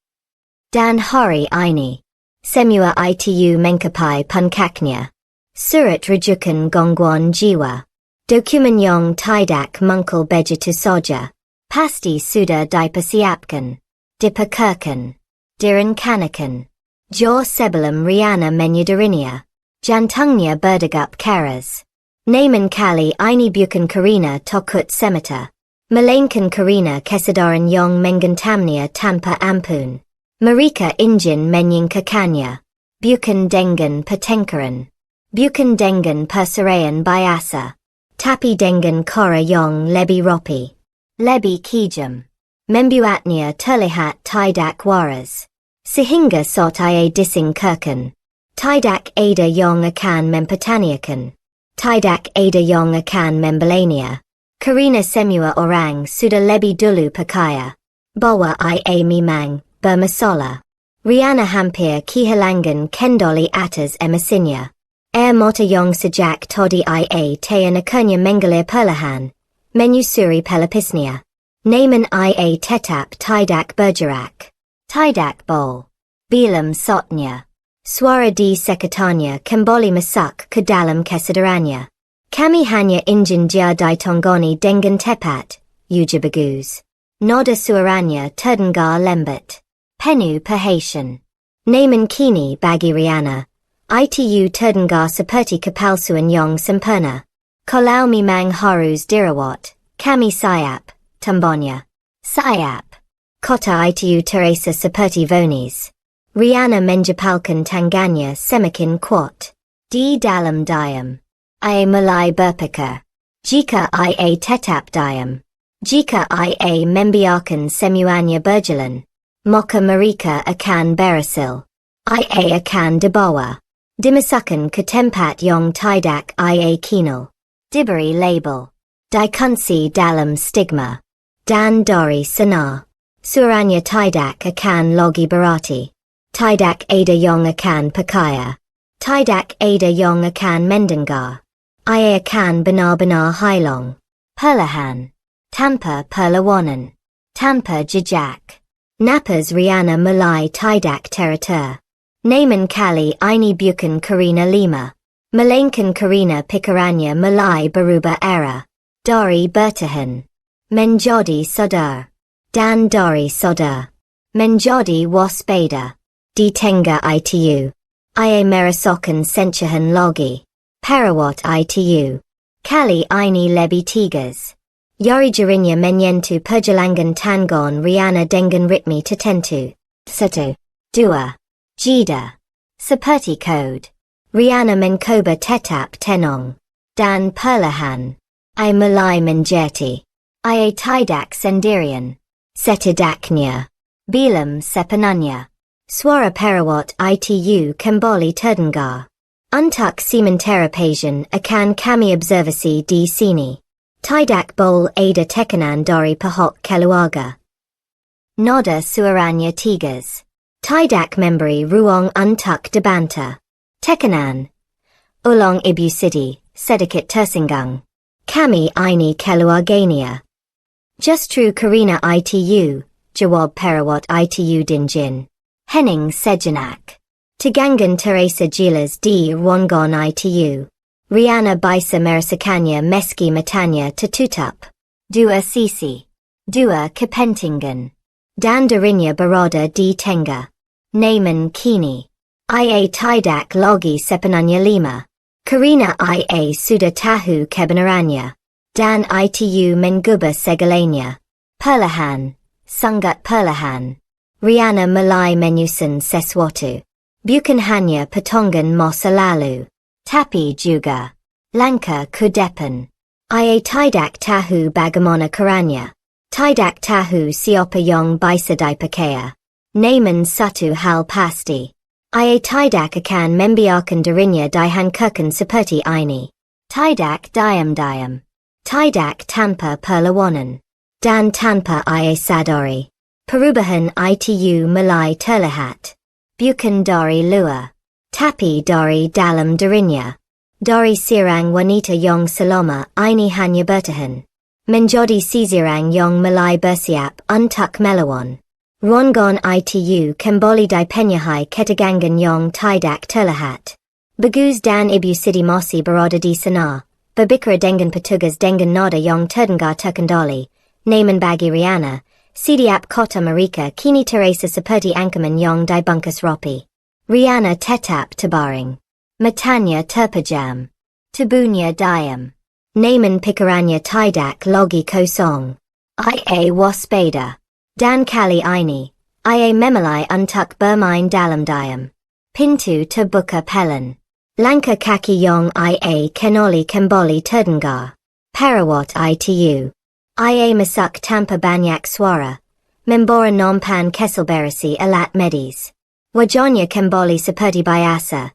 Dan hari ini. Semua itu mengkapai puncaknya. Surat rujukan gangguan jiwa. Dokumen yang tidak muncul begitu saja. Pasti sudah dipersiapkan. Dipikirkan. Direncanakan. Jauh sebelum Riana menyadarinya. Jantungnya berdegup keras. Namun kali ini bukan karena takut semata. Melainkan karena kesadaran yang menggentamnya tanpa ampun. Mereka ingin menyingkirkannya. Bukan dengan pertengkaran. Bukan dengan perceraian biasa. Tapi dengan cara yang lebih rapi. Lebih kejam. Membuatnya terlihat tidak waras. Sehingga sot ia dising kirken. Tidak ada yang akan mempertanyakan. Tidak ada yang akan membelanya. Karena semua orang sudah lebih dulu percaya bahwa ia memang bermasalah. Riana hampir kehilangan kendali atas emosinya. Air mata yang sejak tadi ia tak akhirnya mengalir perlahan, menyusuri pelapisnya. Namun ia tetap tidak bergerak. Tidak bol. Bilam sotnya. Suara di sekitarnya kembali masuk ke dalam kesadarannya. Kami hanya ingin dia ditangani dengan tepat, ujar bagus. Nada suaranya terdengar lembat. Penuh perhatian. Namun kini bagi Riana, itu terdengar seperti kepalsuan yang sempurna. Kalau memang harus dirawat, kami siap, tambahnya. Siap. Kota itu terasa seperti vonis. Riana menjepalkan tangannya semakin kuat. Di dalam diam. Ia mulai berpikir. Jika ia tetap diam. Jika ia membiarkan semuanya berjalan. Maka mereka akan berhasil. Ia akan dibawa. Dimasukkan ke tempat yang tidak ia kenal. Diberi label. Dikunci dalam stigma. Dan dari sana. Suaranya tidak akan lagi berarti. Tidak ada yang akan percaya. Tidak ada yang akan mendengar. Ia akan benar-benar hilang. Perlahan. Tanpa perlawanan. Tanpa jejak. Napas Riana mulai tidak teratur. Namun kali ini bukan karena lima. Melainkan karena pikirannya mulai berubah arah. Dari bertahan. Menjadi sadar. Dan dari sadar. Menjadi waspada. Di tengah itu. Ia merasakan sensahan lagi. Perawat itu. Kali ini lebih tegas. Yari jarinya menyentuh perjalanan tangan Riana dengan ritme tertentu. 1, 2, jeda. Seperti kode. Riana mencoba tetap tenang. Dan perlahan. Ia mulai menjeti. Ia tidak sendirian. Setidaknya. Bilam sepenuhnya. Suara perawat itu kembali terdengar. Untuk sementara pasien akan kami observasi di sini. Tidak boleh ada tekanan dari pihak keluarga. Nada suaranya tegas. Tidak memberi ruang untuk dibantah. Tekanan. Ulang ibu sedikit tersinggung. Kami ini keluarganya. Justru karena itu, jawab perawat itu dingin. Hening sejenak. Tegangan terasa jelas di ruangan itu. Riana bisa merasakannya meski matanya tertutup. Dua sisi. Dua kepentingan. Dan dirinya berada di tengah. Namun kini. Ia tidak lagi sepenuhnya lima. Karena ia sudah tahu kebenarannya. Dan itu mengubah segalanya. Perlahan. Sangat perlahan. Riana mulai menyusun sesuatu. Bukan hanya potongan masa lalu. Tapi juga. Langkah ke depan. Ia tidak tahu bagaimana caranya. Tidak tahu siapa yang bisa dipercaya. Namun satu hal pasti. Ia tidak akan membiarkan dirinya dihancurkan seperti ini. Tidak diam-diam. Tidak tanpa perlawanan. Dan tanpa ia sadari. Perubahan itu mulai terlihat. Bukan dari luar. Tapi dari dalam dirinya. Dari seorang wanita yang selama ini hanya bertahan. Menjadi seseorang yang mulai bersiap untuk melawan. Ruangan itu kembali dipenuhi ketegangan yang tidak terlihat. Bagus dan ibu masih berada di sana. Berbicara dengan petugas dengan nada yang terdengar terkendali. Namun bagi Riana. Setiap kota mereka kini terasa seperti ancaman yang dibungkus rapi. Riana tetap terbaring. Matanya terpejam. Tubuhnya diam. Namun pikirannya tidak lagi kosong. Ia waspada. Dan kali ini, ia memulai untuk bermain dalam diam. Pintu terbuka pelan. Langkah kaki yang ia kenali kembali terdengar. Perawat itu. Ia masuk tanpa banyak suara. Membawa nampan kesel berisi alat medis. Wajonya kembali seperti biasa.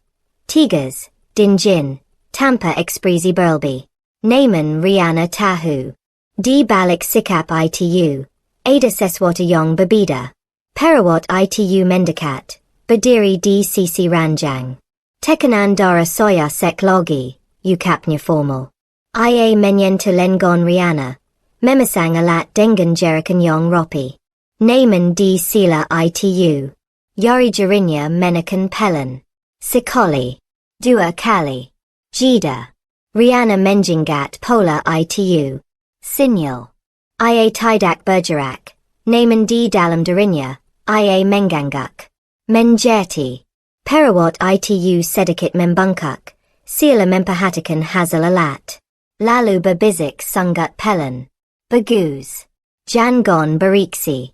Tigas, Dinjin, Tampa ekspresi berlebih. Namun Riana Tahu. Di balik sikap itu, ada sesuatu yang berbeda. Perawat itu mendekat, berdiri di sisi ranjang. Tekanan darah saya sek logi, ukapnya formal. Ia menyentuh lengan Riana, memasang alat dengan jerikan yang rapi. Namun di sila itu, yari jarinya menekan pelan. Sekali, dua kali, jeda. Riana menjenggat pola itu. Sinyal. Ia tidak bergerak, namun di dalam dirinya, ia mengangguk. Menjeti. Perawat itu sedikit membengkak, sila memperhatikan hasil alat. Lalu berbisik sangat pelan. Bagus. Jangan bereaksi.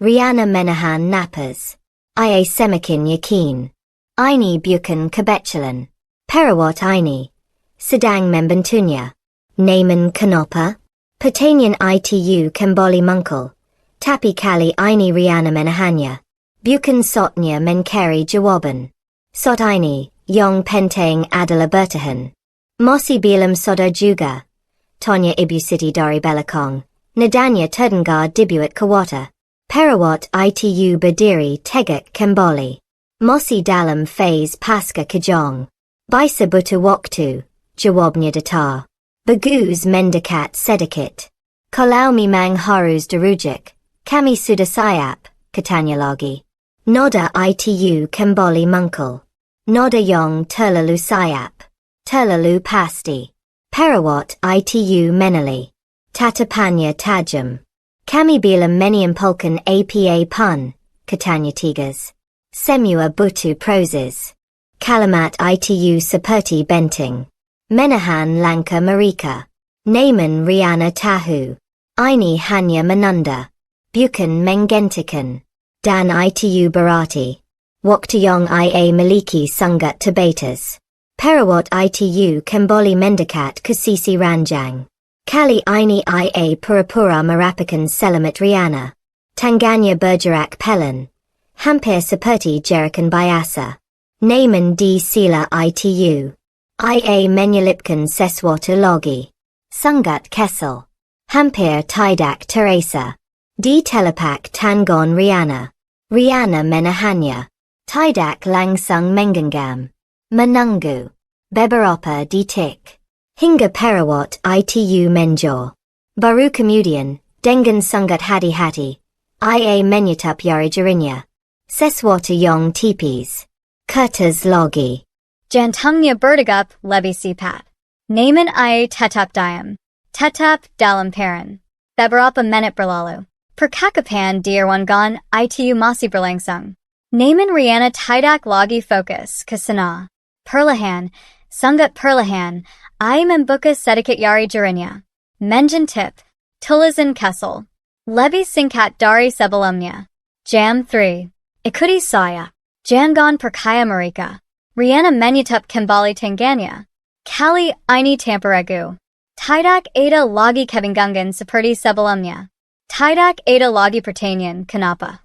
Riana menahan napas. Ia semakin yakin. Ini bukan kebetulan. Perawat ini sedang membantunya. Namun kenapa? Pertanyaan itu kembali muncul. Tapi kali ini Riana menahannya. Bukan sotnya mencari jawaban. Sot ini, yang penting adalah bertahan. Masih belum sadar juga. Tanya ibu siti dari belakang. Nadanya terdengar dibuat khawatir. Perawat itu berdiri tegak kembali. Masih dalam fase pasca kejang. Bisa butuh waktu, jawabnya datar. Bagus mendekat sedikit. Kalau memang harus dirujuk, kami sudah siap, katanya lagi. Nada itu kembali muncul. Nada yang terlalu siap. Terlalu pasti. Perawat itu menali. Tatapannya tajam. Kami belum menyimpulkan apa pun, katanya Tigas. Semua butuh proses. Kalimat itu seperti benteng. Menahan langkah mereka. Namun Riana tahu. Ini hanya menunda. Bukan menghentikan. Dan itu berarti. Waktu yang ia miliki sangat terbatas. Perawat itu kembali mendekat ke sisi ranjang. Kali ini ia pura-pura merapikan selamat Riana. Tangannya bergerak pelan. Hampir seperti jerikan biasa. Namun di sila itu. Ia menyelipkan sesuatu lagi. Sangat kesal. Hampir tidak terasa. Di telapak tangan Riana. Riana menahannya. Tidak langsung menggenggam. Menunggu. Beberapa detik. Hingga perawat itu menjauh. Baru kemudian, dengan sangat hati-hati. Ia menyutup jari jarinya. Sesuatu yang tipis. Kertas lagi. Jantungnya berdegup lebih cepat. Namun ia tetap diam. Tetap dalam peran. Beberapa menit berlalu. Percakapan diirwangan itu masih berlangsung. Namun Riana tidak lagi fokus ke sana. Perlahan, sangat perlahan, ia membuka sedikit jari jarinya. Menjentip. Tulisan kesel. Lebih singkat dari sebelumnya. Jam 3. Ikuti saya. Jangan percaya mereka. Riana menyutup kembali tangannya. Kali ini tanpa ragu. Tidak ada lagi kebingungan seperti sebelumnya. Tidak ada lagi pertanyaan kenapa.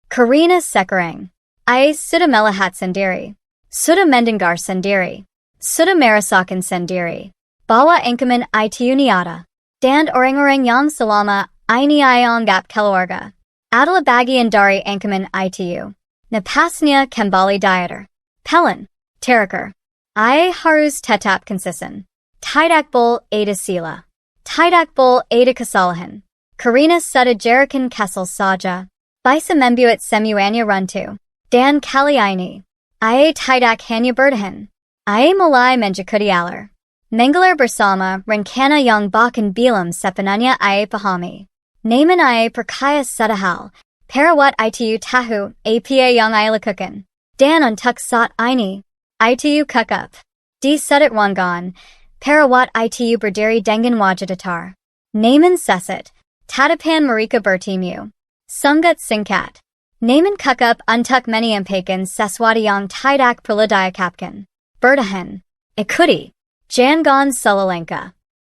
Karina sekarang. Ia sudah melihat sendiri. Sudah mendengar sendiri. Sudah merasakan sendiri. Bahwa ancaman itu niada. Dan orang-orang yang selama ini ia anggap keluarga. Adalah bagian dari ancaman itu. Napasnya kembali diater. Pelan. Terakhir. Ia harus tetap konsisten. Tidak boleh ada sila. Tidak boleh ada kesalahan. Karina sudah jerikan kesal saja. Bisa membuat semuanya runtuh. Dan kali ini. Ia tidak hanya bertahan. Ia mulai menjadi alar. Menggelar bersama rencana yang bahkan belum sepenuhnya ia pahami. Namun ia percaya satu hal. Perawat itu tahu apa yang ia lakukan. Dan untuk saat ini. Itu kukup. Di sudut ruangan. Perawat itu berdiri dengan wajah datar. Namun sesaat. Tatapan mereka bertemu. Sangat singkat. Namun kukup untuk menyampaikan sesuatu yang tidak perlu diucapkan. Bertahan. Ikuti. Jangan salah.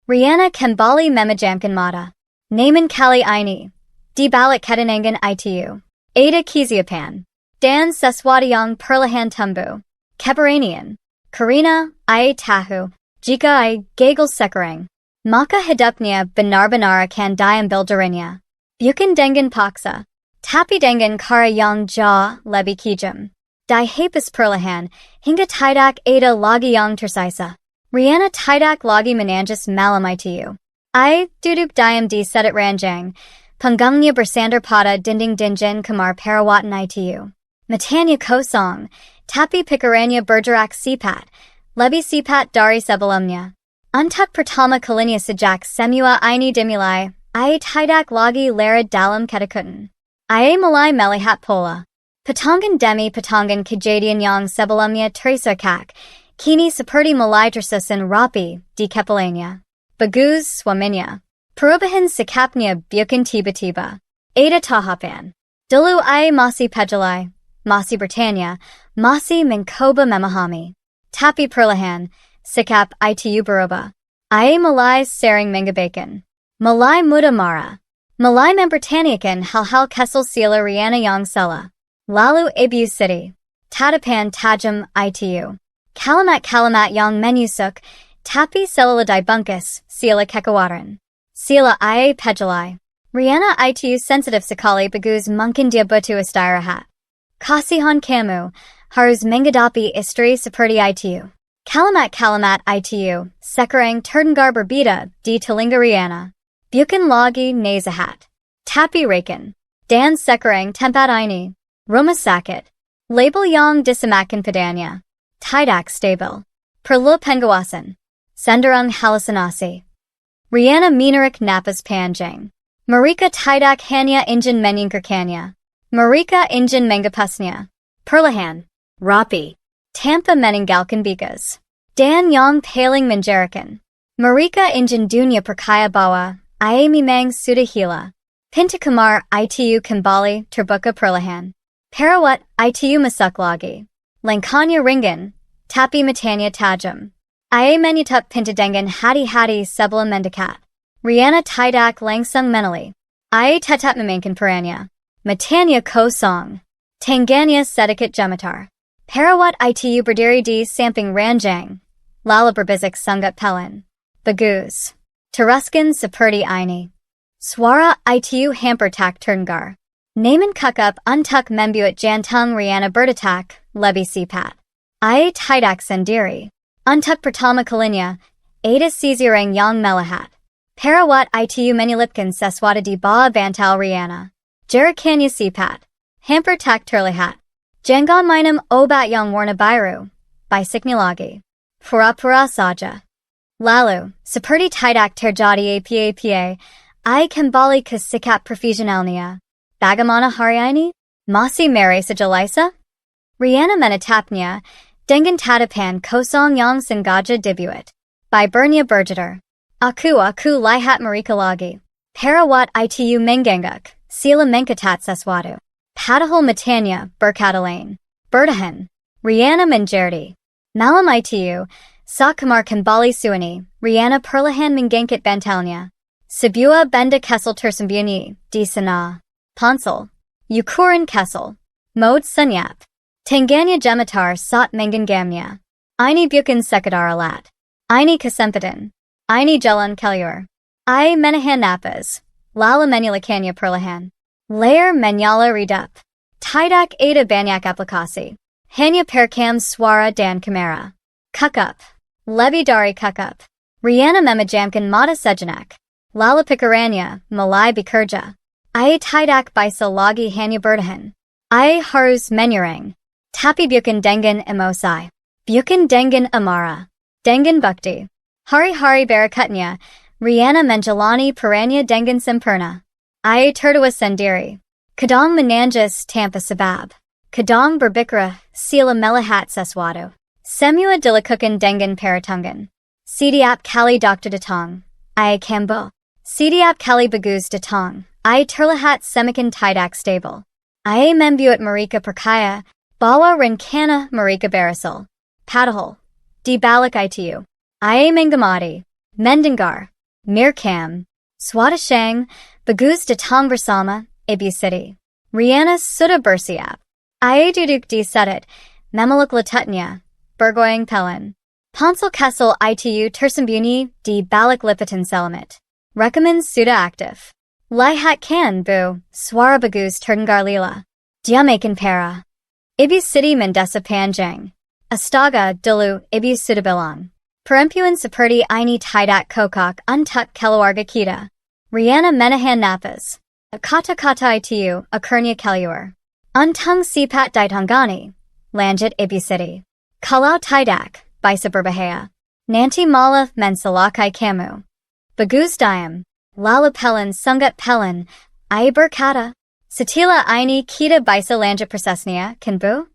Riana kembali memejamkan mata. Namun kali ini. Di balik ketenangan itu. Ada kesiapan. Dan Seswadayang Perlahan Tumbu. Keberanian. Karina, I Tahu, Jika I Gagal Sekarang. Maka Hidupnya Benar-Benar Kan Diam Bildarinya. Bukan Dengan Paksa. Tapi Dengan Kara Yang Ja Lebih Kijam. Di Hapus Perlahan, Hingga Tidak Ada Lagi Yang Tersisa. Riana Tidak Lagi Menanjus Malam Itu. I Duduk Diam Di Sedit Ranjang. Punggungnya Bersandar Pada Dinding Dinjan Kamar Parawatan Itu. Matanya Kosong. Tapi Pikaranya Bergerak Sipat. Lebih Sipat Dari Sebelumnya. Untuk Pertama Kalinya Sejak Semua Ini Dimulai. I Tidak Lagi Larid Dalam Ketakutan. I Mulai Melihat Pola. Patangan Demi Patangan Kejadian Yang Sebelumnya Tersarkak. Kini Seperti Mulai Tersusun Rapi Di Kepalanya. Bagus Suaminya. Perubahan Sikapnya Bukan Tiba-Tiba. Ada Tahapan. Dulu I Masih Pejalai. Masih Bertanya. Masih Mencoba Memahami. Tapi Perlahan. Sikap Itu Berubah. I Mulai Sering Mengabaikan. Mulai Muda Marah. Mulai Mempertanyakan Hal-hal Kesel Sila Riana Yang Sela. Lalu Ibu City. Tadapan Tajam Itu. Kalimat Yang Menusuk. Tapi Selaladai Bungkus. Sila Kekawaran. Sila Ia Pejalai. Riana Itu Sensitive Sekali Bagus Mungkin Dia Butuh Istirahat. Kasihan Kamu. Harus Mengadapi Istri Seperti Itu. Kalimat Itu. Sekarang Terdengar Berbeda Di Telinga Riana. Bukan Lagi Nazahat. Tapi Rakan. Dan Sekarang Tempat Ini. Rumah Sakit. Label Yang Disamakan Padanya. Tidak Stabil. Perlu Pengawasan. Senderung Halusinasi. Riana Minarik Napas Panjang. Marika Tidak Hanya Injin Menyingkirkannya. Marika Injin Mengapusnya. Perlahan. Rapi. Tanpa Meninggalkan Bigas. Dan Yang Paling Menjarakan. Marika Injin Dunia Perkaya Bawa. Ia Memang Sudah Hila. Pinta Kamar Itu Kembali Terbuka Perlahan. Parawat Itu Masuk Lagi. Langkanya Ringan. Tapi Matanya Tajam. Ia Menyutup Pinta Dengan Hati-hati Sebelum Mendekat. Riana Tidak Langsung Menali. Ia Tetap Memainkan Perannya. Matanya Kosong. Tangganya Sedikit Jematar. Parawat Itu Berdiri Di Samping Ranjang. Lala Berbisik Sunggut Pelan. Bagus. Teruskan Seperti Ini. Suara Itu Hamper Tak Terngar. Naman Kukup Untuk Membuat Jantung Riana Berdetak. Lebih Sipat. Ia Tidak Sendiri. Untuk Pertama Kalinya. Ada Sisirang Yang Melahat. Parawat Itu Menyelipkan Sesuatu Di Bawah Bantal Riana. Jarakannya Sipat. Hamper Tak Terlihat. Jangan Minum Obat Yang Warna Biru. Bisiknya Lagi. Pura-pura saja. Lalu, seperti tidak terjadi apa-apa, I kembali ke sikap profesionalnya. Bagaimana hari ini? Masih merry sejelisa? Riana menatapnya, dengan tatapan kosong yang sengaja dibuat. Bernya berjeter. Aku lihat mereka lagi. Parawat Itu mengganggu, sila mengkatat sesuatu. Padahal matanya berkata lain. Bertahan. Riana menjerdi. Malam Itu, saat kamar kembali suani, Riana perlahan menggangkat bantalnya. Sebuah benda kesel tersembunyi di sana. Ponsel. Ukuran kesel. Mode senyap. Tangganya jematar saat menggenggamnya. Ini bukan sekadar alat. Ini kesempatan. Ini jalan keluar. I menahan napas. Lalu menyalakannya perlahan. Layar menyala redup. Tidak ada banyak aplikasi. Hanya perekam suara dan kamera. Kukup. Lebih dari kukup. Riana memejamkan mata sejenak. Lalu pikirannya mulai bekerja. Ia tidak bisa lagi hanya bertahan. Ia harus menyerang. Tapi bukan dengan emosi. Bukan dengan amarah. Dengan bukti. Hari-hari berikutnya, Riana menjalani perannya dengan sempurna. Ia tertawa sendiri. Kadang menangis tanpa sebab. Kadang berbicara sila melihat sesuatu. Semua dilakukan dengan perhitungan. Setiap kali dokter datang, ia kambuh. Setiap kali bagus datang, ia terlihat semakin tidak stabil. Ia membuat mereka percaya bahwa rencana mereka berhasil. Padahal, di balik itu, ia mengamati, mendengar, merekam, suatu siang, bagus datang bersama Ibu City. Riana sudah bersiap. Ia duduk di sedit, memiliki letaknya, bergoyang pelan. Ponsel Kessel itu tersembunyi di balik lipatan Selamat. Rekomen sudah aktif. Lihat kan bu, suara bagus terdengar lila. Dia makin parah. Ibu Siti mendesa panjang. Astaga dulu ibu sudah bilang. Perempuan seperti ini tidak cocok untuk keluarga kita. Riana menahan napas. Kata-kata itu akhirnya keluar. Untung sifat ditangani. Lanjut ibu Siti. Kalau tidak, bisa berbahaya. Nanti malah mensalakai kamu. Bagus diam. Lalu pelan sangat pelan. Ia berkata. Setelah ini kita bisa lanjut prosesnya, kan bu?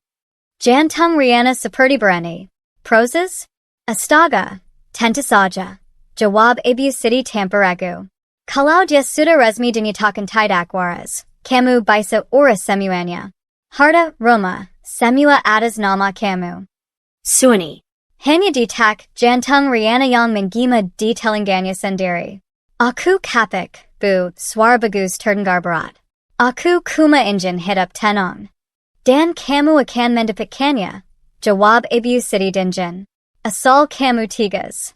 Jantung Riana seperti berani. Proses? Astaga, tentu saja. Jawab ibu Siti tanpa ragu. Kalau dia sudah resmi dinyatakan tidak waras, kamu bisa urus semuanya. Harta, rumah, semua atas nama kamu. Suani. Hanya ditak jantung Riana yang menggema di telinganya sendiri. Aku kapik, bu, suara bagus terdengar berat. Aku kuma engine hidup tenang. Dan kamu akan mendapatkannya. Jawab ibu Siti dingin. Asal kamu tegas.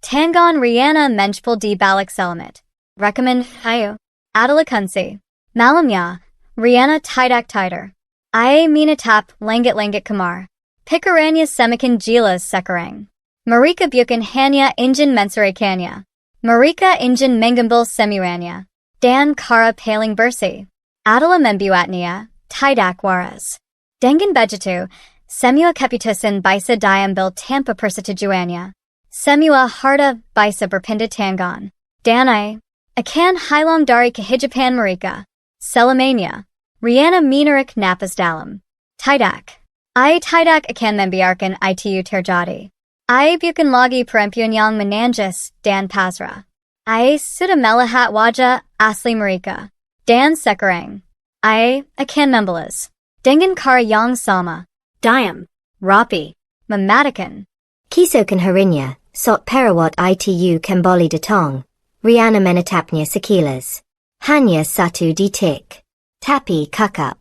Tangan Riana menjpul di balik Selamat. Rekomen, ayo. Adalah kunci. Malamnya, Riana tidak tidur. Ia menatap langit-langit kamar. Pikirannya semakin jelas sekarang. Mereka bukan hanya ingin mensurikannya. Mereka ingin mengambil semuanya. Dan cara paling bersih adalah membuatnya tidak waras. Dengan begitu, semua keputusan bisa diambil tanpa persetujuannya. Semua harta bisa berpindah tangan. Dan ia akan hilang dari kehidupan mereka. Selamanya, Riana menarik napas dalam. Tidak. Ia tidak akan membiarkan itu terjadi. Ia bukan lagi perempuan yang menangis dan pasrah. Ia sudah melihat wajah asli mereka. Dan sekarang, ia akan membalas. Dengan cara yang sama. Diam. Rapi. Mematikan. Keesokan harinya, Saat perawat itu kembali datang. Riana menatapnya sekilas. Hanya satu detik. Tapi kakap.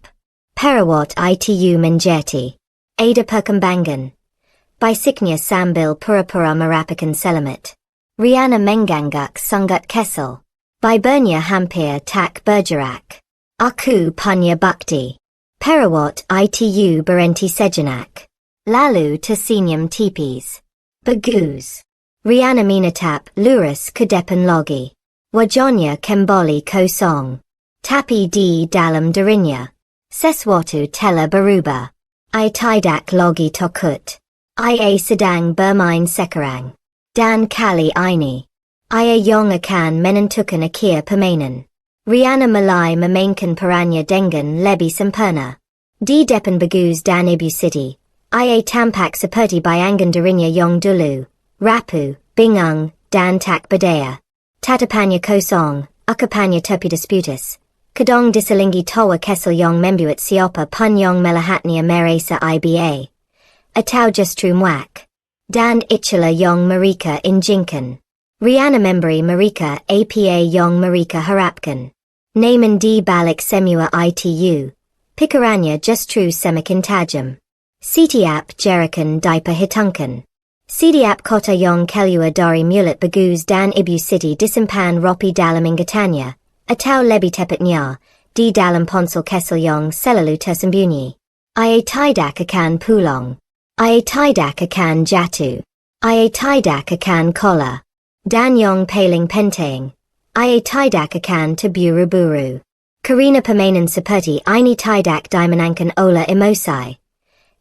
Perawat itu menjati. Ada perkembangan. Bisiknya sambil pura-pura merapikan Selamat. Riana mengangguk sangat kesal. Bibernya hampir tak bergerak. Aku punya bukti. Perawat itu berhenti sejenak. Lalu tersenyum tipis. Bagus. Riana menatap lurus ke depan lagi. Wajahnya kembali kosong. Tapi di dalam dirinya, sesuatu telah berubah. Ia tidak lagi takut. Ia sedang bermain sekarang. Dan kali ini, ia yang akan menentukan akhir permainan. Riana mulai memainkan perannya dengan lebih sempurna. Di depan bagus dan ibu Siti, ia tampak seperti bayangan dirinya yang dulu. Rapuh, bingung, dan tak berdaya. Tatapannya kosong, ucapannya terputus-putus. Kadang diselingi tawa kesel yang membuat siapa pun yang melihatnya merasa iba. Atau justru muak. Dan itulah yang mereka inginkan. Riana memberi mereka apa yang mereka harapkan. Namun di balik semua itu, pikirannya justru semakin tajam. Setiap gerakan diperhitungkan. Setiap kota yang keluar dari mulut bagus dan ibu Siti disimpan rapi dalam ingatannya, atau lebih tepatnya, di dalam ponsel kesel yang selalu tersembunyi. Ia tidak akan pulang. Ia tidak akan jatuh. Ia tidak akan kalah. Dan yang paling penting, ia tidak akan terburu-buru. Karena permainan seperti ini tidak dimenangkan oleh emosi,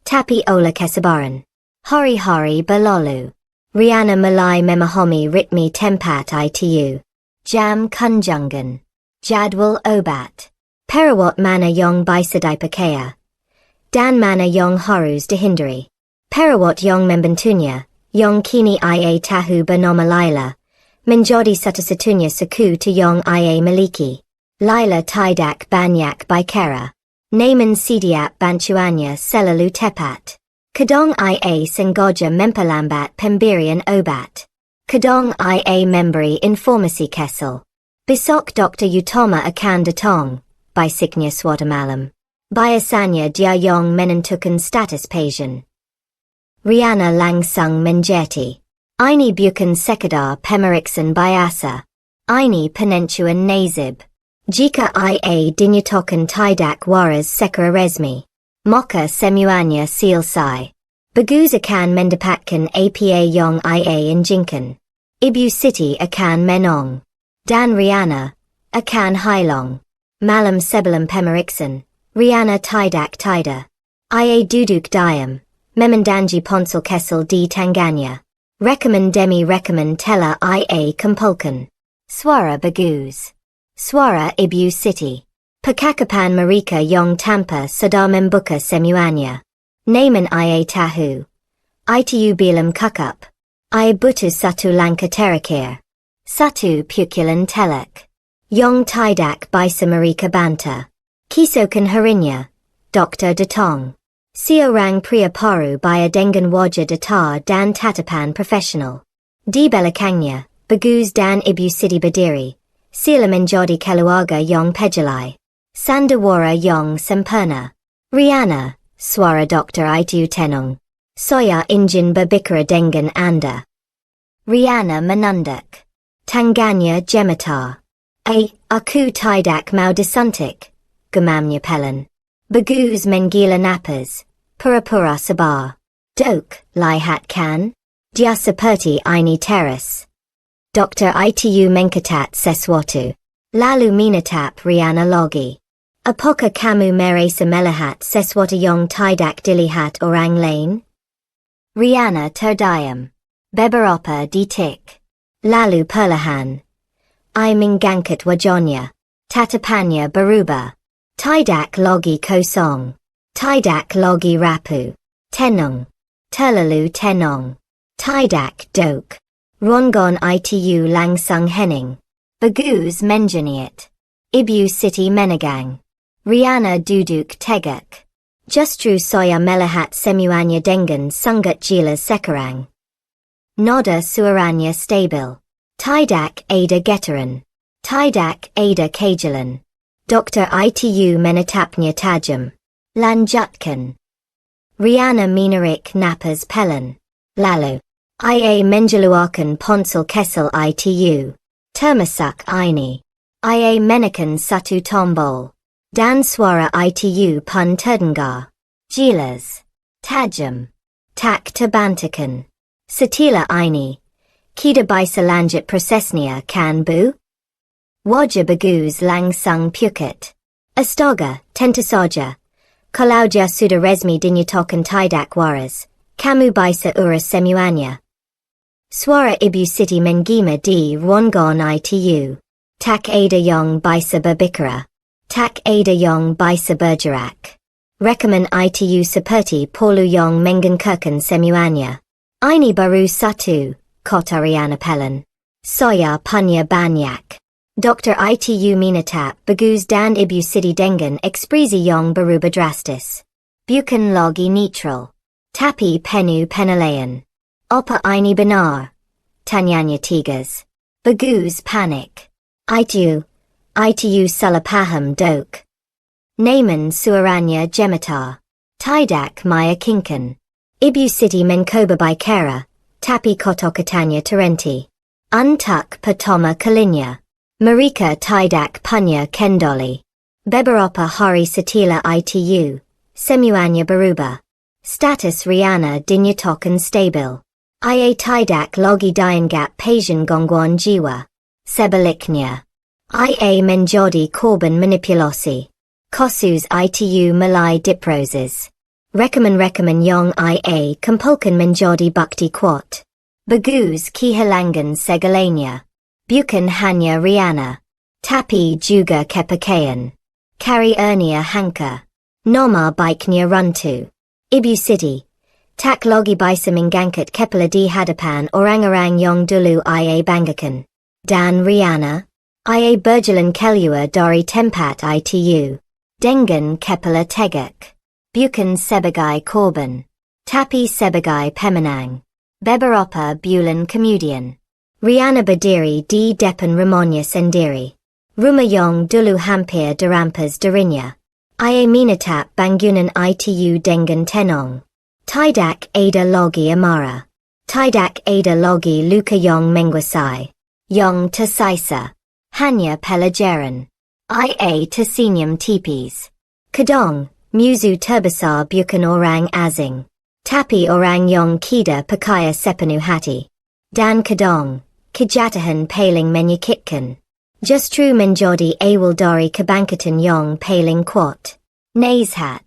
tapi oleh kesabaran. Hari-hari berlalu. Riana mulai memahami ritme tempat itu. Jam kunjungan. Jadwal obat. Perawat mana yang bisa dipakai. Dan mana yang harus dihindari. Perawat yang membantunya, yang kini ia tahu bernama Laila, menjadi satu-satunya sekutu yang ia miliki. Laila tidak banyak bicara. Namun setiap bantuannya selalu tepat. Kadang ia sengaja memperlambat pemberian obat. Kadang ia memberi informasi kesel. Besok Dokter utama akan datang, bisiknya suatu malam. Biasanya dia yang menentukan status pasien. Riana langsung menjeti. Ini bukan sekadar pemeriksan biasa. Ini penentuan nasib. Jika ia dinyatakan tidak waras secara resmi, maka semuanya selesai. Bagus akan mendapatkan apa yang ia inginkan. Ibu Siti akan menang. Dan Riana akan hilang. Malam sebelum pemeriksaan, Riana tidak tidur. Ia duduk diam, memandangi ponsel kesel di tangannya. Rekaman demi rekaman telah ia kumpulkan. Suara bagus. Suara Ibu Siti. Percakapan mereka yang tanpa sadar membuka semuanya. Namun ia tahu. Itu belum cukup. Ia butuh satu langkah terakhir. Satu pukulan telak. Yang tidak bisa mereka bantah. Keesokan harinya, Dokter datang. Seorang pria paruh baya dengan wajah datar dan tatapan profesional. Di belakangnya, Bagus dan Ibu Siti berdiri. Sila menjadi keluarga yang pejelai. Sandiwara yang sempurna. Riana, suara dokter itu tenang. Saya ingin berbicara dengan Anda. Riana menunduk. Tangannya gemetar. Aku tidak mau disuntik. Gemamnya pelan. Bagus menggila napas. Pura-pura sabar. Dok, lihat kan? Dia seperti ini teras. Dokter itu mengkatat sesuatu. Lalu menatap Riana lagi. Apakah kamu merasa melihat sesuatu yang tidak dilihat orang lain? Riana terdiam. Beberapa detik. Lalu perlahan. I mengangkat wajahnya. Tatapannya berubah. Tidak lagi kosong. Tidak lagi rapuh. Tenang. Terlalu tenang. Tidak dok. Rongon itu langsung hening. Bagus menjeniat. Ibu Siti menegang. Riana duduk tegak. Justru saya melihat semuanya dengan sangat jelas sekarang. Nada suaranya stabil. Tidak ada getaran. Tidak ada kejelan. Dokter itu menatapnya tajam. Lanjutkan. Riana menarik napas pelan. Lalu. Ia mengeluarkan ponsel kesel itu. Termasuk ini. Ia menekan satu tombol. Dan suara itu pun terdengar. Jelas. Tajam. Tak terbantahkan. Setelah ini. Kita bisa lanjut prosesnya kan bu? Wajah Bagus langsung pucat. Astaga, tentu saja. Kalau dia sudah resmi dinyatakan tidak waras, kamu bisa urus semuanya. Suara Ibu Siti menggema di rongon itu. Tak ada yang bisa berbicara. Tak ada yang bisa bergerak. Rekaman itu seperti polu yang menggengkerkan semuanya. Ini baru satu, kata Riana pelan. Saya punya banyak. Dokter itu menatap Bagus dan Ibu Siti dengan ekspresi yang berubah drastis. Bukan lagi netral. Tapi penuh penilaian. Apa ini benar? Tanyanya tegas. Bagus panik. Itu salah paham dok. Namun suaranya gemetar. Tidak meyakinkan. Ibu Siti mencoba bicara, tapi kata-katanya terhenti. Untuk pertama kalinya. Mereka tidak punya kendali. Beberapa hari setelah itu, semuanya berubah. Status Riana dinyatakan stabil. Ia tidak lagi dianggap pasien gangguan jiwa. Sebaliknya. Ia menjadi korban manipulasi. Kasus itu mulai diproses. Rekaman-rekaman yang ia kumpulkan menjadi bukti kuat. Bagus kehilangan segalanya. Bukan hanya Riana. Tapi juga kepercayaan. Karirnya hancur. Nama baiknya runtuh. Ibu Siti. Tak lagi bisa mengangkat kepala di hadapan orang-orang yang dulu ia banggakan. Dan Riana. Ia berjalan keluar dari tempat itu. Dengan kepala tegak. Bukan sebagai korban. Tapi sebagai pemenang. Beberapa bulan kemudian. Riana berdiri di depan rumahnya sendiri. Rumah yang dulu hampir dirampas darinya. Ia minatap bangunan itu dengan tenong. Tidak ada logi amara. Tidak ada logi luka yang menguasai. Yang tersisa. Hanya pelajaran. Ia tersenyum tipis. Kadang, musuh terbesar bukan orang asing. Tapi orang yang kita percaya sepenuh hati. Dan kadang, kejahatan paling menyakitkan. Justru menjadi awal dari kebangkitan yang paling kuat. Nasihat.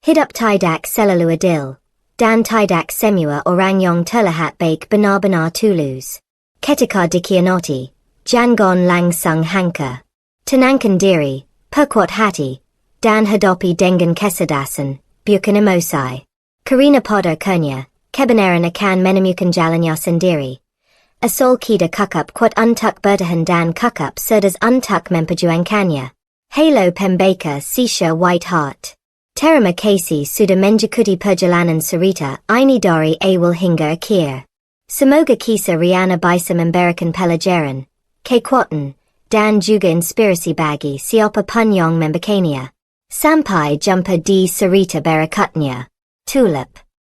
Hidup tidak selalu adil. Dan tidak semua orang yang terlihat baik benar-benar tulus. Ketika dikhianati, jangan langsung hancur. Tenangkan diri, perkuat hati, dan hadapi dengan kecerdasan, bukan emosi. Karena pada akhirnya, kebenaran akan menemukan jalannya sendiri. Asal kita kukup kuat untuk bertahan dan kukup cerdas untuk memperjuangkannya. Halo pembaca Sisha Whiteheart. Terima kasih sudah mengikuti perjalanan cerita ini dari awal hingga akhir. Semoga kisah Riana bisa memberikan pelajaran, kekuatan, dan juga inspirasi bagi siapa pun yang membacanya. Sampai jumpa di cerita berikutnya. Tulip.